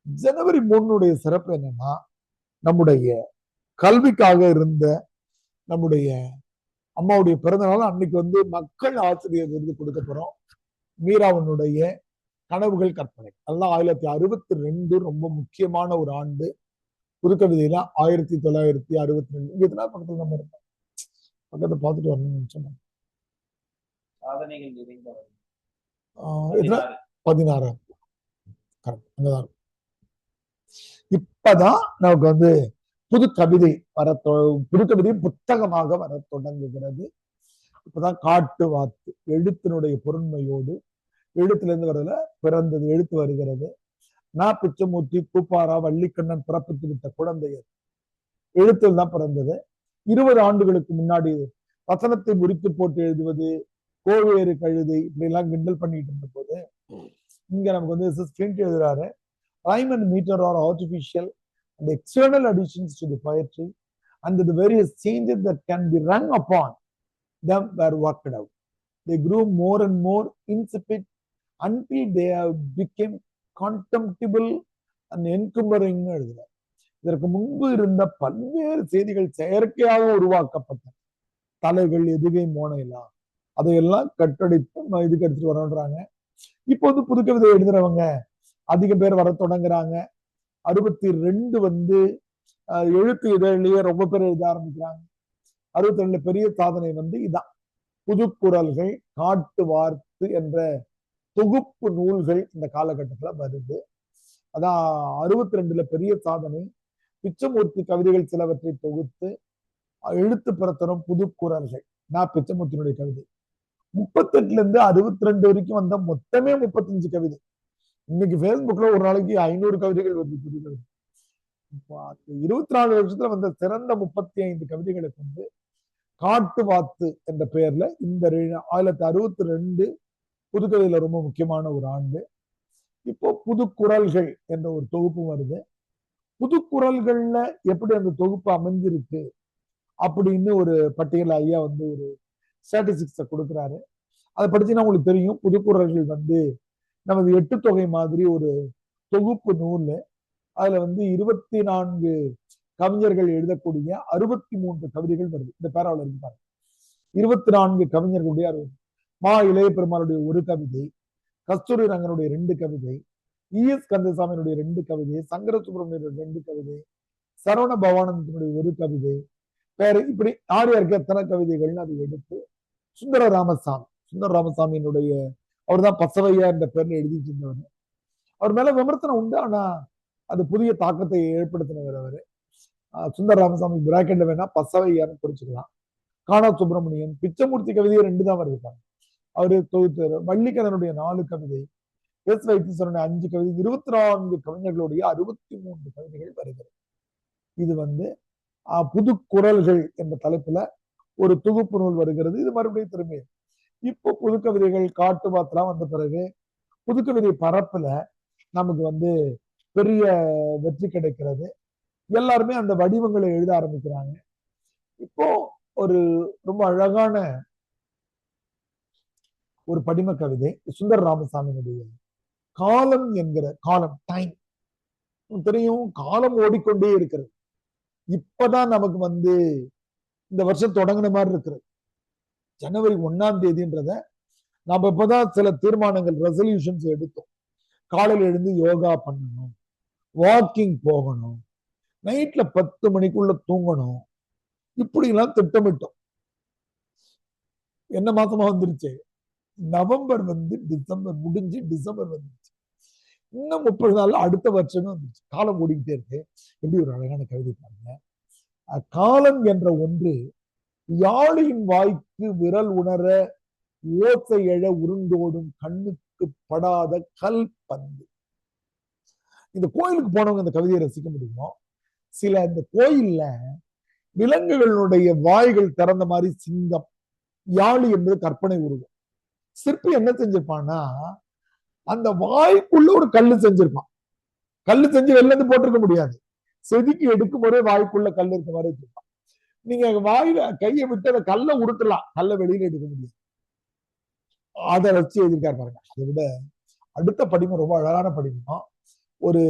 ஜனவரி 3 சிறப்பு என்னன்னா, நம்முடைய கல்விக்காக இருந்த நம்முடைய அம்மாவுடைய பிறந்தநாள் அன்னைக்கு மக்கள் ஆசிரியர் விருது கொடுக்க போறோம். மீராவனுடைய கனவுகள் கற்பனை. அதெல்லாம் 1962 ரொம்ப முக்கியமான ஒரு ஆண்டு. புதுக்கவிதையில 1962 எத்தனை பக்கத்துல நம்ம இருக்கோம், பக்கத்தை பார்த்துட்டு வரணும்னு சொன்னாங்க. சாதனைகள் நிறைந்தவர் 16 அங்கதான். இப்பதான் நமக்கு புது கவிதை புதுக்கவிதை புத்தகமாக வர தொடங்குகிறது. இப்பதான் காட்டு வாத்து எழுத்தினுடைய பொருண்மையோடு எழுத்துல இருந்து வரல பிறந்தது எழுத்து வருகிறது. நான் பிச்சமூர்த்தி, கூப்பாரா, வள்ளிக்கண்ணன் பிறப்பித்து விட்ட குழந்தையர் எழுத்தில் தான் பிறந்தது. 20 ஆண்டுகளுக்கு முன்னாடி வசனத்தை முறித்து போட்டு எழுதுவது, கோவேறு கழுதை இப்படி எல்லாம் கிண்டல் பண்ணிட்டு இருந்த போது இங்க நமக்கு எழுதுறாரு. Rhyme and meter are artificial and external additions to the poetry, and the various changes that can be rung upon them were worked out. They grew more and more insipid until they have become contemptible and encumbering. இதற்கு முன்பு இருந்த பல்வேறு செய்திகள் செயற்கையாக உருவாக்கப்பட்ட தலைகள், எதுகை, மோனைலாம் அதையெல்லாம் கட்டடித்து இதுக்கு எடுத்துட்டு வரன்றாங்க. இப்போ புதுக்கவிதை எழுதுறவங்க அதிக பேர் வர தொடங்குறாங்க. 62 எழுத்து இதழிலேயே ரொம்ப பேர் எழுத ஆரம்பிக்கிறாங்க. 62 பெரிய சாதனை இதான். புதுக்குரல்கள், காட்டு வாத்து என்ற தொகுப்பு நூல்கள் இந்த காலகட்டத்துல வருது. அதான் 62 பெரிய சாதனை. பிச்சமூர்த்தி கவிதைகள் சிலவற்றை தொகுத்து எழுத்து பிரத்தனம் புதுக்குரல்கள். நான் பிச்சமூர்த்தியினுடைய கவிதை 38 இருந்து 62 வரைக்கும் வந்த மொத்தமே 35 கவிதை. இன்னைக்கு பேஸ்புக்ல ஒரு நாளைக்கு 500 கவிதைகள் வருது. புது கவிதை 24 வருஷத்துல வந்த சிறந்த 35 கவிதைகளை கொண்டு காட்டு வாத்து என்ற பெயர்ல இந்த 1962 புதுக்கவிதையில ரொம்ப முக்கியமான ஒரு ஆண்டு. இப்போ புதுக்குரல்கள் என்ற ஒரு தொகுப்பு வருது. புதுக்குரல்கள்ல எப்படி அந்த தொகுப்பு அமைஞ்சிருக்கு அப்படின்னு ஒரு பட்டியல் ஐயா ஒரு ஸ்டாட்டிஸ்டிக்ஸ கொடுக்குறாரு. அதை படிச்சுன்னா உங்களுக்கு தெரியும். புதுக்குரல்கள் நமது 8 தொகை மாதிரி ஒரு தொகுப்பு நூல். அதுல 24 கவிஞர்கள் எழுதக்கூடிய 63 கவிதைகள் வருது. இந்த பேராவில் இருக்கு பாருங்க. 24 கவிஞர்களுடைய 60. மா இளைய பெருமாளுடைய ஒரு கவிதை, கஸ்தூரி ரங்கனுடைய 2 கவிதை, ES கந்தசாமியினுடைய 2 கவிதை, சங்கர சுப்பிரமணியனுடைய 2 கவிதை, சரவண பவானந்தனுடைய ஒரு கவிதை, வேற இப்படி யாருக்கு எத்தனை கவிதைகள்னு அதை எடுத்து சுந்தர ராமசாமியினுடைய அவர் தான் பசவையா என்ற பேர்ல எழுதிட்டு இருந்தவர். அவர் மேல விமர்சனம் உண்டு, ஆனா அது புதிய தாக்கத்தை ஏற்படுத்தினவர் அவரு. சுந்தர ராமசாமி பிராக்கெட்ல வேணா பசவையான்னு குறிச்சுக்கலாம். காணா சுப்பிரமணியன், பிச்சமூர்த்தி கவிதையை 2 தான் வருது. அவரு தொகுத்து வள்ளிக்கண்ணனுடைய 4 கவிதை, எஸ் வைத்தீஸ்வரனுடைய 5 கவிதை, 24 கவிஞர்களுடைய 63 கவிதைகள் வருகிறது. இது புதுக்குரல்கள் என்ற தலைப்புல ஒரு தொகுப்பு நூல் வருகிறது. இது மறுபடியும் திரும்பி இப்போ புதுக்கவிதைகள் காட்டு வாத்துலாம் வந்த பிறகு புதுக்கவிதை பரப்புல நமக்கு பெரிய வெற்றி கிடைக்கிறது. எல்லாருமே அந்த வடிவங்களை எழுத ஆரம்பிக்கிறாங்க. இப்போ ஒரு ரொம்ப அழகான ஒரு படிம கவிதை சுந்தர ராமசாமியினுடைய காலம் என்கிற டைம். தெரியும், காலம் ஓடிக்கொண்டே இருக்கிறது. இப்பதான் நமக்கு இந்த வருஷம் தொடங்கின மாதிரி இருக்கிறது. ஜனவரி 1ஆம் தேதின்றத நாம இப்பதான் சில தீர்மானங்கள் ரெசல்யூஷன்ஸ் எடுத்தோம். காலையில் எழுந்து யோகா பண்ணணும், வாக்கிங் போகணும், நைட்ல 10 மணிக்குள்ள தூங்கணும், இப்படி எல்லாம் திட்டமிட்டோம். என்ன மாசமா வந்துருச்சு? நவம்பர் வந்து டிசம்பர் முடிஞ்சு டிசம்பர் வந்துருச்சு. இன்னும் 30 நாள்ல அடுத்த வருஷமே வந்துருச்சு. காலம் ஓடிக்கிட்டே இருக்கு. எப்படி ஒரு அழகான கவிதை பாருங்க. காலம் என்ற ஒன்று யாழியின் வாய்க்கு விரல் உணர ஓசை எழ உருண்டோடும் கண்ணுக்கு படாத கல் பந்து. இந்த கோயிலுக்கு போனவங்க இந்த கவிதையை ரசிக்க முடியுமோ? சில இந்த கோயில்ல விலங்குகளுடைய வாய்கள் திறந்த மாதிரி சிங்கம், யாழி என்பது கற்பனை உருவம். சிற்பி என்ன செஞ்சிருப்பான்னா அந்த வாய்க்குள்ள ஒரு கல்லு செஞ்சிருப்பான். கல்லு செஞ்சு வெளில இருந்து போட்டிருக்க முடியாது, செதுக்கி எடுக்கும் போதே வாய்க்குள்ள கல் இருக்க மாதிரி வச்சிருப்பான். நீங்க வாயில கையை விட்டு அந்த கல்லை உருட்டலாம், கல்லை வெளியில எடுக்க முடியாது. அதை வச்சு எழுதியிருக்காரு பாருங்க. அதை விட அடுத்த படிமம் ரொம்ப அழகான படிமம். ஒரு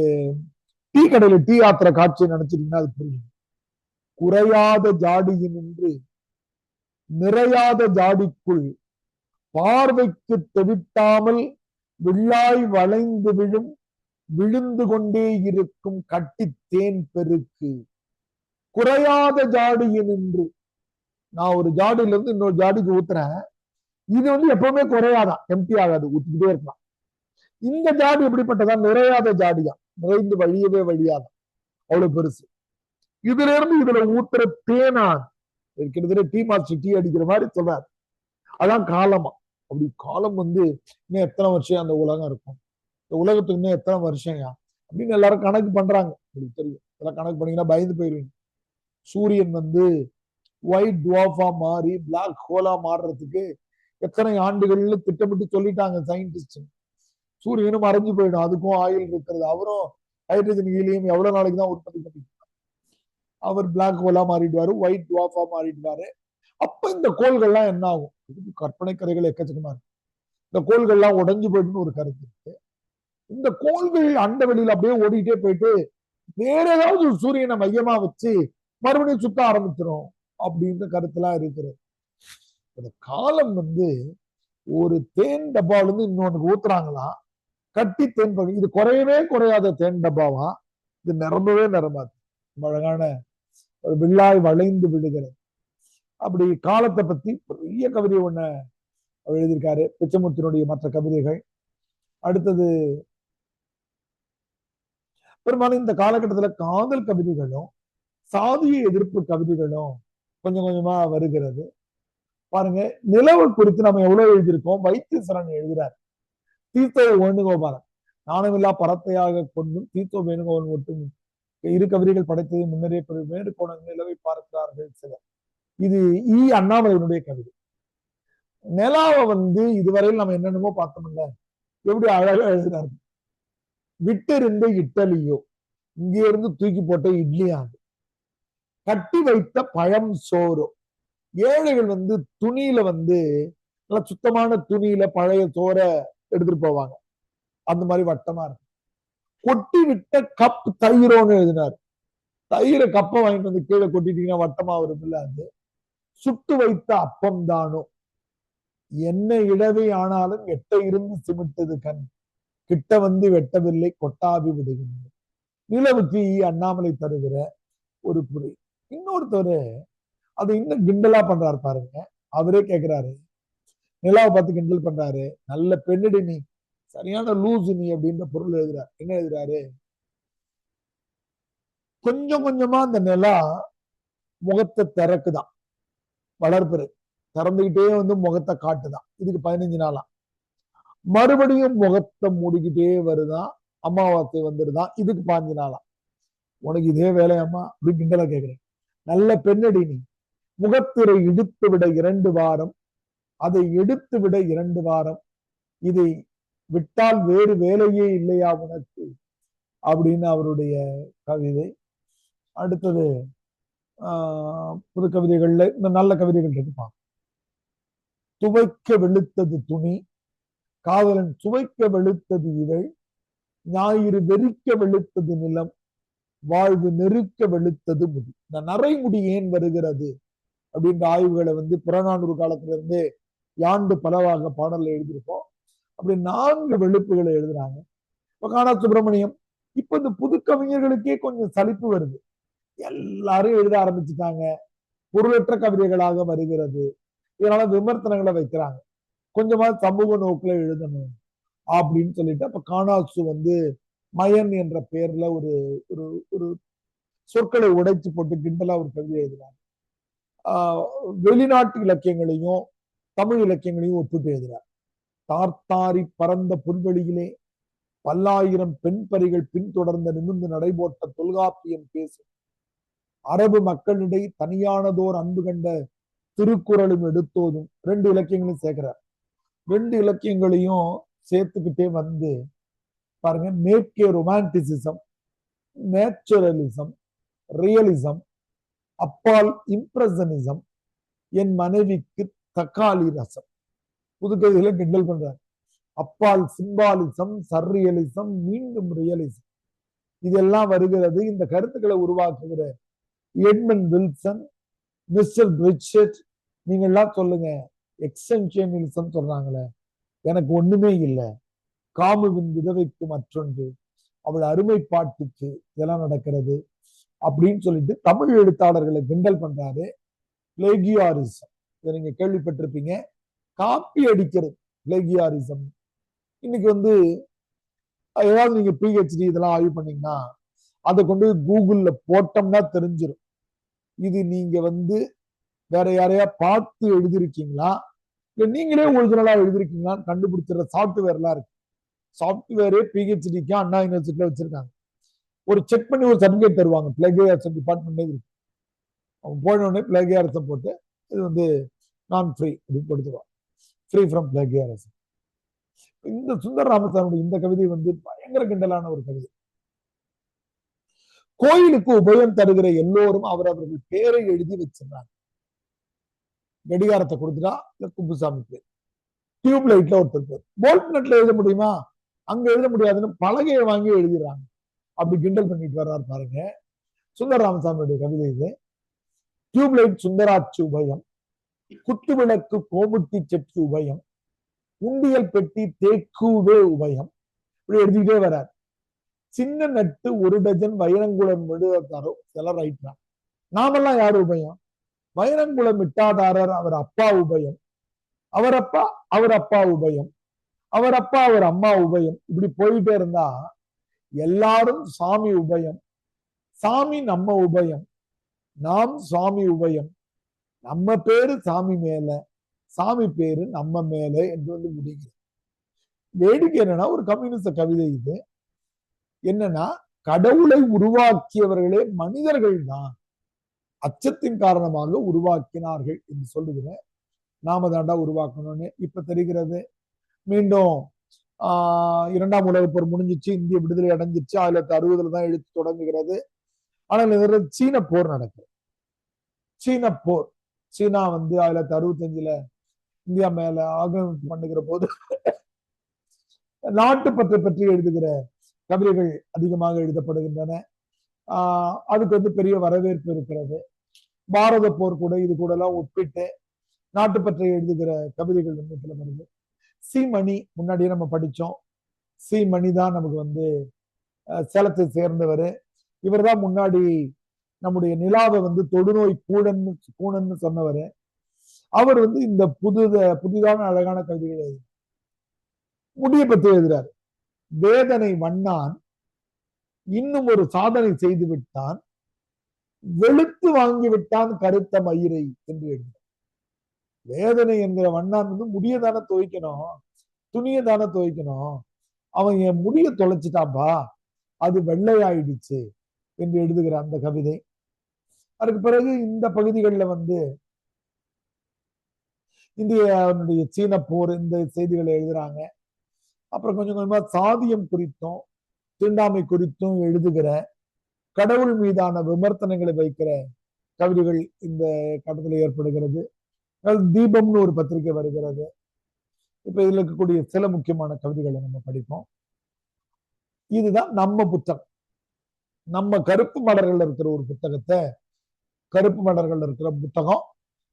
டீ கடையில டீ ஆத்துற காட்சியை நினைச்சிருக்கீங்கன்னா அது புரியும். குறையாத ஜாடியின் என்று நிறையாத ஜாடிக்குள் பார்வைக்கு தெவிட்டாமல் வில்லாய் வளைந்து விழும் விழுந்து கொண்டே இருக்கும் கட்டி தேன் பெருக்கு. குறையாத ஜாடியின் என்று, நான் ஒரு ஜாடியில இருந்து இன்னொரு ஜாடிக்கு ஊத்துறேன், இது வந்து எப்பவுமே குறையாதான், எம்டி ஆகாது, ஊத்திக்கிட்டே இருக்கலாம். இந்த ஜாடி எப்படிப்பட்டதா? நிறையாத ஜாடியா, நிறைந்து வழியவே வழியாதான், அவ்வளவு பெருசு. இதுல இருந்து இதுல ஊத்துற தேனான் கிட்டத்தட்ட டீ மாஸ்டர் டீ அடிக்கிற மாதிரி சொல்றாரு. அதான் காலமா. அப்படி காலம் வந்து இன்னும் எத்தனை வருஷம் அந்த உலகம் இருக்கும், இந்த உலகத்துக்கு இன்னும் எத்தனை வருஷம் அப்படின்னு எல்லாரும் கணக்கு பண்றாங்க. உங்களுக்கு தெரியும், இதெல்லாம் கணக்கு பண்ணீங்கன்னா பயந்து போயிருவீங்க. சூரியன் வந்து ஒயிட் டுவார்ஃபா மாறி பிளாக் ஹோலா மாறுறதுக்கு எத்தனை ஆண்டுகள்னு திட்டமிட்டு சொல்லிட்டாங்க சயின்டிஸ்ட். சூரியனும் மறைஞ்சு போயிடும், அதுக்கும் ஆயில் இருக்கிறது. அவரும் ஹைட்ரஜன் ஹீலியம் எவ்வளவு நாளைக்கு தான் உற்பத்தி பண்ணிட்டு, அவர் பிளாக் ஹோலா மாறிடுவாரு, ஒயிட் டுவார்ஃபா மாறிடுவாரு. அப்ப இந்த கோள்கள்லாம் என்ன ஆகும்? இதுக்கு கற்பனை கதைகள் எக்கச்சக்கமா இருக்கு. இந்த கோள்கள்லாம் உடைஞ்சு போயிட்டுன்னு ஒரு கருத்து இருக்கு. இந்த கோள்கள் அண்ட வெளியில அப்படியே ஓடிட்டே போயிட்டு வேற ஏதாவது ஒரு சூரியனை மையமா வச்சு மறுபடியும் சுத்த ஆரம்பிச்சிடும் அப்படின்ற கருத்துலாம் இருக்கிறது. இந்த காலம் வந்து ஒரு தேன் டப்பால இருந்து இன்னொன்னு ஊத்துறாங்களா, கட்டி தேன் பகுதி. இது குறையவே குறையாத தேன் டப்பாவா, இது நிரம்பவே நிரம்பாது. அழகான ஒரு வில்லாய் வளைந்து விடுகிறது. அப்படி காலத்தை பத்தி பெரிய கவிதை ஒண்ணு எழுதியிருக்காரு. பிச்சைமுத்தினுடைய மற்ற கவிதைகள். அடுத்தது பெரும்பாலும் இந்த காலகட்டத்துல காதல் கவிதைகளும் சாதிய எதிர்ப்பு கவிதைகளும் கொஞ்சம் கொஞ்சமா வருகிறது. பாருங்க, நிலவு குறித்து நம்ம எவ்வளவு எழுதியிருக்கோம். வைத்தீஸ்வரன் எழுதுறார். தீர்த்தோ வேணுகோபாலன் நாணமில்லா பரத்தையாக கொண்டும் தீர்த்தோ வேணுகோபாலன் ஒட்டும் இரு கவிதைகள் படைத்தது முன்னரே வேறு கோணங்கள் நிலவை பார்க்கிறார்கள் சிலர். இது அண்ணாமலையினுடைய கவிதை. நிலாவை வந்து இதுவரையில் நம்ம என்னென்னமோ பார்த்தோம்ல, எப்படி அழகா எழுதினாரு. விட்டு இருந்த இட்டலியோ, இங்கே இருந்து தூக்கி போட்ட இட்லியாது, கட்டி வைத்த பழம் சோறோ. ஏழைகள் வந்து துணியில வந்து நல்லா சுத்தமான துணியில பழைய சோற எடுத்துட்டு போவாங்க, அந்த மாதிரி வட்டமா இருக்கு. கொட்டி விட்ட கப் தயிரோன்னு எழுதினார். தயிரை கப்பை வாங்கிட்டு வந்து கீழே கொட்டிட்டீங்கன்னா வட்டமா வரும் இல்ல. அது சுட்டு வைத்த அப்பம் தானோ, என்ன இடவே ஆனாலும் எட்ட இருந்து சிமிட்டது கண், கிட்ட வந்து வெட்டவில்லை கொட்டாவி விடுகிறது. நிலவுக்கு அண்ணாமலை தருகிற ஒரு குறி. இன்னொருத்தர் அது இன்னும் கிண்டலா பண்றாரு பாருங்க. அவரே கேட்கிறாரு, நிலாவை பார்த்து கிண்டல் பண்றாரு, நல்ல பெண்ணிடு நீ, சரியான லூசு நீ அப்படின்ற பொருள் எழுதுறாரு. என்ன எழுதுறாரு? கொஞ்சம் கொஞ்சமா அந்த நிலா முகத்தை திறக்குதான், வளர்ப்பு திறந்துகிட்டே வந்து முகத்தை காட்டுதான். இதுக்கு 15 நாளா. மறுபடியும் முகத்தை மூடிக்கிட்டே வருதான், அமாவாசை வந்துடுதான். இதுக்கு 15 நாளா. உனக்கு இதே வேலையம்மா அப்படின்னு கிண்டலா கேட்கிறேன். நல்ல பெண்ணடி நீ, முகத்திரை இழுத்து விட 2 வாரம், அதை எடுத்து விட 2 வாரம், இதை விட்டால் வேறு வேலையே இல்லையா உனக்கு அப்படின்னு அவருடைய கவிதை. அடுத்தது புது கவிதைகள்ல இந்த நல்ல கவிதைகள் இருக்கு. துவைக்க வெளுத்தது துணி, காதலன் சுவைக்க வெளுத்தது இதழ், ஞாயிறு வெறிக்க வெளுத்தது நிலம், வாழ்வு நெருக்க வெளுத்தது முடி. இந்த நரைமுடி ஏன் வருகிறது அப்படின்ற ஆய்வுகளை வந்து புறநானூறு காலத்துல இருந்து யாண்டு பலவாக பாடல்ல எழுதியிருப்போம். அப்படி 4 வெளுப்புகளை எழுதுறாங்க. இப்ப காணா சுப்பிரமணியம் இப்ப இந்த புது கவிஞர்களுக்கே கொஞ்சம் சலிப்பு வருது. எல்லாரும் எழுத ஆரம்பிச்சுட்டாங்க, பொருளற்ற கவிதைகளாக வருகிறது. இதனால விமர்சனங்களை வைக்கிறாங்க. கொஞ்சமா சமூக நோக்குல எழுதணும் அப்படின்னு சொல்லிட்டு அப்ப காணாசு வந்து மயன் என்ற பெயர்ல ஒரு ஒரு ஒரு சொற்களை உடைச்சு போட்டு கிண்டலா ஒரு கவிதை எழுதுறாங்க. வெளிநாட்டு இலக்கியங்களையும் தமிழ் இலக்கியங்களையும் ஒப்பிட்டு எழுதுறார். தார்த்தாரி பரந்த புல்வெளியிலே பல்லாயிரம் பெண் பரிகள் பின்தொடர்ந்த நிமிர்ந்து நடைபோட்ட தொல்காப்பியம் பேசும் அரபு மக்களிடையே தனியானதோர் அன்பு கண்ட திருக்குறளும் எடுத்தோதும் 2 இலக்கியங்களையும் சேர்க்கிறார். 2 இலக்கியங்களையும் சேர்த்துக்கிட்டே வந்து பாருங்க, மேற்கே ரொமான்டிசிசம், நேச்சுரலிசம், ரியலிசம், அப்பால் இம்ப்ரெஷனிசம், என் மனைவிக்கு தக்காளி ரசம். புதுக்கவிதையில கிண்டல் பண்றார். அப்பால் சிம்பாலிசம், சர்ரியலிசம், மீண்டும் ரியலிசம், இதெல்லாம் வருகிறது. இந்த கருத்துக்களை உருவாக்குகிற எட்மண்ட் வில்சன், மிஸ்டர் பிரிட்ஜெட், நீங்க எல்லாம் சொல்லுங்க. எக்ஸ்டென்ஷனிசம் சொல்றாங்களே, எனக்கு ஒண்ணுமே இல்லை. காமுவின் விதவைக்கு மற்றொன்று, அவள் அருமைப்பாட்டுக்கு இதெல்லாம் நடக்கிறது அப்படின்னு சொல்லிட்டு தமிழ் எழுத்தாளர்களை கிண்டல் பண்றாரு. பிளேகியாரிசம், இதை நீங்க கேள்விப்பட்டிருப்பீங்க. காப்பி அடிக்கிறது பிளேகியாரிசம். இன்னைக்கு வந்து ஏதாவது நீங்க பிஹெச்டி இதெல்லாம் ஆய்வு பண்ணீங்கன்னா அதை கொண்டு கூகுள்ல போட்டோம்னா தெரிஞ்சிடும். இது நீங்க வந்து வேற யாரையா பார்த்து எழுதிருக்கீங்களா இல்ல நீங்களே ஒரிஜினலா எழுதிருக்கீங்களான்னு கண்டுபிடிச்சிடுற சாஃப்ட்வேர் எல்லாம் இருக்கு. சாஃப்ட்வேரே பிஹெச்டிக்கு அண்ணா யூனிவர்சிட்டியில வச்சிருக்காங்க. ஒரு செக் பண்ணி ஒரு சர்டிபிகேட் தருவாங்க. பிளேகியாரிசம் டிபார்ட்மெண்ட் இருக்கு. அவங்க போன உடனே பிளேகியாரிசம் போட்டு இது வந்து நான் ஃப்ரீ அப்படின்னு கொடுத்துருவாங்க. Free from plagiarism. இந்த சுந்தர ராமசாமியுடைய இந்த கவிதை வந்து பயங்கர கிண்டலான ஒரு கவிதை. கோயிலுக்கு உபயம் தருகிற எல்லோரும் அவரவர்கள் பேரை எழுதி வச்சிருந்தாங்க. கடிகாரத்தை கொடுத்துட்டா இல்ல குப்புசாமி பேர், டியூப் லைட்ல ஒருத்தர் பேர். போல்ட் நெட்ல எழுத முடியுமா? அங்க எழுத முடியாதுன்னு பலகையை வாங்கி எழுதிடுறாங்க. அப்படி கிண்டல் பண்ணிட்டு வர்றாரு பாருங்க சுந்தர ராமசாமியுடைய கவிதை இது. டியூப் லைட் சுந்தராட்சி உபயம், குத்து விளக்கு கோமுட்டி செட்டு உபயம், உண்டியல் பெட்டி தேக்குவே உபயம், இப்படி எழுதிக்கிட்டே வர்றார். சின்ன நட்டு 1 டஜன் வைரங்குளம் விடுவதாரோ இதெல்லாம் ரைட் தான். நாமெல்லாம் யாரு உபயம்? வைரங்குளம் மிட்டாதாரர் அவர் அப்பா உபயம், அவர் அப்பா அவர் அப்பா உபயம், அவர் அப்பா அவர் அம்மா உபயம். இப்படி போயிட்டே இருந்தா எல்லாரும் சாமி உபயம், சாமி நம்ம உபயம், நாம் சுவாமி உபயம், நம்ம பேரு சாமி மேல, சாமி பேரு நம்ம மேல என்று வந்து முடிகிறது. வேடிக்கை என்னன்னா, ஒரு கம்யூனிஸ்ட் கவிதை இது. என்னன்னா, கடவுளை உருவாக்கியவர்களே மனிதர்கள் தான், அச்சத்தின் காரணமாக உருவாக்கினார்கள் என்று சொல்லுகிறேன். நாம தாண்டா உருவாக்கணும்னு இப்ப தெரிகிறது. மீண்டும் 2ஆம் உலகப் போர் முடிஞ்சிச்சு, இந்திய விடுதலை அடைஞ்சிச்சு. 1960 தான் எழுத்து தொடங்குகிறது. ஆனால் சீன போர் நடக்குது. சீன போர், சீனா வந்து 1965 இந்தியா மேல ஆக்கிரமிப்பு பண்ணுகிற போது நாட்டுப்பற்றை பற்றி எழுதுகிற கவிதைகள் அதிகமாக எழுதப்படுகின்றன. அதுக்கு வந்து பெரிய வரவேற்பு இருக்கிறது. பாரத போர் கூட இது கூட எல்லாம் ஒப்பிட்டு நாட்டுப்பற்றை எழுதுகிற கவிதைகள் வந்து சில வருது. சி மணி, முன்னாடியே நம்ம படிச்சோம். சி மணி தான் நமக்கு வந்து சேலத்தை சேர்ந்தவர். இவர் தான் முன்னாடி நம்முடைய நிலாவை வந்து தொடுநோய் கூணன்னு சொன்னவர். அவர் வந்து இந்த புதிதான அழகான கவிதைகள் எழுது. முடிய பற்றி எழுதுறாரு. வேதனை வண்ணான் இன்னும் ஒரு சாதனை செய்து விட்டான், வெளுத்து வாங்கி விட்டான் கருத்த மயிரை என்று எழுதுறார். வேதனை என்கிற வண்ணான் வந்து முடியதான துவைக்கணும், துணியதான துவைக்கணும், அவன் என் முடிய தொலைச்சிட்டாப்பா, அது வெள்ளையாயிடுச்சு என்று எழுதுகிற அந்த கவிதை. அதுக்கு பிறகு இந்த பகுதிகளில் வந்து இந்தியாவுடைய சீன போர் இந்த செய்திகளை எழுதுறாங்க. அப்புறம் கொஞ்சம் கொஞ்சமா சாதியம் குறித்தும் தீண்டாமை குறித்தும் எழுதுகிற, கடவுள் மீதான விமர்சனங்களை வைக்கிற கவிதைகள் இந்த கட்டத்தில் ஏற்படுகிறது. தீபம்னு ஒரு பத்திரிகை வருகிறது. இப்ப இதுல இருக்கக்கூடிய சில முக்கியமான கவிதைகளை நம்ம படிப்போம். இதுதான் நம்ம புத்தகம். நம்ம கருப்பு மலர்கள் இருக்கிற ஒரு புத்தகத்தை, கருப்பு மலர்கள் இருக்கிற புத்தகம்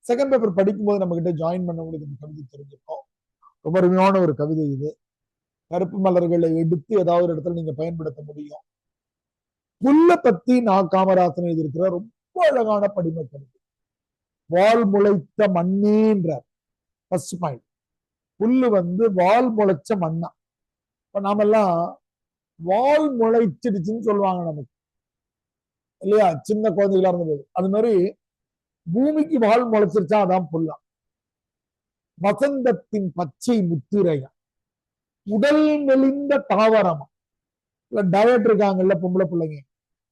செகண்ட் பேப்பர் படிக்கும்போது நம்ம கிட்ட ஜாயின் பண்ணவங்களுக்கு இந்த கவிதை தெரிஞ்சிருக்கும். ரொம்ப அருமையான ஒரு கவிதை இது. கருப்பு மலர்களை எடுத்து ஏதாவது ஒரு இடத்துல நீங்க பயன்படுத்த முடியும். புல்ல பத்தி நான் காமராசன் எழுதியிருக்கிற ரொம்ப அழகான படிமை கருத்து. வால் முளைத்த மண்ணேன்றார். ஃபர்ஸ்ட் பாயிண்ட், புல்லு வால் முளைச்ச மண்ணா. இப்ப நாமெல்லாம் வால் முளைச்சிடுச்சுன்னு சொல்லுவாங்க நமக்கு இல்லையா, சின்ன குழந்தைகளா இருந்தது. அது மாதிரி பூமிக்கு வால் முளைச்சிருச்சா அதான் புல்லா. வசந்தத்தின் பச்சை முத்திரையா, உடல் மெலிந்த தாவரமா. இல்ல டயட் இருக்காங்கல்ல பொம்பளை பிள்ளைங்க,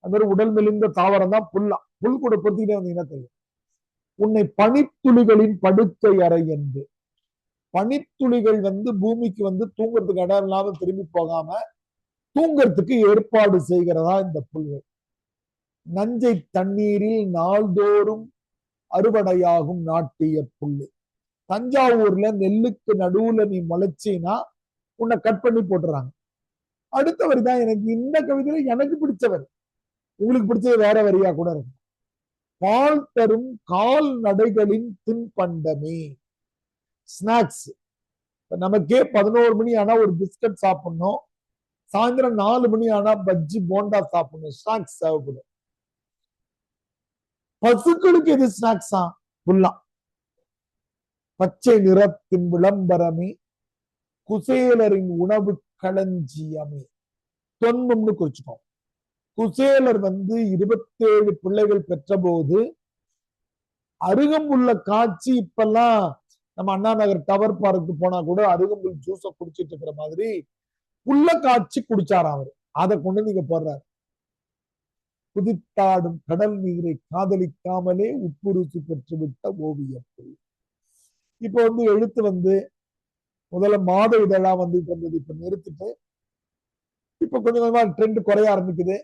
அது மாதிரி உடல் மெலிந்த தாவரம் தான் புல்லா. புல் கூட பொறுத்திக்கிட்டே வந்தீங்கன்னா தெரியும். உன்னை பனித்துளிகளின் படுக்கை அறை என்று. பனித்துளிகள் பூமிக்கு தூங்குறதுக்கு இடம் இல்லாம திரும்பி போகாம தூங்குறதுக்கு ஏற்பாடு செய்கிறதா இந்த புல்கள். நஞ்சை தண்ணீரில் நாள்தோறும் அறுவடையாகும் நாட்டிய புல்லு. தஞ்சாவூர்ல நெல்லுக்கு நடுவுல நீ முளைச்சினா உன்னை கட் பண்ணி போட்டுறாங்க. அடுத்த வரி தான் எனக்கு இந்த கவிதையில எனக்கு பிடிச்சவர், உங்களுக்கு பிடிச்சது வேற வரியா கூட இருக்கு. பால் தரும் கால் நடைகளின் தின்பண்டமே. ஸ்நாக்ஸ். நமக்கே 11 மணி ஆனா ஒரு பிஸ்கட் சாப்பிடணும், சாயந்தரம் 4 மணி ஆனா பஜ்ஜி போண்டா சாப்பிடணும். ஸ்நாக்ஸ் தேவைப்படும். பசுக்களுக்கு எது ஸ்நாக்ஸா? புல்லா. பச்சை நிறத்தின் விளம்பரமே, குசேலரின் உணவு களஞ்சியமே. தொன்மம்னு குறிச்சுக்கோம். குசேலர் 27 பிள்ளைகள் பெற்ற போது அருகம்புல்ல காய்ச்சி, இப்பெல்லாம் நம்ம அண்ணா நகர் டவர் பார்க்கு போனா கூட அருகம்புல் ஜூஸ குடிச்சிட்டு இருக்கிற மாதிரி புல்ல காய்ச்சி குடிச்சாரா அவரு. அதை கொண்டு நீங்க போடுறாரு. குதித்தாடும் கடல் நீரை காதலிக்காமலே உப்பு ருசி பெற்றுவிட்ட ஓவியம். இப்ப எழுத்து முதல்ல மாத இதழா வந்துட்டு இருந்தது, இப்ப நிறுத்திட்டு இப்ப கொஞ்சம் கொஞ்சமா ட்ரெண்ட் குறைய ஆரம்பிக்குது.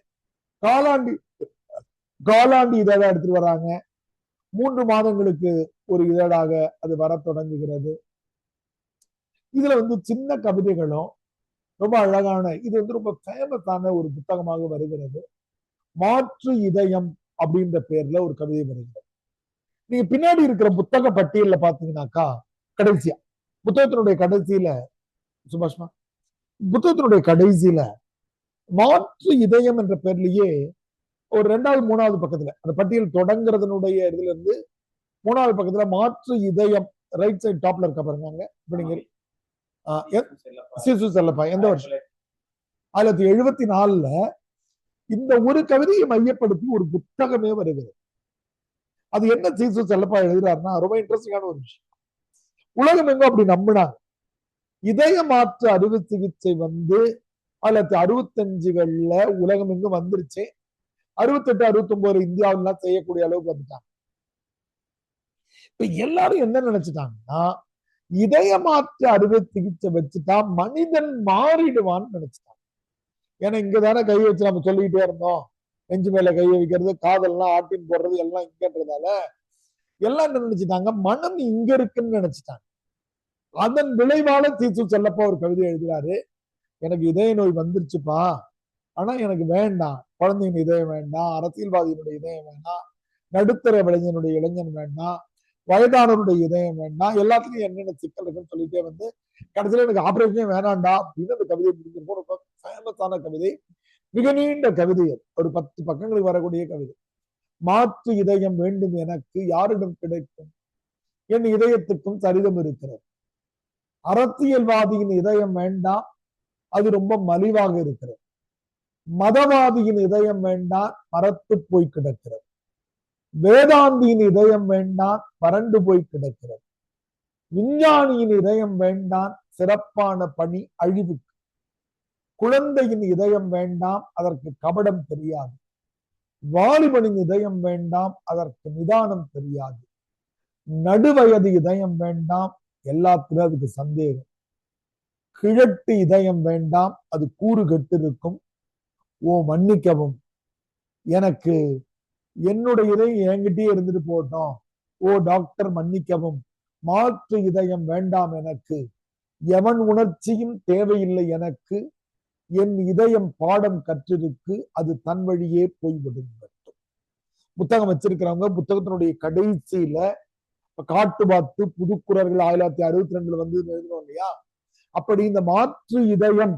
காலாண்டு இதழா எடுத்துட்டு வராங்க. 3 மாதங்களுக்கு ஒரு இதழாக அது வர தொடங்குகிறது. இதுல சின்ன கவிதைகளும் ரொம்ப அழகான, இது ரொம்ப ஃபேமஸான ஒரு புத்தகமாக வருகிறது. மாற்று இதயம் அப்படின்ற பேர்ல ஒரு கவிதை வருகிறது. நீங்க பின்னாடி இருக்கிற புத்தக பட்டியல்ல பாத்தீங்கன்னாக்கா, கடைசியா புத்தகத்தினுடைய கடைசியில சுபாஷ்மா, புத்தகத்தினுடைய கடைசியில மாற்று இதயம் என்ற பேர்லயே ஒரு 2வது 3வது பக்கத்துல, அந்த பட்டியல் தொடங்குறதனுடைய இதுல இருந்து 3வது பக்கத்துல மாற்று இதயம் ரைட் சைடு டாப்ல இருக்க பாருங்க. இப்ப நீங்க சிசு செல்லப்பா எந்த வருஷம்? 1974ல இந்த ஒரு கவிதையை மையப்படுத்தி ஒரு புத்தகமே வருகிறது. அது என்ன சிசு செல்லப்பா எழுதுறாருன்னா, ரொம்ப இன்ட்ரெஸ்டிங்கான ஒரு விஷயம். உலகம் எங்க அப்படி நம்பினாங்க. இதய மாற்று அறுவை சிகிச்சை 1965கள்ல உலகம் எங்கும் வந்துருச்சு. 68, 69 இந்தியாவிலாம் செய்யக்கூடிய அளவுக்கு வந்துட்டாங்க. இப்ப எல்லாரும் என்ன நினைச்சிட்டாங்கன்னா, இதய மாற்று அறுவை சிகிச்சை வச்சுட்டா மனிதன் மாறிடுவான்னு நினைச்சிட்டாங்க. ஏன்னா இங்கதானே கை வச்சு நம்ம சொல்லிக்கிட்டே இருந்தோம், நெஞ்சு மேல கை வைக்கிறது, காதெல்லாம் ஆட்டின் போடுறது எல்லாம் இங்கன்றதால எல்லாம் என்ன நினைச்சிட்டாங்க, மனம் இங்க இருக்குன்னு நினைச்சிட்டாங்க. அதன் விளைவால தீசு செல்லப்பா ஒரு கவிதை எழுதுறாரு. எனக்கு இதய நோய் வந்துருச்சுப்பா, ஆனா எனக்கு வேண்டாம், குழந்தைங்க இதயம் வேண்டாம், அரசியல்வாதியினுடைய இதயம் வேண்டாம், நடுத்தர இளைஞனுடைய இளைஞன் வேண்டாம், வயதானவருடைய இதயம் வேண்டாம், எல்லாத்துலயும் என்னென்ன சிக்கல் இருக்குன்னு சொல்லிட்டே கடைசியில எனக்கு ஆபரேஷனே வேணாண்டா அப்படின்னு அந்த கவிதை முடிஞ்சிருக்கும். ரொம்ப ஃபேமஸான கவிதை, மிக நீண்ட கவிதை, ஒரு 10 பக்கங்களுக்கு வரக்கூடிய கவிதை. மாற்று இதயம் வேண்டும் எனக்கு, யாரிடம் கிடைக்கும், என் இதயத்துக்கும் சரிதம் இருக்கிறது. அரசியல்வாதியின் இதயம் வேண்டாம், அது ரொம்ப மலிவாக இருக்கிறது. மதவாதியின் இதயம் வேண்டாம், மரத்து போய் கிடக்கிறது. வேதாந்தியின் இதயம் வேண்டாம், வறண்டு போய் கிடக்கிறது. விஞ்ஞானியின் இதயம் வேண்டாம், சிறப்பான பணி அழிவுக்கு. குழந்தையின் இதயம் வேண்டாம், அதற்கு கபடம் தெரியாது. வாலிபனின் இதயம் வேண்டாம், அதற்கு நிதானம் தெரியாது. நடுவயது இதயம் வேண்டாம், எல்லாத்திலும் அதுக்கு சந்தேகம். கிழட்டு இதயம் வேண்டாம், அது கூறு கெட்டு இருக்கும். ஓ மன்னிக்கவும், எனக்கு என்னுடைய இதயம் என்கிட்டயே இருந்துட்டு போட்டோம். ஓ டாக்டர் மன்னிக்கவும், மாற்று இதயம் வேண்டாம் எனக்கு, எவன் உணர்ச்சியும் தேவையில்லை எனக்கு, என் இதயம் பாடம் கற்றிருக்கு, அது தன் வழியே போய்விடும். புத்தகம் வச்சிருக்கிறவங்க புத்தகத்தினுடைய கடைசியில காட்டுபாத்து புதுக்குறர்கள் 1962 எழுதணும் இல்லையா, அப்படி இந்த மாற்று இதயம்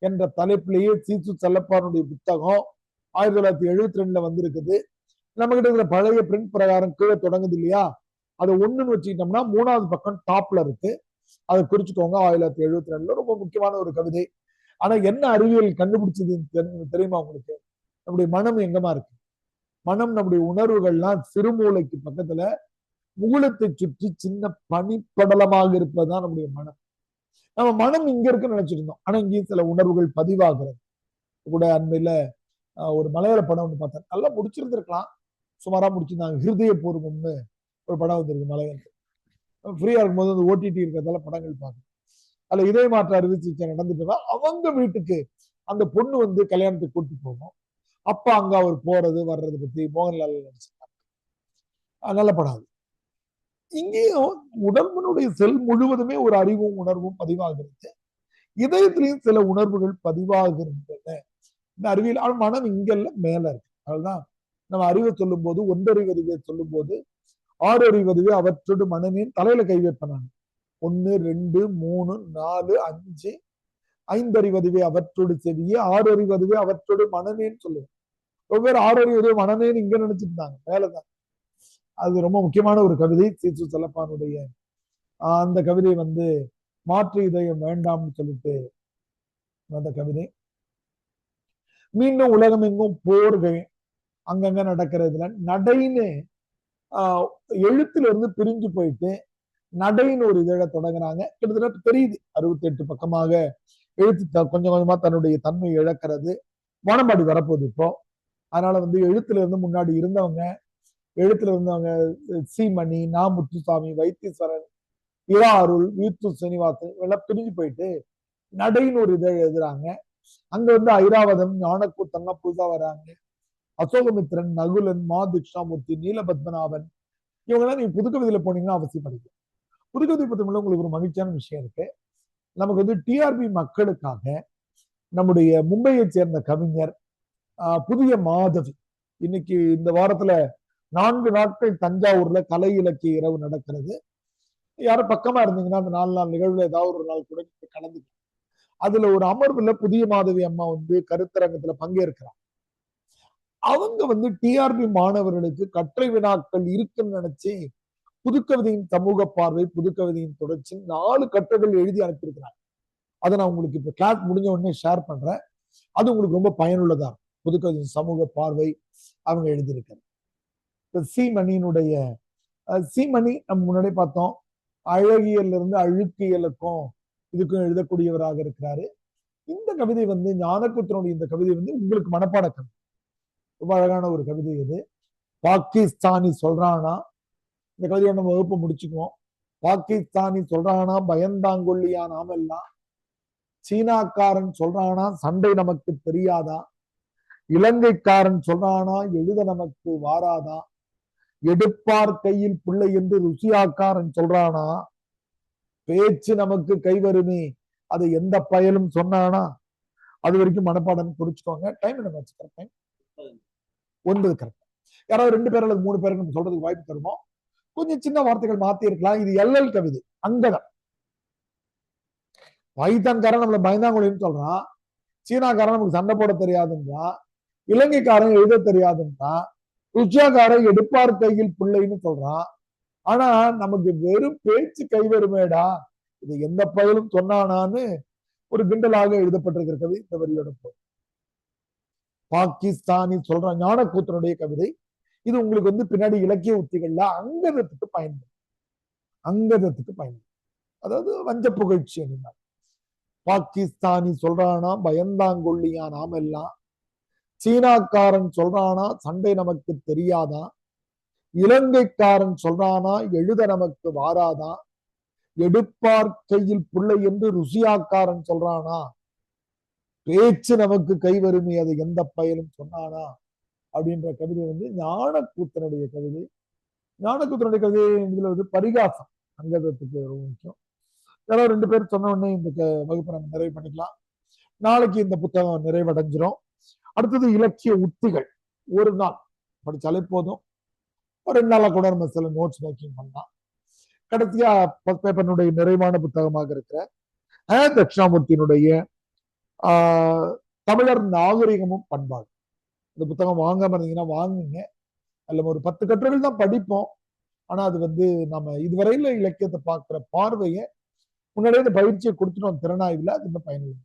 என்ற தலைப்பிலேயே சீசு செல்லப்பாருடைய புத்தகம் 1972 வந்திருக்குது. நம்ம கிட்ட இருக்கிற பழைய பிரிண்ட் பிரகாரம் கீழே தொடங்குது இல்லையா, அதை ஒண்ணுன்னு வச்சுக்கிட்டோம்னா 3வது பக்கம் டாப்ல இருக்கு. அதை குறிச்சுக்கோங்க. 1972 ரொம்ப முக்கியமான ஒரு கவிதை. ஆனா என்ன அறிவியல் கண்டுபிடிச்சது தெரியுமா உங்களுக்கு? நம்முடைய மனம் எங்கமா இருக்கு? மனம், நம்முடைய உணர்வுகள்லாம் சிறுமூளைக்கு பக்கத்துல முகுளத்தை சுற்றி சின்ன பனிப்படலமாக இருப்பதுதான் நம்முடைய மனம். நம்ம மனம் இங்க இருக்குன்னு நினைச்சிட்டு இருந்தோம். ஆனா இங்கேயும் சில உணர்வுகள் பதிவாகிறது. கூட அண்மையில ஒரு மலையாள படம் ஒன்று பார்த்தேன். நல்லா முடிச்சிருந்திருக்கலாம், சுமாரா முடிச்சிருந்தாங்க. ஹிருதய பூர்வம்னு ஒரு படம் வந்திருக்கு மலையாளத்தில். ஃப்ரீயா இருக்கும்போது அந்த ஓடிடி இருக்கிறதால படங்கள் பார்க்கணும். அதுல இதய மாற்ற அறுவை சிகிச்சை நடந்துட்டு அவங்க வீட்டுக்கு அந்த பொண்ணு வந்து கல்யாணத்துக்கு கூட்டிட்டு போகும். அப்ப அங்க அவர் போறது வர்றது பத்தி மோகன்லால் நடிச்சிருக்காங்க. நல்ல படம் அது. இங்கேயும் உடம்பினுடைய செல் முழுவதுமே ஒரு அறிவும் உணர்வும் பதிவாகிறது. இதயத்திலையும் சில உணர்வுகள் பதிவாகின்றன. இந்த அறிவியல் மனம் இங்கல்ல மேல இருக்கு. அதுதான் நம்ம அறிவை சொல்லும் போது, ஒன்றறிவதுவே சொல்லும் போது, 6 அறிவதுவே அவற்றோடு மனநின் தலையில கை வைப்பேன். 1 2 3 4 5 5 அறிவதுவே அவற்றோடு செவியே, 6 அறிவதுவே அவற்றோடு மனநேன்னு சொல்லுவேன். வெவ்வேறு 6 அறிவதுவே மனநேன்னு இங்க நினைச்சிட்டு இருந்தாங்க, மேலதான். அது ரொம்ப முக்கியமான ஒரு கவிதை. சீசு செல்லப்பானுடைய அந்த கவிதை வந்து மாற்று இதயம் வேண்டாம்னு சொல்லிட்டு அந்த கவிதை. மீண்டும் உலகம் எங்கும் போர்கள் அங்கங்க நடக்கிறதுல நடைன்னு எழுத்துல இருந்து பிரிஞ்சு போயிட்டு நடைன்னு ஒரு இதழ தொடங்குறாங்க. கிட்டத்தட்ட தெரியுது 68 பக்கமாக எழுத்து கொஞ்சம் கொஞ்சமா தன்னுடைய தன்மை இழக்கிறது. வானம்பாடி வரப்போகுது இப்போ. அதனால வந்து எழுத்துல இருந்து முன்னாடி இருந்தவங்க, எழுத்துல இருந்தவங்க சீமணி, நா முத்துசாமி, வைத்தீஸ்வரன், இரா அருள், வீத்து சீனிவாசன் இவெல்லாம் பிரிஞ்சு போயிட்டு நடைன்னு ஒரு இதழ் எழுதுறாங்க. அங்க வந்து ஐராவதம், ஞானக்கூத்தன்லாம் புதுசா வராங்க. அசோகமித்ரன், நகுலன், மா தட்சிணாமூர்த்தி, நீலபத்மநாபன் இவங்கெல்லாம் நீங்க புதுக்கவிதையில போனீங்கன்னா அவசியம் படிக்கும். புதுக்கவிதை பத்தி உங்களுக்கு ஒரு மகிழ்ச்சியான விஷயம் இருக்கு. நமக்கு வந்து டிஆர்பி மக்களுக்காக நம்முடைய மும்பையை சேர்ந்த கவிஞர் புதிய மாதவி, இன்னைக்கு இந்த வாரத்துல 4 நாட்கள் தஞ்சாவூர்ல கலை இலக்கிய இரவு நடக்கிறது. யாரும் பக்கமா இருந்தீங்கன்னா அந்த 4 நாள் நிகழ்வுல ஏதாவது ஒரு நாள் கூட கலந்துக்கலாம். அதுல ஒரு அமர்வுல புதிய மாதவி அம்மா வந்து கருத்தரங்கத்துல பங்கேற்கிறாங்க. அவங்க வந்து டிஆர்பி மாணவர்களுக்கு கற்றை வினாக்கள் இருக்குன்னு நினைச்சு புதுக்கவிதையின் சமூக பார்வை, புதுக்கவிதையின் தொடர்ச்சி 4 கட்டுரைகள் எழுதி அனுப்பியிருக்கிறாங்க. அதை நான் உங்களுக்கு இப்ப கிளாஸ் முடிஞ்ச உடனே ஷேர் பண்றேன். அது உங்களுக்கு ரொம்ப பயனுள்ளதா இருக்கும். புதுக்கவிதையின் சமூக பார்வை அவங்க எழுதியிருக்காங்க. சீமணியினுடைய சீமணி நம்ம முன்னாடி பார்த்தோம், அழகியல் இருந்து அழுக்கியலுக்கும் இதுக்கும் எழுதக்கூடியவராக இருக்கிறாரு. இந்த கவிதை வந்து ஞானக்கூத்தனுடைய இந்த கவிதை வந்து உங்களுக்கு மனப்பாட கவிதை, ரொம்ப அழகான ஒரு கவிதை இது. பாகிஸ்தானி சொல்றானா, இந்த கவிதையை நம்ம வகுப்பு முடிச்சுக்குவோம். பாகிஸ்தானி சொல்றானா பயந்தாங்கொல்லியா நாம எல்லாம், சீனாக்காரன் சொல்றானா சண்டை நமக்கு தெரியாதா, இலங்கைக்காரன் சொல்றானா எழுத நமக்கு வாராதா, எடுப்பார் கையில் பிள்ளை என்று ருசியாக்காரன் சொல்றானா, பேச்சு நமக்கு கைவருமே அது எந்த பயலும் சொன்னானா. அது வரைக்கும் மனப்பாடம் குறிச்சுக்கோங்க. டைம் என்ன டைம் 9 கரெக்ட். யாராவது 2 பேர் அல்லது 3 பேருக்கு நம்ம சொல்றதுக்கு வாய்ப்பு தருவோம். கொஞ்சம் சின்ன வார்த்தைகள் மாத்தி இருக்கலாம். இது எல்எல் கவிதை. அங்கதான் பைத்தான்காரன் நம்மள பயந்தாங்கொழின்னு சொல்றான், சீனாக்காரன் நமக்கு சண்டை போட தெரியாதுன்றா, இலங்கைக்காரன் எழுத தெரியாதுன்றா, ருச்சியாக்காரன் எடுப்பார் கையில் பிள்ளைன்னு சொல்றான். ஆனா நமக்கு வெறும் பேச்சு கைவருமேடா இது எந்த பயலும் சொன்னானான்னு ஒரு கிண்டலாக எழுதப்பட்டிருக்கிற கவிதை இந்த வரியோட போய். பாகிஸ்தானி சொல்றான் ஞானக்கூத்தனுடைய கவிதை. இது உங்களுக்கு வந்து பின்னாடி இலக்கிய உத்திகள்ல அங்கதத்துக்கு பயன்படும். அங்கதத்துக்கு பயன்படும், அதாவது வஞ்ச புகழ்ச்சி. அப்படின்னா பாகிஸ்தானி சொல்றானா பயந்தாங்கொல்லியா நாம எல்லாம், சீனாக்காரன் சொல்றானா சண்டை நமக்கு தெரியாதா, இலங்கைக்காரன் சொல்றானா எழுத நமக்கு வாராதா, எடுப்பார் கையில் பிள்ளை என்று ருசியாக்காரன் சொல்றானா, பேச்சு நமக்கு கைவருமே அது எந்த பயலும் சொன்னானா அப்படின்ற கவிதை வந்து ஞானக்கூத்தனுடைய கவிதை. ஞானக்கூத்தனுடைய கவிதை இதுல வந்து பரிகாசம் அங்கதத்துக்கு ரொம்ப முக்கியம். யாராவது 2 பேர் சொன்ன உடனே இந்த வகுப்பை நம்ம நிறைவு பண்ணிக்கலாம். நாளைக்கு இந்த புத்தகம் நிறைவடைஞ்சிரும். அடுத்தது இலக்கிய உத்திகள். ஒரு நாள் படிச்சாலே போதும், ஒரு 2 நாளா கூட நம்ம சில நோட்ஸ் மேக்கிங் பண்ணலாம். கடைசியா ஃபர்ஸ்ட் பேப்பர்னுடைய நிறைவான புத்தகமாக இருக்கிற தட்சிணாமூர்த்தியினுடைய தமிழர் நாகரிகமும் பண்பாடு, இந்த புத்தகம் வாங்காம இருந்தீங்கன்னா வாங்குங்க. அதுல ஒரு 10 கட்டுரைகள் தான் படிப்போம். ஆனா அது நம்ம இதுவரையில இலக்கியத்தை பார்க்கிற பார்வையை முன்னாடியே இந்த பயிற்சியை கொடுத்துட்டோம் திறனாய்வுல. அது இன்னும் பயனுள்ள.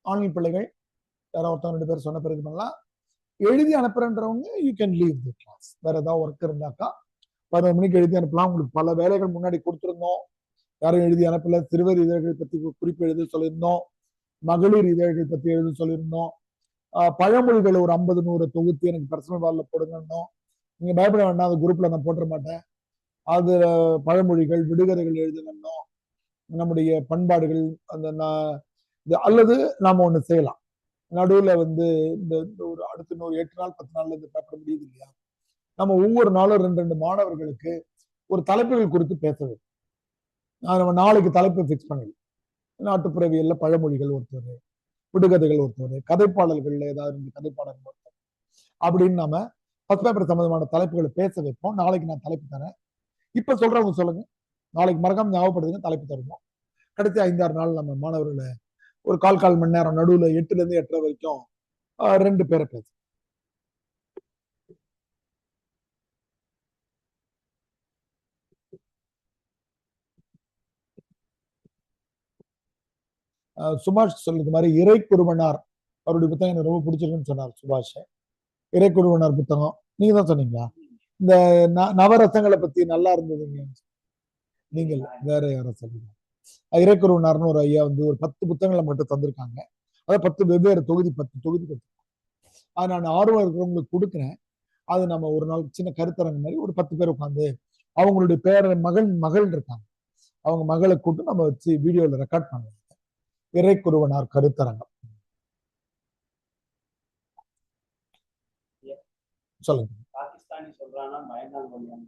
ஆன்லைன் பிள்ளைகள் யாரோ ஒருத்தவங்க 2 பேர் சொன்ன பிறகு பண்ணலாம். எழுதி அனுப்புறன்றவங்க you can leave the class. வேற ஏதாவது ஒர்க் இருந்தாக்கா 11 மணிக்கு எழுதி அனுப்பலாம். உங்களுக்கு பல வேலைகள் முன்னாடி கொடுத்துருந்தோம். யாரும் எழுதி அனுப்பல. சிறுவர் இதழ்கள் பத்தி குறிப்பு எழுத சொல்லியிருந்தோம். மகளிர் இதழ்கள் பத்தி எழுத சொல்லியிருந்தோம். பழமொழிகள் ஒரு 50-100 தொகுத்து எனக்கு பர்சனல் வால்ல போடுங்கன்னோம். நீங்க பயப்பட வேண்டாம், அது குரூப்ல நான் போட்டுற மாட்டேன். அது பழமொழிகள் விடுகதைகள் எழுதணும். நம்முடைய பண்பாடுகள் அந்த அல்லது நாம ஒண்ணு செய்யலாம். நடுவுல இந்த ஒரு அடுத்த 8 நாள் 10 நாள்ல இந்த பேப்பர் முடியுது இல்லையா, நம்ம ஒவ்வொரு நாளும் 2 மாணவர்களுக்கு ஒரு தலைப்புகள் குறித்து பேச வேண்டும். நம்ம நாளைக்கு தலைப்பு பிக்ஸ் பண்ணிடலாம். நாட்டுப்புறவியல்ல பழமொழிகள் ஒருத்தர், விடுகதைகள் ஒருத்தர், கதைப்பாடல்கள்ல ஏதாவது 2 கதைப்பாடல்கள் ஒருத்தர், அப்படின்னு நாம ஃபர்ஸ்ட் பேப்பர் சம்பந்தமான தலைப்புகளை பேச வைப்போம். நாளைக்கு நான் தலைப்பு தரேன். இப்ப சொல்றவங்க சொல்லுங்க, நாளைக்கு மறக்காம ஞாபகப்படுத்துங்க, தலைப்பு தருவோம். கடைசி 5-6 நாள் நம்ம மாணவர்களை ஒரு கால் மணி நேரம் நடுவுல 8ல இருந்து 8:30 வரைக்கும் 2 பேரை பேச. சுபாஷ் சொல்றது மாதிரி இறை குருவனார் அவருடைய புத்தகம் எனக்கு ரொம்ப பிடிச்சிருக்குன்னு சொன்னார் சுபாஷ். இறை குருவனார் புத்தகம் நீங்க தான் சொன்னீங்களா? இந்த நவரசங்களை பத்தி நல்லா இருந்ததுங்க. நீங்கள் வேற யாரும் சொல்லுங்க. இறை குருவனார்னு ஒரு ஐயா ஒரு 10 புத்தகங்களை மட்டும் தந்திருக்காங்க. அதாவது 10 வெவ்வேறு தொகுதி 10 தொகுதி கொடுத்துருக்காங்க. அது நான் ஆர்வம் இருக்கிறவங்களுக்கு கொடுக்குறேன். அது நம்ம ஒரு நாள் சின்ன கருத்தரங்கு மாதிரி ஒரு 10 பேர் உட்காந்து அவங்களுடைய மகள் இருக்காங்க, அவங்க மகளை கூட்டு நம்ம வச்சு வீடியோல ரெக்கார்ட் பண்ணுவோம். இறை குருவனார் கருத்தரங்கம். சொல்லுங்க. பாகிஸ்தானி சொல்றானா பயந்தாங்கொழியாம்,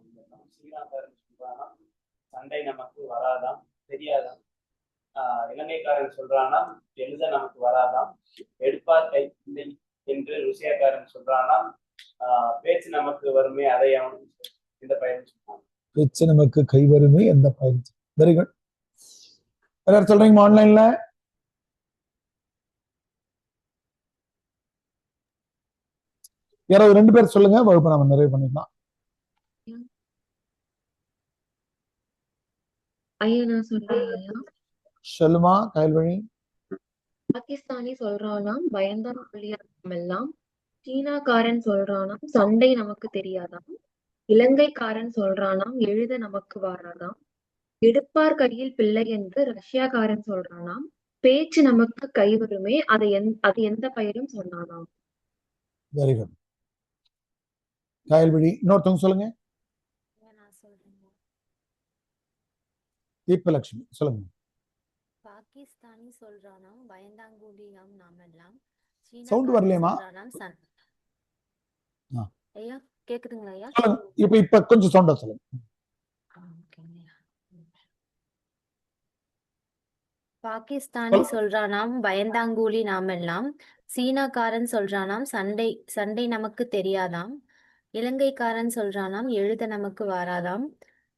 ஸ்ரீலங்காரன் சொல்றானா சண்டை நமக்கு வராதாம் தெரியாதாம், இலங்கைக்காரன் சொல்றானா எழுத நமக்கு வராதாம், எடுப்பார் கை இல்லை என்று ருசியாக்காரன் சொல்றானா பேச்சு நமக்கு வருமே அதை அவன் எந்த பயன் சொன்னான். பேச்சு நமக்கு கை வருமே எந்த பயன். Very good. யார் சொல்றீங்க ஆன்லைன்ல? யாராவது 2 பேர் சொல்லுங்க, வகுப்பு நம்ம நிறைவு பண்ணிக்கலாம். ஐயா நான் சொல்றேன் ஐயா. சொல்லுமா கயல்வழி. பாகிஸ்தானி சொல்றானாம் பயந்தான் எல்லாம், சீனாக்காரன் சொல்றானாம் சண்டை நமக்கு தெரியாதாம், இலங்கைக்காரன் சொல்றானாம் எழுத நமக்கு வாராதாம், எடுப்பார் கையில் பிள்ளை என்று ரஷ்யாக்காரன் சொல்றானாம், பேச்சு நமக்கு கை வருமே அது எந்த பயிரும் சொன்னானாம். Very good. கயல்வழி இன்னொருத்தவங்க சொல்லுங்க. தீபலட்சுமி சொல்லுங்க. பாகிஸ்தானி சொல்றானாம் பயந்தாங்கூலியாம் நாமெல்லாம், சவுண்ட் வரலையேமா? ஐயா கேக்குதுங்களா ஐயா? இப்ப கொஞ்சம் சவுண்டா சொல்லுங்க. பாகிஸ்தானி சொல்றானாம் பயந்தாங்கூலி நாமெல்லாம், சீனாக்காரன் சொல்றானாம் சண்டை நமக்கு தெரியாதாம், இலங்கைக்காரன் சொல்றானாம் எழுத நமக்கு வாராதாம்,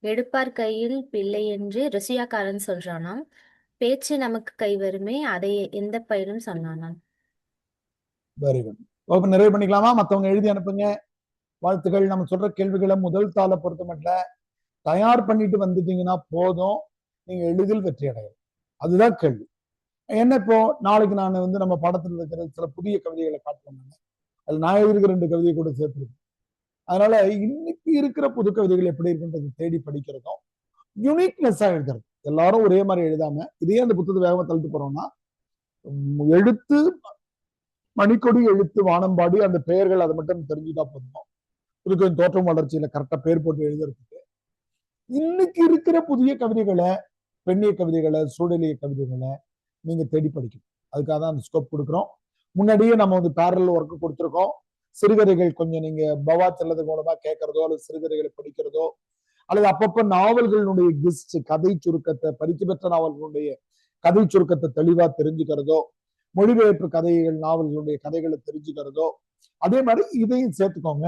எடுப்பார் கையில் பிள்ளை என்று ரஷ்யாக்காரன் சொல்றானாம், பேச்சு நமக்கு கை வருமே அதை எந்த பயிரும் சொன்னானாம். Very good. வகுப்பு நிறைவு பண்ணிக்கலாமா? மத்தவங்க எழுதி அனுப்புங்க. வாழ்த்துக்கள். நம்ம சொல்ற கேள்விகளை முதல் தாளை பொறுத்த மட்டும் தயார் பண்ணிட்டு வந்துட்டீங்கன்னா போதும், நீங்க எளிதில் வெற்றி அடையலாம். அதுதான் கேள்வி. என்ன இப்போ நாளைக்கு நான் நம்ம பாடத்தில் இருக்கிற சில புதிய கவிதைகளை காட்டுவாங்க. அதுல நான் எழுதியிருக்கிற 2 கவிதையை கூட சேர்த்துருக்கேன். அதனால இன்னைக்கு இருக்கிற புது கவிதைகள் எப்படி இருக்குன்றது தேடி படிக்கிறதும் யூனிக்னஸா எழுதுறது. எல்லாரும் ஒரே மாதிரி எழுதாம இதே அந்த புத்தகத்தை வேகமா தள்ளிட்டு போறோம்னா எழுத்து மணிக்கொடி எழுத்து வானம்பாடி அந்த பெயர்கள் அதை மட்டும் தெரிஞ்சுட்டா போதும். புதுக்கவின் தோற்றம் வளர்ச்சியில கரெக்டா பேர் போட்டு எழுதுறதுக்கு இன்னைக்கு இருக்கிற புதிய கவிதைகளை, பெண்ணிய கவிதைகளை, சூழலிய கவிதைகளை நீங்க தேடி படிக்கணும். அதுக்காக தான் அந்த ஸ்கோப் கொடுக்குறோம். முன்னாடியே நம்ம வந்து பேரல் ஒர்க் கொடுத்துருக்கோம். சிறுகதைகள் கொஞ்சம் நீங்க பவா செல்லது மூலமா கேட்கறதோ அல்லது சிறுகதைகளை படிக்கிறதோ அல்லது அப்பப்ப நாவல்களுடைய கிஸ்ட் கதை சுருக்கத்தை, பரிசு பெற்ற நாவல்களுடைய கதை சுருக்கத்தை தெளிவா தெரிஞ்சுக்கிறதோ, மொழிபெயர்ப்பு கதைகள் நாவல்களுடைய கதைகளை தெரிஞ்சுக்கிறதோ, அதே மாதிரி இதையும் சேர்த்துக்கோங்க.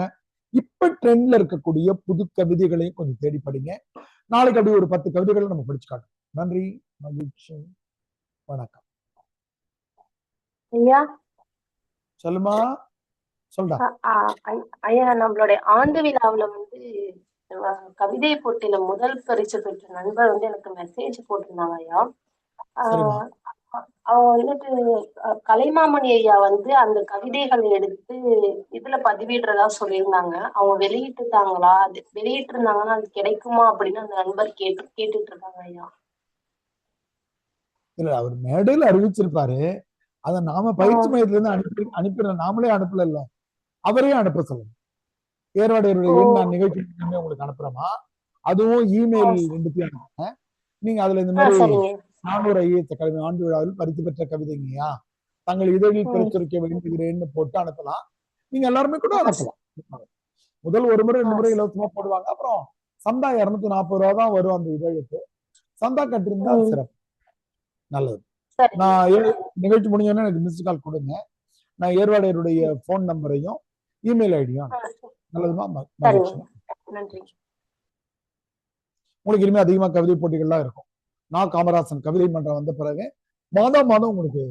இப்ப ட்ரெண்ட்ல இருக்கக்கூடிய புது கவிதைகளையும் கொஞ்சம் தேடி படிங்க. நாளைக்கு அப்படி ஒரு 10 கவிதைகளை நம்ம படிச்சு காட்டோம். நன்றி, மகிழ்ச்சி, வணக்கம். ஐயா சொல்லுமா, சொல்றா. ஐயா, நம்மளுடைய ஆண்டு விழாவுல வந்து கவிதை போட்டியில முதல் பரிசு பெற்ற நண்பர் வந்து எனக்கு மெசேஜ் போட்டிருந்தாங்க ஐயா. அவங்க வந்துட்டு கலைமாமணி ஐயா வந்து அந்த கவிதைகளை எடுத்து இதுல பதிவிடுறதா சொல்லியிருந்தாங்க. அவங்க வெளியிட்டுட்டாங்களா? அது வெளியிட்டு இருந்தாங்கன்னா அது கிடைக்குமா அப்படின்னு அந்த நண்பர் கேட்டுட்டு இருக்காங்க ஐயா. இல்ல, அவர் மேடையில் அறிவிச்சிருப்பாரு. அதை நாம பயிற்சி மையத்துல இருந்து அனுப்பிட நாமளே அனுப்பல, இல்ல அவரே அனுப்ப சொல்லுங்க. ஏர்வாடியருடைய எண் நான் நிகழ்ச்சி உங்களுக்கு அனுப்புறோமா, அதுவும் இமெயில் 2 அனுப்புங்க. நீங்க அதுல இந்த மாதிரி 400 ஐஏஎஸ் அகாடமி ஆண்டு விழாவில் பரிசு பெற்ற கவிதைங்கயா தங்கள் இதழில் பிரச்சுரிக்க வேண்டுகிறேன்னு போட்டு அனுப்பலாம். நீங்க எல்லாருமே கூட அனுப்பலாம். முதல் 1 முறை 2 முறை இலவசமா போடுவாங்க. அப்புறம் சந்தா 240 ரூபா தான் வரும் அந்த இதழுக்கு. சந்தா கட்டிருந்தா சிறப்பு, நல்லது. நான் நிகழ்ச்சி முடிஞ்சோன்னா எனக்கு மிஸ்டு கால் கொடுங்க. நான் ஏர்வாடியருடைய போன் நம்பரையும் இமெயில் ஐடியும். நல்லதுமா, நன்றி. உங்களுக்கு இனிமே அதிகமா கவிதை போட்டிகள்லாம் இருக்கும். நான் காமராசன் கவிதை மன்றம் வந்த பிறகு மாதம் உங்களுக்கு